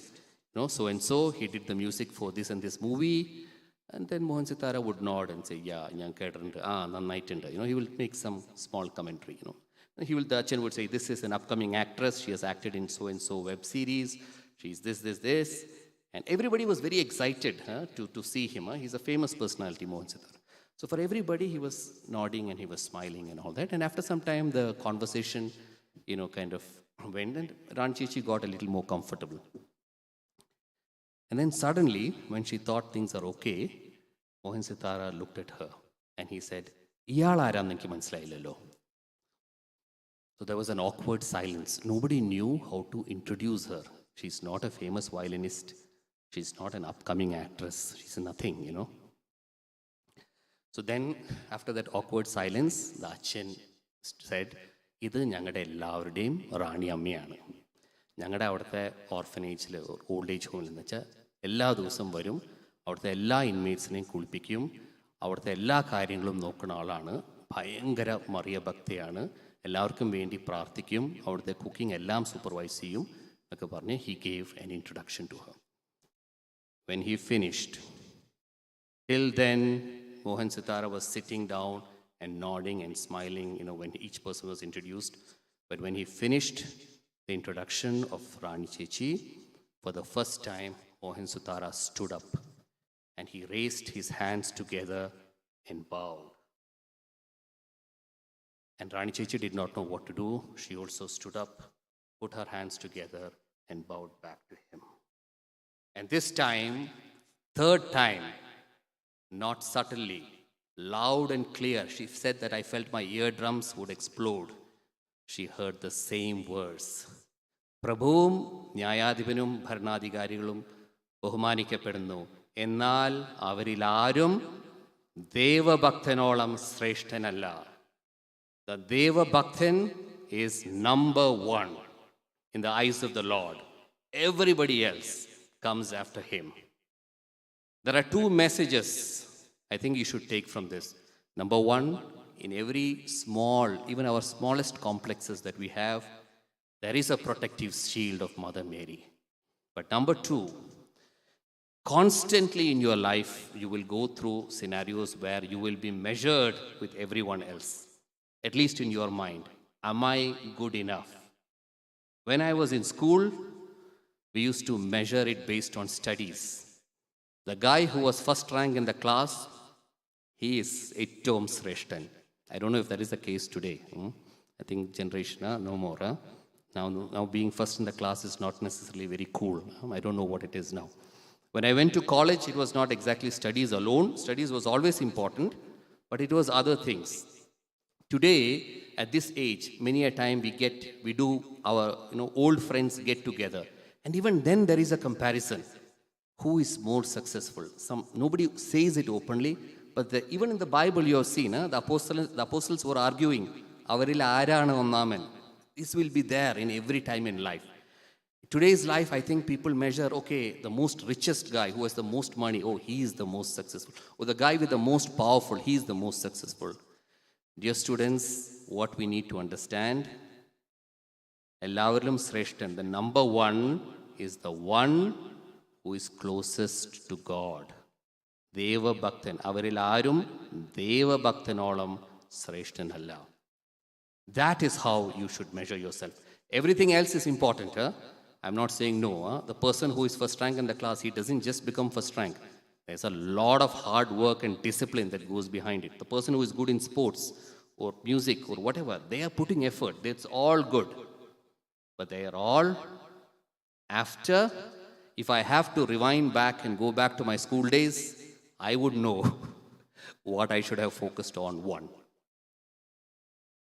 so-and-so. He did the music for this and this movie." And then Mohan Sitara would nod and say, "Yeah, njan kettattundu. Nannayittundu." He will make some small commentary, The Achan would say, "This is an upcoming actress. She has acted in so-and-so web series. She's this. And everybody was very excited to see him. He's a famous personality, Mohan Sitar. So for everybody, he was nodding and he was smiling and all that. And after some time, the conversation, kind of went, and Rani Chechi got a little more comfortable. And then suddenly, when she thought things are okay, Mohan Sitara looked at her and he said, "Iyal aarannu enakku manasilayillalo." So there was an awkward silence. Nobody knew how to introduce her. She's not a famous violinist. She's not an upcoming actress. She's nothing. So then, after that awkward silence, the Achan said, "Idu ഞങ്ങളുടെ എല്ലാവരുടെയും റാണി അമ്മയാണ്. ഞങ്ങളുടെ അവിടുത്തെ ഓർഫനേജിൽ old age ഹോമിൽ എന്ന് വെച്ചാൽ എല്ലാ ദിവസവും വരും, അവിടുത്തെ എല്ലാ ഇൻമേറ്റ്സിനെയും കുളിപ്പിക്കും, അവിടുത്തെ എല്ലാ കാര്യങ്ങളും നോക്കുന്ന ആളാണ്, ഭയങ്കര മറിയ ഭക്തയാണ്, എല്ലാവർക്കും വേണ്ടി പ്രാർത്ഥിക്കും, അവിടുത്തെ കുക്കിംഗ് എല്ലാം സൂപ്പർവൈസ് ചെയ്യും" എന്നൊക്കെ പറഞ്ഞ് he gave an introduction to her. When he finished, till then Mohan Sitara was sitting down and nodding and smiling, when each person was introduced. But when he finished the introduction of Rani Chechi, for the first time, Mohan Sitara stood up and he raised his hands together and bowed. And Rani Chechi did not know what to do. She also stood up, put her hands together and bowed back to him. And this time, third time, not subtly, loud and clear, she said that I felt my eardrums would explode. She heard the same verse. പ്രഭുവും ന്യായാധിപനും ഭരണാധികാരികളും ബഹുമാനിക്കപ്പെടുന്നു, എന്നാൽ അവരിലാരും ദേവഭക്തനോളം ശ്രേഷ്ഠനല്ല. The Devabhaktan is number one in the eyes of the Lord. Everybody else comes after him. There are two messages I think you should take from this. Number one, in every small, even our smallest complexes that we have, there is a protective shield of Mother Mary. But number two, constantly in your life, you will go through scenarios where you will be measured with everyone else, at least in your mind. Am I good enough? When I was in school, we used to measure it based on studies. The guy who was first rank in the class, he is Ettom Sreshtan. I don't know if that is the case today. I think generation, no more. Now being first in the class is not necessarily very cool. I don't know what it is now. When I went to college, it was not exactly studies alone. Studies was always important, but it was other things. Today, at this age, many a time we do our old friends get together. And even then there is a comparison. Who is more successful? Nobody says it openly, but even in the Bible you have seen, the apostles were arguing, avaril aarana onnaman. This will be there in every time in life. Today's life, I think people measure, okay, the most richest guy who has the most money, oh, he is the most successful. Or the guy with the most powerful, he is the most successful. Dear students, what we need to understand, Ellavarilum Sreshtan, the number one is the one who is closest to God. Deva Bhaktan. Avarilarum Deva Bhaktanolam Sreshtan Allah. That is how you should measure yourself. Everything else is important. I'm not saying no. The person who is first rank in the class, he doesn't just become first rank. There's a lot of hard work and discipline that goes behind it. The person who is good in sports or music or whatever, they are putting effort. That's all good. But they are all after. If I have to rewind back and go back to my school days, I would know what I should have focused on. One.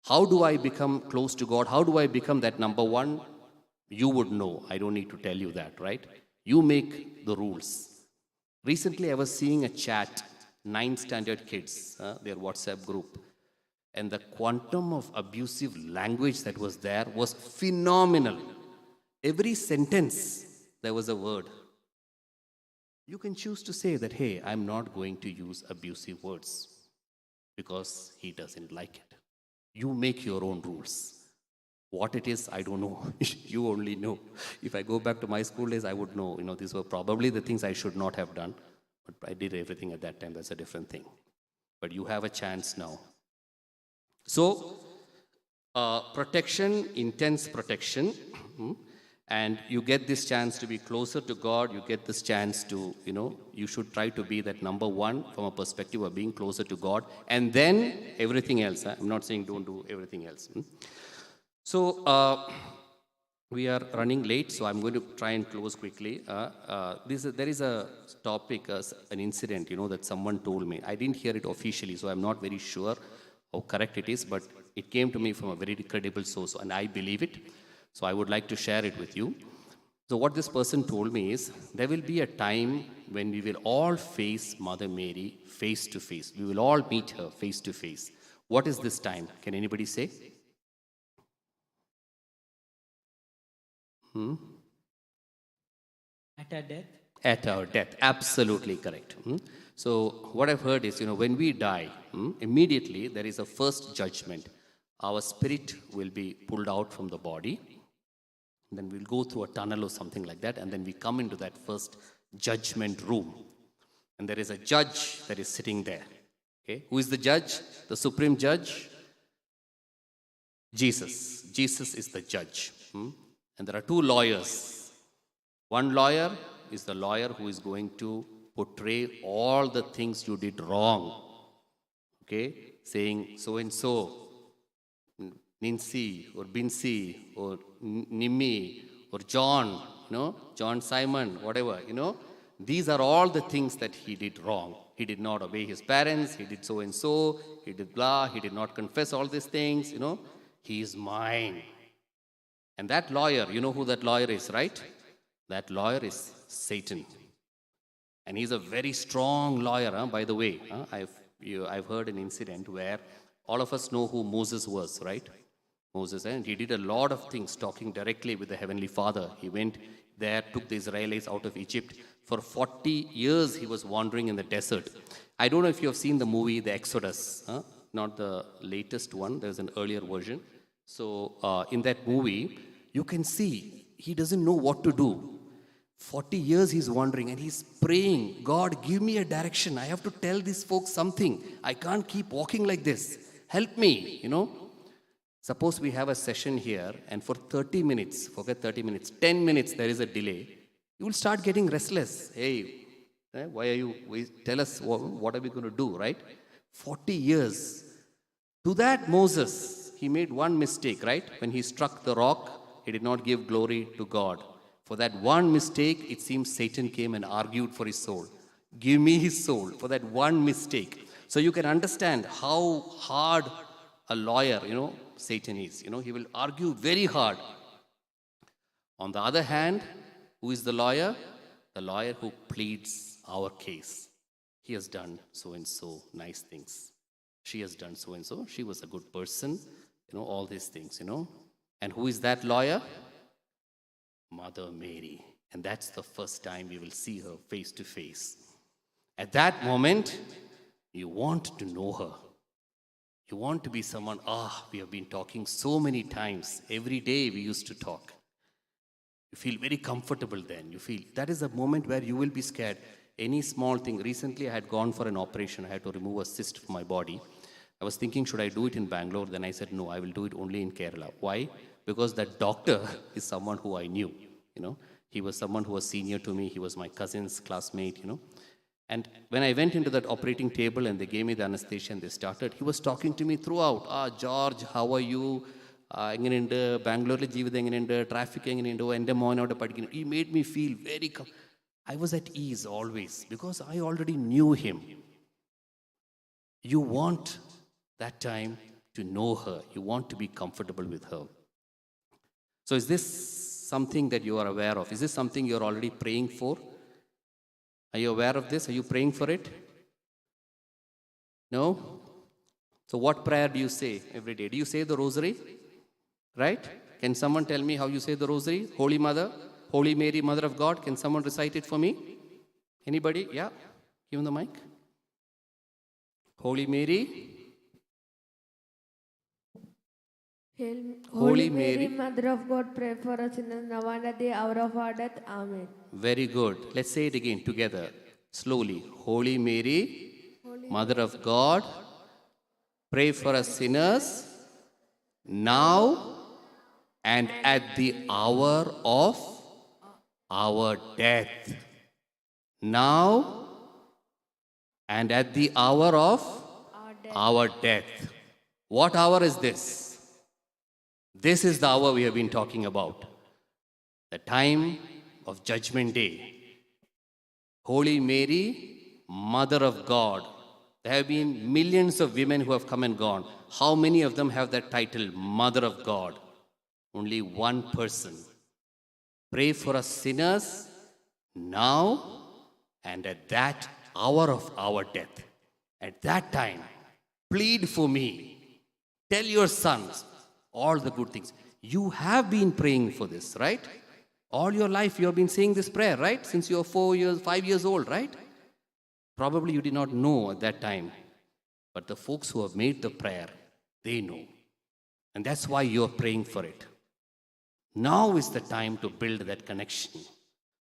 How do I become close to God? How do I become that number one? You would know. I don't need to tell you that, right? You make the rules. Recently, I was seeing a chat, 9th standard kids, their WhatsApp group. And the quantum of abusive language that was there was phenomenal. Every sentence, there was a word. You can choose to say that, hey, I'm not going to use abusive words because he doesn't like it. You make your own rules. What it is, I don't know. You only know. If I go back to my school days, I would know. These were probably the things I should not have done. But I did everything at that time. That's a different thing. But you have a chance now. So, protection, intense protection. And you get this chance to be closer to God. You get this chance to, you should try to be that number one from a perspective of being closer to God. And then everything else. I'm not saying don't do everything else. So we are running late, so I'm going to try and close quickly. There is a topic, an incident, that someone told me. I didn't hear it officially, so I'm not very sure how correct it is, but it came to me from a very credible source, and I believe it. So I would like to share it with you. So what this person told me is, there will be a time when we will all face Mother Mary face to face. We will all meet her face to face. What is this time? Can anybody say? At our death? At our death. Absolutely correct. So what I've heard is, when we die, immediately there is a first judgment. Our spirit will be pulled out from the body. Then we'll go through a tunnel or something like that, and then we come into that first judgment room. And there is a judge that is sitting there. Okay? Who is the judge? The supreme judge? Jesus. Jesus is the judge. And there are two lawyers. One lawyer is the lawyer who is going to portray all the things you did wrong. Okay? Saying so and so, Nincy or Bincy or Nimmi or John, John Simon, whatever, these are all the things that he did wrong. He did not obey his parents, he did so and so, he did blah, he did not confess all these things, he is mine. And that lawyer, you know who that lawyer is, right? That lawyer is Satan. And he's a very strong lawyer, by the way. I've heard an incident where all of us know who Moses was, right? Moses, and he did a lot of things talking directly with the Heavenly Father. He went there, took the Israelites out of Egypt. For 40 years, he was wandering in the desert. I don't know if you have seen the movie, The Exodus, not the latest one. There's an earlier version. So in that movie, you can see he doesn't know what to do. 40 years he's wandering and he's praying, God, give me a direction. I have to tell these folks something. I can't keep walking like this. Help me, Suppose we have a session here and for 30 minutes, forget 30 minutes, 10 minutes there is a delay. You will start getting restless. Hey, why are you, tell us what are we going to do, right? 40 years. To that Moses, he made one mistake, right? When he struck the rock, he did not give glory to God. For that one mistake, it seems Satan came and argued for his soul. Give me his soul for that one mistake. So you can understand how hard a lawyer, Satan is. He will argue very hard. On the other hand, who is the lawyer? The lawyer who pleads our case. He has done so and so nice things. She has done so and so. She was a good person. All these things, And who is that lawyer? Mother Mary. And that's the first time we will see her face to face. At that moment, you want to know her. You want to be someone, we have been talking so many times. Every day we used to talk. You feel very comfortable then. You feel that is a moment where you will be scared. Any small thing. Recently I had gone for an operation. I had to remove a cyst from my body. I was thinking, should I do it in Bangalore? Then I said, no, I will do it only in Kerala. Why? Because that doctor is someone who I knew. He was someone who was senior to me. He was my cousin's classmate, And when I went into that operating table and they gave me the anesthesia and they started, he was talking to me throughout. George, how are you? എങ്ങനെയുണ്ട് ബാംഗ്ലൂരിലെ ജീവിതം എങ്ങനെയുണ്ട് traffic എങ്ങനെയുണ്ട് എൻ്റെ മോനോട് പഠിക്കുന്നു. He made me feel very I was at ease always because I already knew him. You want that time to know her. You want to be comfortable with her. So is this something that you are aware of? Is this something you're already praying for? Are you aware of this? Are you praying for it? No? So what prayer do you say every day? Do you say the rosary? Right? Can someone tell me how you say the rosary? Holy Mother, Holy Mary, Mother of God. Can someone recite it for me? Anybody? Yeah? Give him the mic. Holy Mary. Holy Mary, Mother of God, pray for us in the now and at the hour of our death. Amen. Very good. Let's say it again together, slowly. Holy Mary, Mother of God, pray for us sinners, now and at the hour of our death. Now and at the hour of our death. What hour is this? This is the hour we have been talking about. The time of Judgment Day. Holy Mary, Mother of God. There have been millions of women who have come and gone. How many of them have that title, Mother of God? Only one person. Pray for us sinners now and at that hour of our death. At that time, plead for me. Tell your sons all the good things. You have been praying for this, right? All your life you have been saying this prayer, right? Since you are 4 years, 5 years old, right? Probably you did not know at that time. But the folks who have made the prayer, they know. And that's why you are praying for it. Now is the time to build that connection.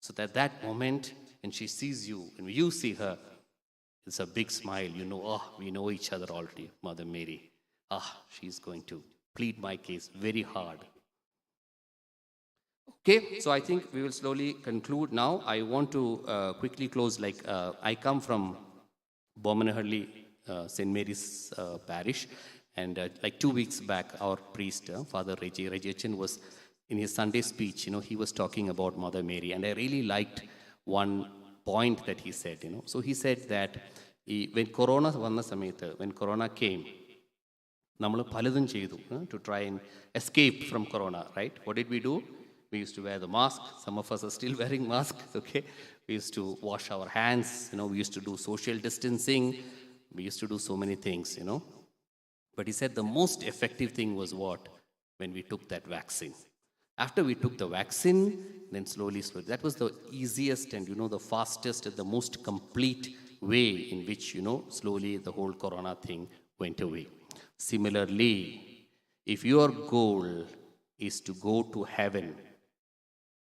So that moment when she sees you, and you see her, it's a big smile. You know, oh, we know each other already, Mother Mary. She's going to plead my case very hard. Okay, so I think we will slowly conclude now. I want to quickly close. I come from Bomanahalli, St. Mary's parish, and 2 weeks back, our priest, Father Regichin, was in his Sunday speech. He was talking about Mother Mary, and I really liked one point that he said. So he said that when Corona came, നമ്മൾ പലതും ചെയ്തു to try and escape from Corona, right? What did we do? We used to wear the mask. Some of us are still wearing masks, okay? We used to wash our hands, we used to do social distancing. We used to do so many things, But he said the most effective thing was what? When we took that vaccine. After we took the vaccine, then slowly, that was the easiest and, the fastest and the most complete way in which, slowly the whole Corona thing went away. Similarly, if your goal is to go to heaven,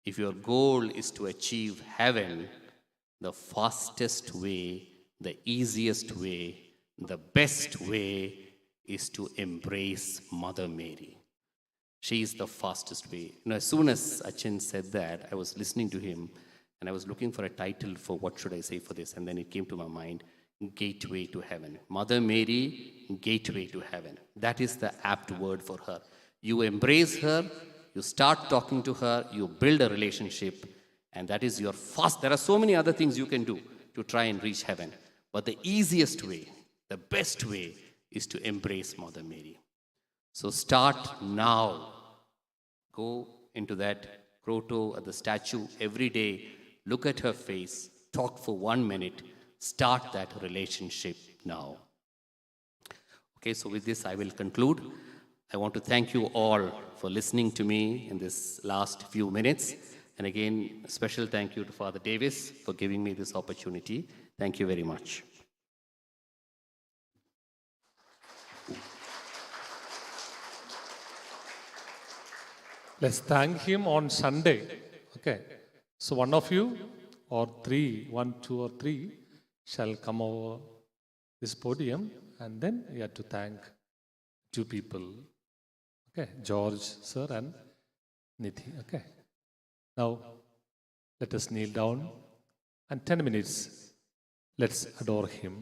if your goal is to achieve heaven, the fastest way, the easiest way, the best way is to embrace Mother Mary. She is the fastest way. As soon as Achin said that, I was listening to him and I was looking for a title for what should I say for this, and then it came to my mind, Gateway to Heaven. Mother Mary, Gateway to Heaven. That is the apt word for her. You embrace her, you start talking to her, you build a relationship, and that is your fast. There are so many other things you can do to try and reach heaven. But the easiest way, the best way, is to embrace Mother Mary. So start now. Go into that grotto at the statue every day. Look at her face. Talk for 1 minute. Start that relationship now. Okay, so with this I will conclude. I want to thank you all for listening to me in this last few minutes. And again, a special thank you to Father Davis for giving me this opportunity. Thank you very much. Let's thank him on Sunday. Okay. So one of you or 1, 2 or 3 shall come over this podium, and then you have to thank 2 people. Okay, George sir and Nidhi. Okay. Now let us kneel down, and 10 minutes let's adore him.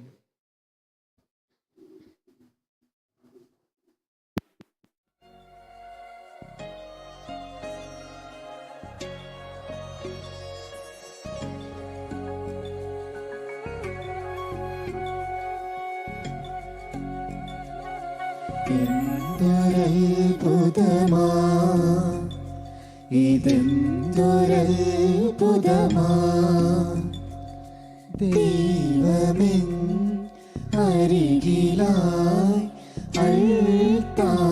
എന്തൊരത്ഭുതമാ ഇതെന്തൊരത്ഭുതമാ ദൈവമെൻ അരികിലായി അൾത്താരയിൽ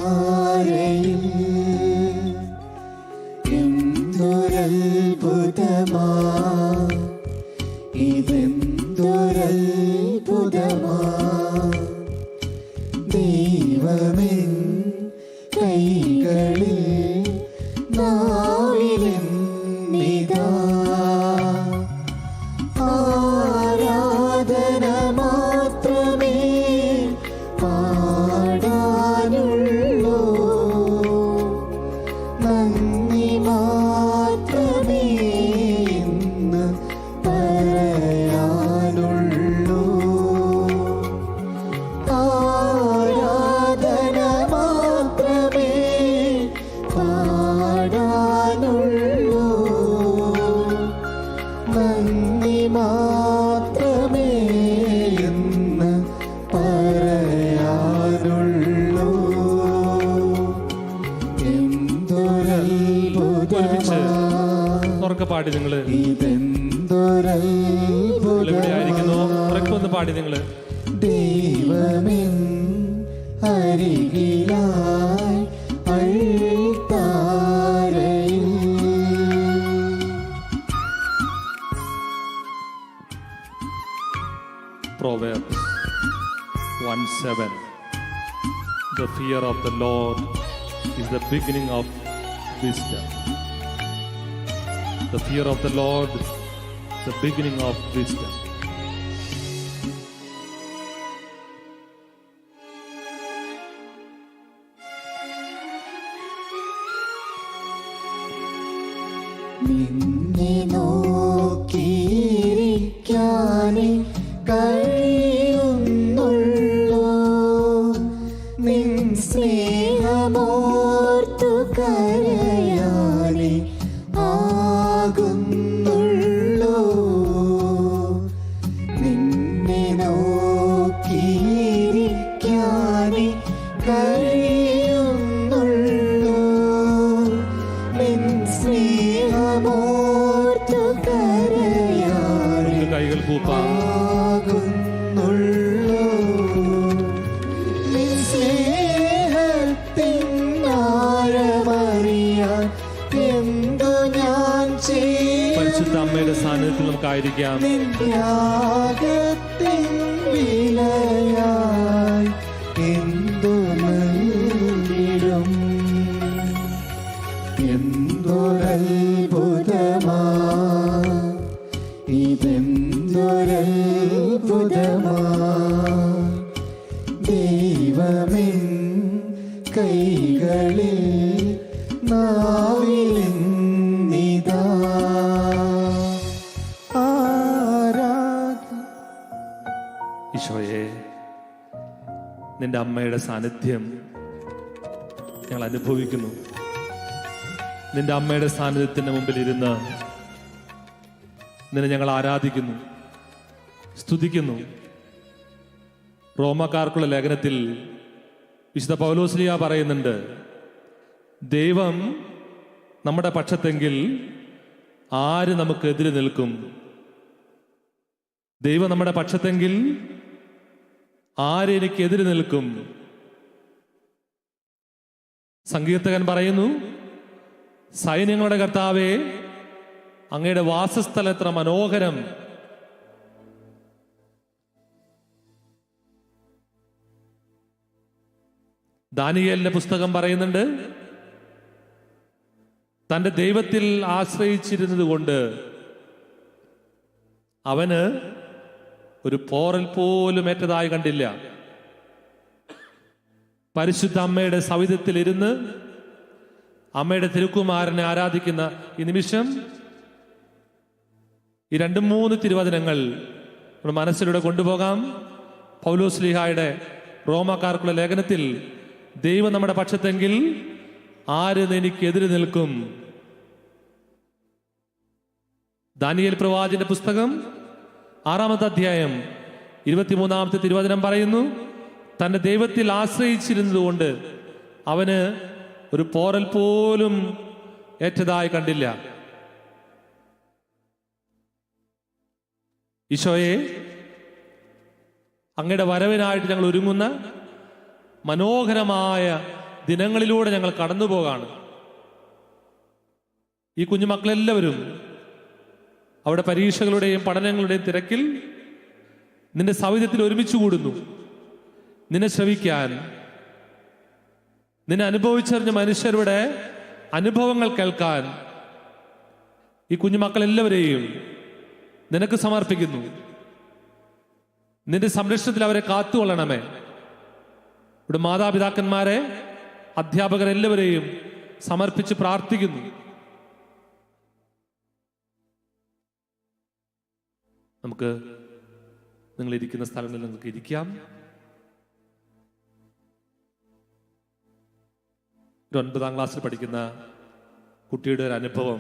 എന്തൊരത്ഭുതമാ ഇതെന്തൊരത്ഭുതമാ ദൈവമെൻ കൈകളിൽ നാവിലെന്നിതാ ആരാധന മാത്രമേ പാടി നിങ്ങള് ഇതെന്തൊരത്ഭുതമാ ഉറക്കൊന്ന് പാടി നിങ്ങള്. ദൈവമെൻ അരികിലായി അൾത്താരയിൽ. Proverbs 1:7. The fear of the Lord is the beginning of wisdom. The fear of the Lord is the beginning of wisdom. നിന്നെ നോക്കിയിരിക്കാനേ കഴിയുന്നുള്ളൂ, നിൻ സ്നേഹമോർത്തു കരയാനേ ആകുന്നുള്ളൂ. നിന്നെ നോക്കിയിരിക്കാനേ കഴിയുന്നുള്ളൂ, നിൻ സ്നേഹമോർത്തു കരയാനേ കൈകൾ കൂപ്പാം. ആകുന്നുള്ളൂ. നിൻ സ്നേഹത്തിനാരമറിയാൻ എന്തു ഞാൻ ചെയ്യും? പരിശുദ്ധ അമ്മയുടെ സാന്നിധ്യത്തിൽ നമുക്കായിരിക്കാം. നിൻ ത്യാഗത്തിൻ വിലയായി എന്തു നൽകിടും? എന്തൊരത്ഭുതമാ ഇതെന്തൊരത്ഭുതമാ, ദൈവമെൻ കൈകളിൽ നാവിലെന്നിതാ ഈശോയെ, നിന്റെ അമ്മയുടെ സാന്നിധ്യം ഞങ്ങൾ അനുഭവിക്കുന്നു. നിന്റെ അമ്മയുടെ സാന്നിധ്യത്തിന് മുമ്പിൽ ഇരുന്ന് നിന്നെ ഞങ്ങൾ ആരാധിക്കുന്നു, സ്തുതിക്കുന്നു. റോമക്കാർക്കുള്ള ലേഖനത്തിൽ വിശുദ്ധ പൗലോസ്ലീഹ പറയുന്നുണ്ട്, ദൈവം നമ്മുടെ പക്ഷത്തെങ്കിൽ ആര് നമുക്കെതിരെ നിൽക്കും? ദൈവം നമ്മുടെ പക്ഷത്തെങ്കിൽ ആര് എനിക്കെതിരെ നിൽക്കും? സങ്കീർത്തകൻ പറയുന്നു, സൈന്യങ്ങളുടെ കർത്താവേ, അങ്ങയുടെ വാസസ്ഥലം എത്ര മനോഹരം. ദാനിയേലിന്റെ പുസ്തകം പറയുന്നുണ്ട്, തന്റെ ദൈവത്തിൽ ആശ്രയിച്ചിരുന്നത് കൊണ്ട് അവന് ഒരു പോറൽ പോലും ഏറ്റതായി കണ്ടില്ല. പരിശുദ്ധ അമ്മയുടെ സവിധത്തിൽ ഇരുന്ന് അമ്മയുടെ തിരുക്കുമാരനെ ആരാധിക്കുന്ന ഈ നിമിഷം ഈ 2-3 തിരുവചനങ്ങൾ നമ്മുടെ മനസ്സിലൂടെ കൊണ്ടുപോകാം. പൗലോസ്ലീഹായുടെ റോമാക്കാർക്കുള്ള ലേഖനത്തിൽ, ദൈവം നമ്മുടെ പക്ഷത്തെങ്കിൽ ആര് എനിക്കെതിരെ നിൽക്കും? ദാനിയേൽ പ്രവാചകന്റെ പുസ്തകം 6-ാമത്തെ അധ്യായം 23-ാമത്തെ തിരുവചനം പറയുന്നു, തന്റെ ദൈവത്തിൽ ആശ്രയിച്ചിരുന്നതുകൊണ്ട് അവന് ഒരു പോറൽ പോലും ഏറ്റതായി കണ്ടില്ല. ഈശോയെ, അങ്ങയുടെ വരവിനായിട്ട് ഞങ്ങൾ ഒരുങ്ങുന്ന മനോഹരമായ ദിനങ്ങളിലൂടെ ഞങ്ങൾ കടന്നു പോകാണ്. ഈ കുഞ്ഞുമക്കളെല്ലാവരും അവിടെ പരീക്ഷകളുടെയും പഠനങ്ങളുടെയും തിരക്കിൽ നിന്റെ സൗകര്യത്തിൽ ഒരുമിച്ച് കൂടുന്നു, നിന്നെ ശ്രവിക്കാൻ, നിന്നെ അനുഭവിച്ചറിഞ്ഞ മനുഷ്യരുടെ അനുഭവങ്ങൾ കേൾക്കാൻ. ഈ കുഞ്ഞുമക്കളെല്ലാവരെയും നിനക്ക് സമർപ്പിക്കുന്നു. നിന്റെ സംരക്ഷണത്തിൽ അവരെ കാത്തുകൊള്ളണമേ. ഇവിടെ മാതാപിതാക്കന്മാരെ, അധ്യാപകരെല്ലാവരെയും സമർപ്പിച്ച് പ്രാർത്ഥിക്കുന്നു. നമുക്ക് നിങ്ങൾ ഇരിക്കുന്ന സ്ഥലങ്ങളിൽ നിങ്ങൾക്ക് ഇരിക്കാം. ഒരു 9ാം ക്ലാസ്സിൽ പഠിക്കുന്ന കുട്ടിയുടെ ഒരു അനുഭവം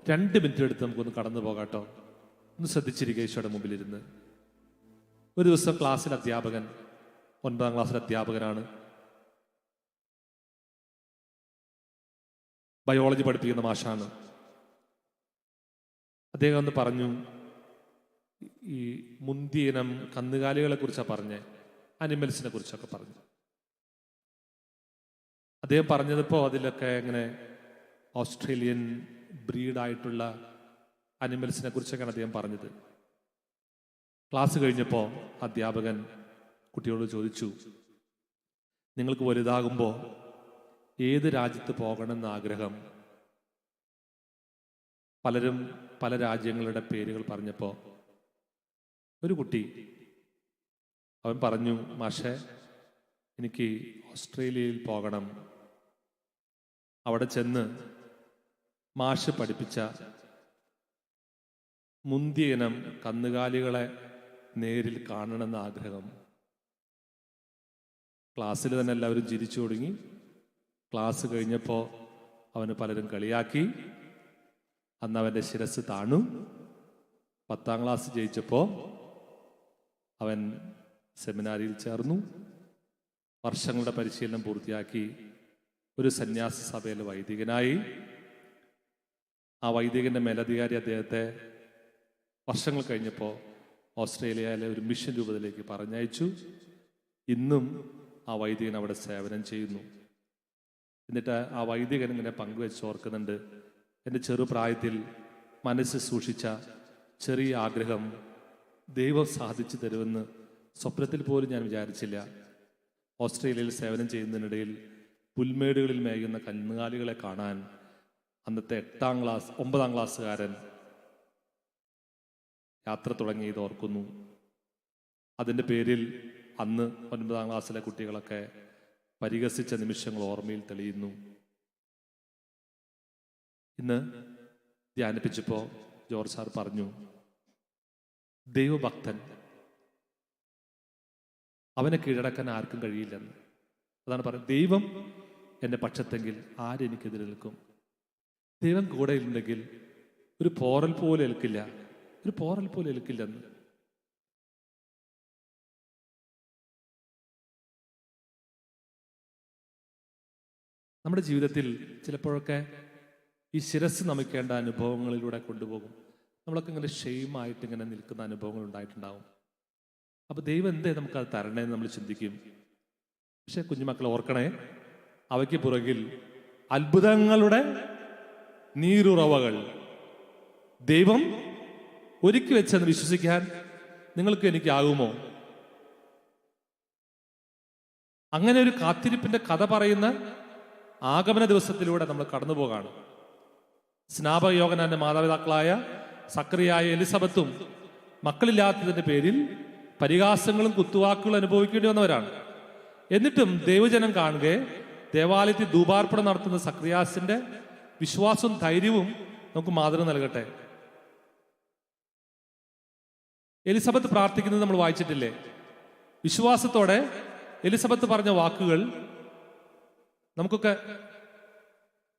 2 മിനിറ്റ് എടുത്ത് നമുക്കൊന്ന് കടന്നു പോകാട്ടോ. ഒന്ന് ശ്രദ്ധിച്ചിരിക്കുക ഈശോയുടെ മുമ്പിലിരുന്ന്. ഒരു ദിവസം ക്ലാസ്സിൽ അധ്യാപകൻ, 9ാം ക്ലാസ്സിലെ അധ്യാപകനാണ്, ബയോളജി പഠിപ്പിക്കുന്ന മാഷാണ്. അദ്ദേഹം ഒന്ന് പറഞ്ഞു, ഈ മുന്തിയിനം കന്നുകാലികളെ കുറിച്ചാണ് പറഞ്ഞ്, അനിമൽസിനെ കുറിച്ചൊക്കെ പറഞ്ഞു. അദ്ദേഹം പറഞ്ഞതിപ്പോൾ അതിലൊക്കെ ഇങ്ങനെ ഓസ്ട്രേലിയൻ ബ്രീഡായിട്ടുള്ള അനിമൽസിനെ കുറിച്ചൊക്കെയാണ് അദ്ദേഹം പറഞ്ഞത്. ക്ലാസ് കഴിഞ്ഞപ്പോൾ അധ്യാപകൻ കുട്ടിയോട് ചോദിച്ചു, നിങ്ങൾക്ക് വലുതാകുമ്പോൾ ഏത് രാജ്യത്ത് പോകണമെന്ന് ആഗ്രഹം? പലരും പല രാജ്യങ്ങളുടെ പേരുകൾ പറഞ്ഞപ്പോൾ ഒരു കുട്ടി അവൻ പറഞ്ഞു, മാഷേ എനിക്ക് ഓസ്ട്രേലിയയിൽ പോകണം, അവിടെ ചെന്ന് മാഷ് പഠിപ്പിച്ച മുന്തിയിനം കന്നുകാലികളെ നേരിൽ കാണണമെന്ന് ആഗ്രഹം. ക്ലാസ്സിൽ തന്നെ എല്ലാവരും ചിരിച്ചു തുടങ്ങി. ക്ലാസ് കഴിഞ്ഞപ്പോൾ അവന് പലരും കളിയാക്കി. അന്ന് അവൻ്റെ ശിരസ് താണു. 10ാം ക്ലാസ് ജയിച്ചപ്പോൾ അവൻ സെമിനാരിയിൽ ചേർന്നു. വർഷങ്ങളുടെ പരിശീലനം പൂർത്തിയാക്കി ഒരു സന്യാസ സഭയിലെ വൈദികനായി. ആ വൈദികൻ്റെ മേലധികാരി അദ്ദേഹത്തെ വർഷങ്ങൾ കഴിഞ്ഞപ്പോൾ ഓസ്ട്രേലിയയിലെ ഒരു മിഷൻ രൂപത്തിലേക്ക് പറഞ്ഞയച്ചു. ഇന്നും ആ വൈദികൻ അവിടെ സേവനം ചെയ്യുന്നു. എന്നിട്ട് ആ വൈദികൻ ഇങ്ങനെ പങ്കുവെച്ച് ഓർക്കുന്നുണ്ട്, എൻ്റെ ചെറുപ്രായത്തിൽ മനസ്സ് സൂക്ഷിച്ച ചെറിയ ആഗ്രഹം ദൈവം സാധിച്ചു തരുമെന്ന് സ്വപ്നത്തിൽ പോലും ഞാൻ വിചാരിച്ചില്ല. ഓസ്ട്രേലിയയിൽ സേവനം ചെയ്യുന്നതിനിടയിൽ പുൽമേടുകളിൽ മേയുന്ന കന്നുകാലികളെ കാണാൻ അന്നത്തെ 9ാം ക്ലാസ്സുകാരൻ യാത്ര തുടങ്ങിയത് ഓർക്കുന്നു. അതിൻ്റെ പേരിൽ അന്ന് 9ാം ക്ലാസ്സിലെ കുട്ടികളൊക്കെ പരിഹസിച്ച നിമിഷങ്ങൾ ഓർമ്മയിൽ തെളിയുന്നു. ഇന്ന് ധ്യാനിപ്പിച്ചപ്പോൾ ജോർജ് സാർ പറഞ്ഞു, ദൈവഭക്തൻ അവനെ കീഴടക്കാൻ ആർക്കും കഴിയില്ലെന്ന്. അതാണ് പറയുന്നത്, ദൈവം എൻ്റെ പക്ഷത്തെങ്കിൽ ആരെനിക്കെതിരെ നിൽക്കും? ദൈവം കൂടെ ഉണ്ടെങ്കിൽ ഒരു പോറൽ പോലെ ഏൽക്കില്ല, ഒരു പോറൽ പോലെ ഏൽക്കില്ലെന്ന്. നമ്മുടെ ജീവിതത്തിൽ ചിലപ്പോഴൊക്കെ ഈ ശിരസ് നമിക്കേണ്ട അനുഭവങ്ങളിലൂടെ കൊണ്ടുപോകും. നമ്മളൊക്കെ ഇങ്ങനെ ഷെയിമായിട്ട് ഇങ്ങനെ നിൽക്കുന്ന അനുഭവങ്ങൾ ഉണ്ടായിട്ടുണ്ടാവും. അപ്പോൾ ദൈവം എന്തേ നമുക്കത് തരണേന്ന് നമ്മൾ ചിന്തിക്കും. പക്ഷെ കുഞ്ഞുമക്കൾ ഓർക്കണേ, അവയ്ക്ക് പുറകിൽ അത്ഭുതങ്ങളുടെ നീരുറവകൾ ദൈവം ഒരുക്കി വെച്ചെന്ന് വിശ്വസിക്കാൻ നിങ്ങൾക്ക് എനിക്കാകുമോ? അങ്ങനെ ഒരു കാത്തിരിപ്പിന്റെ കഥ പറയുന്ന ആഗമന ദിവസത്തിലൂടെ നമ്മൾ കടന്നു പോകാണ്. സ്നാപക യോഹന്നാന്റെ മാതാപിതാക്കളായ സക്കറിയായ എലിസബത്തും മക്കളില്ലാത്തതിന്റെ പേരിൽ പരിഹാസങ്ങളും കുത്തുവാക്കുകളും അനുഭവിക്കേണ്ടി വന്നവരാണ്. എന്നിട്ടും ദൈവജനം കാണുക ദേവാലയത്തിൽ ധൂപാർപ്പണം നടത്തുന്ന സക്രിയാസിന്റെ വിശ്വാസവും ധൈര്യവും നമുക്ക് മാതൃക നൽകട്ടെ. എലിസബത്ത് പ്രാർത്ഥിക്കുന്നത് നമ്മൾ വായിച്ചിട്ടില്ലേ? വിശ്വാസത്തോടെ എലിസബത്ത് പറഞ്ഞ വാക്കുകൾ നമുക്കൊക്കെ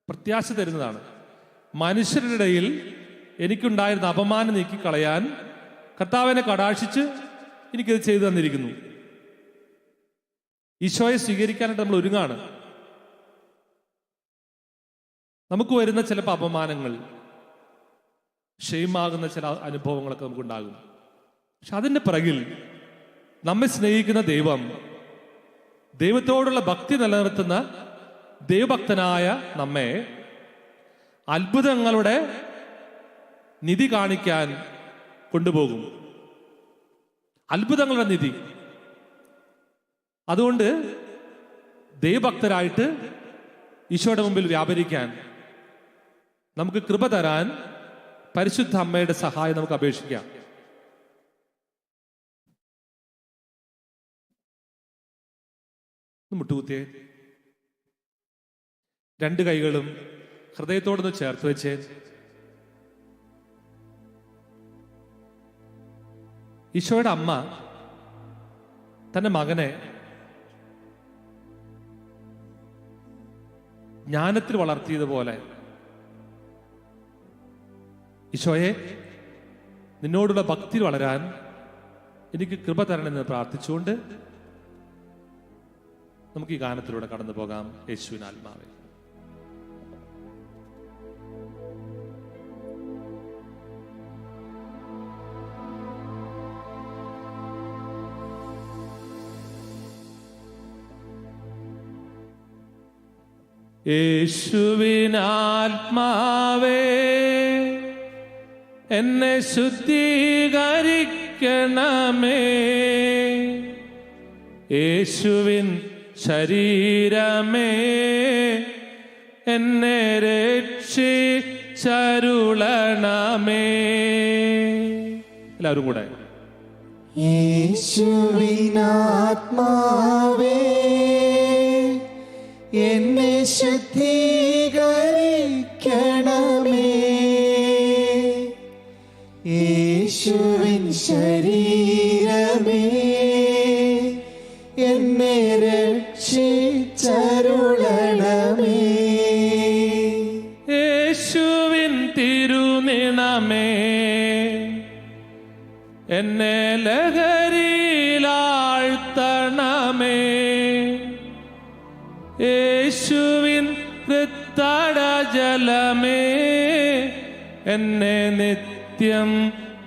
പ്രത്യാശ തരുന്നതാണ്. മനുഷ്യരുടെ ഇടയിൽ എനിക്കുണ്ടായിരുന്ന അപമാനം നീക്കിക്കളയാൻ കർത്താവിനെ കടാക്ഷിച്ച് എനിക്കത് ചെയ്തു തന്നിരിക്കുന്നു. ഈശോയെ സ്വീകരിക്കാനായിട്ട് നമ്മൾ ഒരുങ്ങാണ്. നമുക്ക് വരുന്ന ചിലപ്പോൾ അപമാനങ്ങൾ, ക്ഷയമാകുന്ന ചില അനുഭവങ്ങളൊക്കെ നമുക്കുണ്ടാകും. പക്ഷെ അതിൻ്റെ പിറകിൽ നമ്മെ സ്നേഹിക്കുന്ന ദൈവം, ദൈവത്തോടുള്ള ഭക്തി നിലനിർത്തുന്ന ദൈവഭക്തനായ നമ്മെ അത്ഭുതങ്ങളുടെ നിധി കാണിക്കാൻ കൊണ്ടുപോകും. അത്ഭുതങ്ങളുടെ നിധി. അതുകൊണ്ട് ദൈവഭക്തരായിട്ട് ഈശോയുടെ മുമ്പിൽ വ്യാപരിക്കാൻ നമുക്ക് കൃപ തരാൻ പരിശുദ്ധ അമ്മയുടെ സഹായം നമുക്ക് അപേക്ഷിക്കാം. മുട്ടുകുത്തിയേ, 2 കൈകളും ഹൃദയത്തോടൊന്ന് ചേർത്ത് വെച്ചേ. ഈശോയുടെ അമ്മ തന്റെ മകനെ ജ്ഞാനത്തിൽ വളർത്തിയതുപോലെ ഈശോയെ നിന്നോടുള്ള ഭക്തി വളരാൻ എനിക്ക് കൃപ തരണമെന്ന് പ്രാർത്ഥിച്ചുകൊണ്ട് നമുക്ക് ഈ ഗാനത്തിലൂടെ കടന്നു പോകാം. യേശുവിൻ ആത്മാവേ. യേശുവിൻ ആത്മാവേ, യേശുവിനാത്മാവേ എന്നെ ശുദ്ധീകരിക്കണമേ. യേശുവിൻ ശരീരമേ എന്നെ രക്ഷിച്ചരുളണമേ. എല്ലാവരും കൂടെ. യേശുവിനാത്മാവേ എന്നെ ശുദ്ധീകരിക്കണമേ. യേശുവിൻ ശരീരമേ എന്നെ രക്ഷിച്ചരുളണമേ. യേശുവിൻ തിരുനിണമേ എന്നെ ലഹരിയിലാഴ്ത്തണമേ. യേശുവിൻ തടജലമേ എന്നെ നിത്യം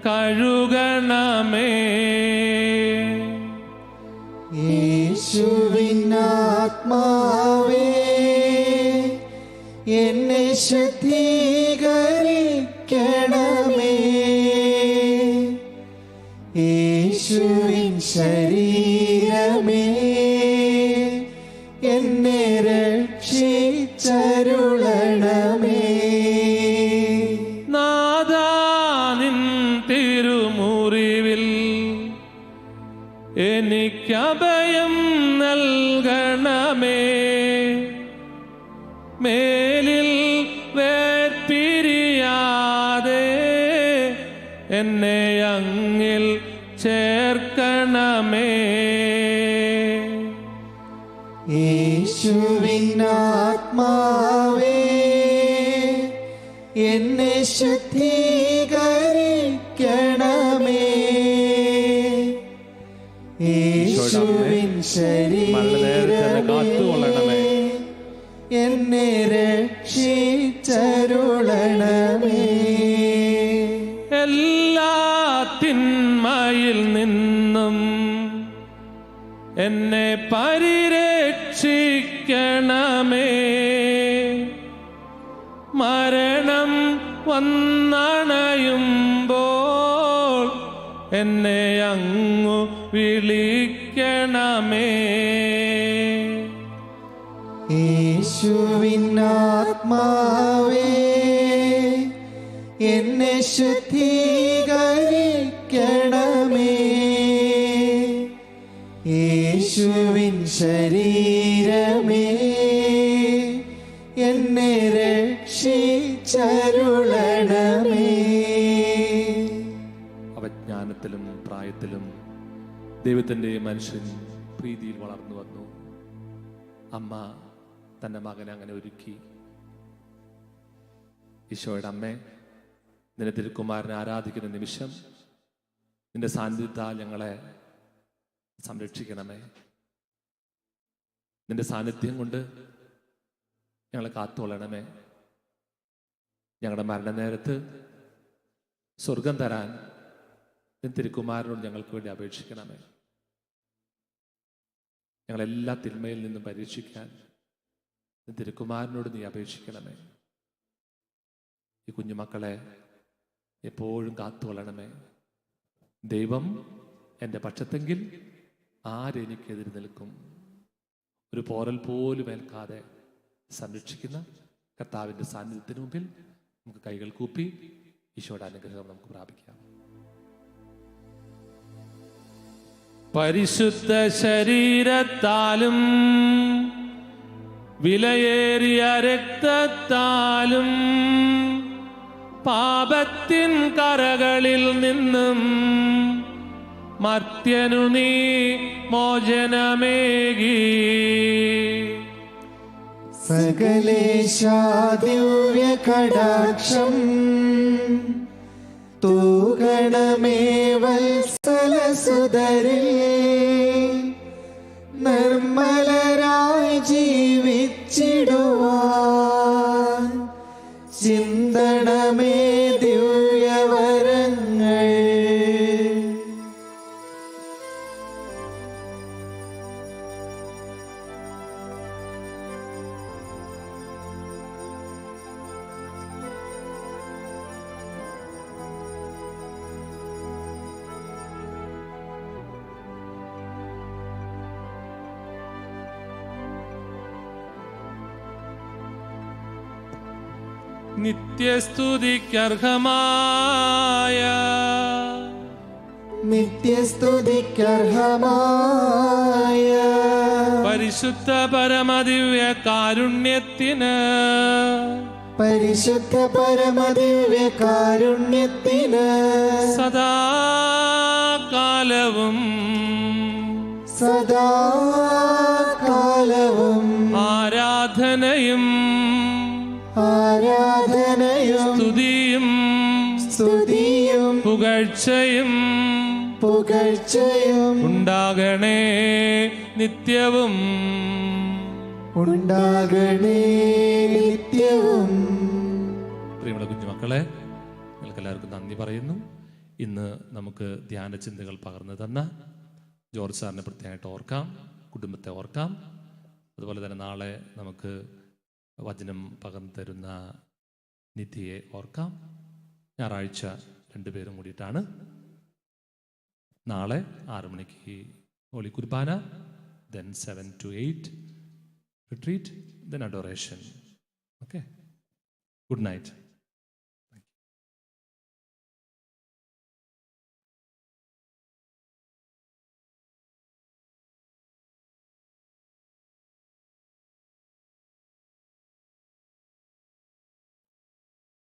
കഴുകണമേ. യേശുവിനാത്മാവേ എന്നെ ശുദ്ധീകരിക്കണമേ. യേശുവിൻ ശരീരമേ എന്നെ രക്ഷിച്ചരുളണമേ. നാദാനിൻ തിരുമുറിവിൽ എനിക്കഭയം നൽകണമേ. മേലിൽ വേർപിരിയാതെ എന്നെ അങ്ങിൽ ചേർക്കണമേ. യേശുവിനാത്മാവേ എന്നെ ശുദ്ധീകരിക്കണമേ. യേശുവിൻ ശരീരമേ എന്നെ രക്ഷിച്ചരുളണമേ. എല്ലാ തിന്മയിൽ നിന്നും എന്നെ പരിരക്ഷിക്കണമേ. മരണം വന്നണയുമ്പോൾ എന്നെ അങ്ങു വിളിക്കണമേ. യേശുവിനാത്മാവേ എന്നെ ശുദ്ധീകരിക്കണമേ. യേശുവിൻ ശരീരമേ എന്നെ രക്ഷിച്ചരുളണമേ. അവജ്ഞാനത്തിലും പ്രായത്തിലും ദൈവത്തിൻ്റെ മനുഷ്യൻ പ്രീതിയിൽ വളർന്നു വന്നു. അമ്മ തൻ്റെ മകനെ അങ്ങനെ ഒരുക്കി. ഈശോയുടെ അമ്മേ, നിന്റെ തിരുക്കുമാരനെ ആരാധിക്കുന്ന നിമിഷം നിന്റെ സാന്നിധ്യത്താൽ ഞങ്ങളെ സംരക്ഷിക്കണമേ. നിന്റെ സാന്നിധ്യം കൊണ്ട് ഞങ്ങളെ കാത്തുകൊള്ളണമേ. ഞങ്ങളുടെ മരണനേരത്ത് സ്വർഗം തരാൻ നിന്റെ തിരുക്കുമാരനോട് ഞങ്ങൾക്ക് വേണ്ടി അപേക്ഷിക്കണമേ. ഞങ്ങളെല്ലാ തിന്മയിൽ നിന്നും പരീക്ഷിക്കാൻ നിന്റെ തിരുക്കുമാരനോട് നീ അപേക്ഷിക്കണമേ. ഈ കുഞ്ഞുമക്കളെ എപ്പോഴും കാത്തുകൊള്ളണമേ. ദൈവം എൻ്റെ പക്ഷത്തെങ്കിൽ ആരെനിക്കെതിരെ നിൽക്കും? ഒരു പോറൽ പോലും ഏൽക്കാതെ സംരക്ഷിക്കുന്ന കർത്താവിൻ്റെ സാന്നിധ്യത്തിന് മുമ്പിൽ നമുക്ക് കൈകൾ കൂപ്പി ഈശോയുടെ അനുഗ്രഹം നമുക്ക് പ്രാപിക്കാം. പരിശുദ്ധ ശരീരത്താലും വിലയേറിയ രക്തത്താലും പാപത്തിൻ കറകളിൽ നിന്നും മർത്യനു നീ മോചനമേകി. സകലേശാ ദിവ്യ കടാക്ഷം തൂകണമേ വത്സലസുതരിൽ. നിർമ്മലരായി ജീവിച്ചിടുവാൻ ചിന്തണമേ ദിവ്യവരങ്ങൾ. നിത്യസ്തുതിക്കർഹമായ പരിശുദ്ധ പരമദിവ്യ കാരുണ്യത്തിന് സദാകാലവും ആരാധനയും സ്തുതിയും പുകഴ്ചയും ഉണ്ടാകണേ നിത്യവും. പ്രിയമുള്ള കുഞ്ഞുമക്കളെ, നിങ്ങൾക്ക് എല്ലാവർക്കും നന്ദി പറയുന്നു. ഇന്ന് നമുക്ക് ധ്യാന ചിന്തകൾ പകർന്നു തന്ന ജോർജ് സാറിനെ പ്രത്യേകമായിട്ട് ഓർക്കാം, കുടുംബത്തെ ഓർക്കാം. അതുപോലെ തന്നെ നാളെ നമുക്ക് വചനം പകർന്നു തരുന്ന നിധിയെ ഓർക്കാം. ഞായറാഴ്ച രണ്ടുപേരും കൂടിയിട്ടാണ്. നാളെ 6 മണിക്ക് holy Qurbana, then 7 to 8 retreat, then adoration. Okay, good night.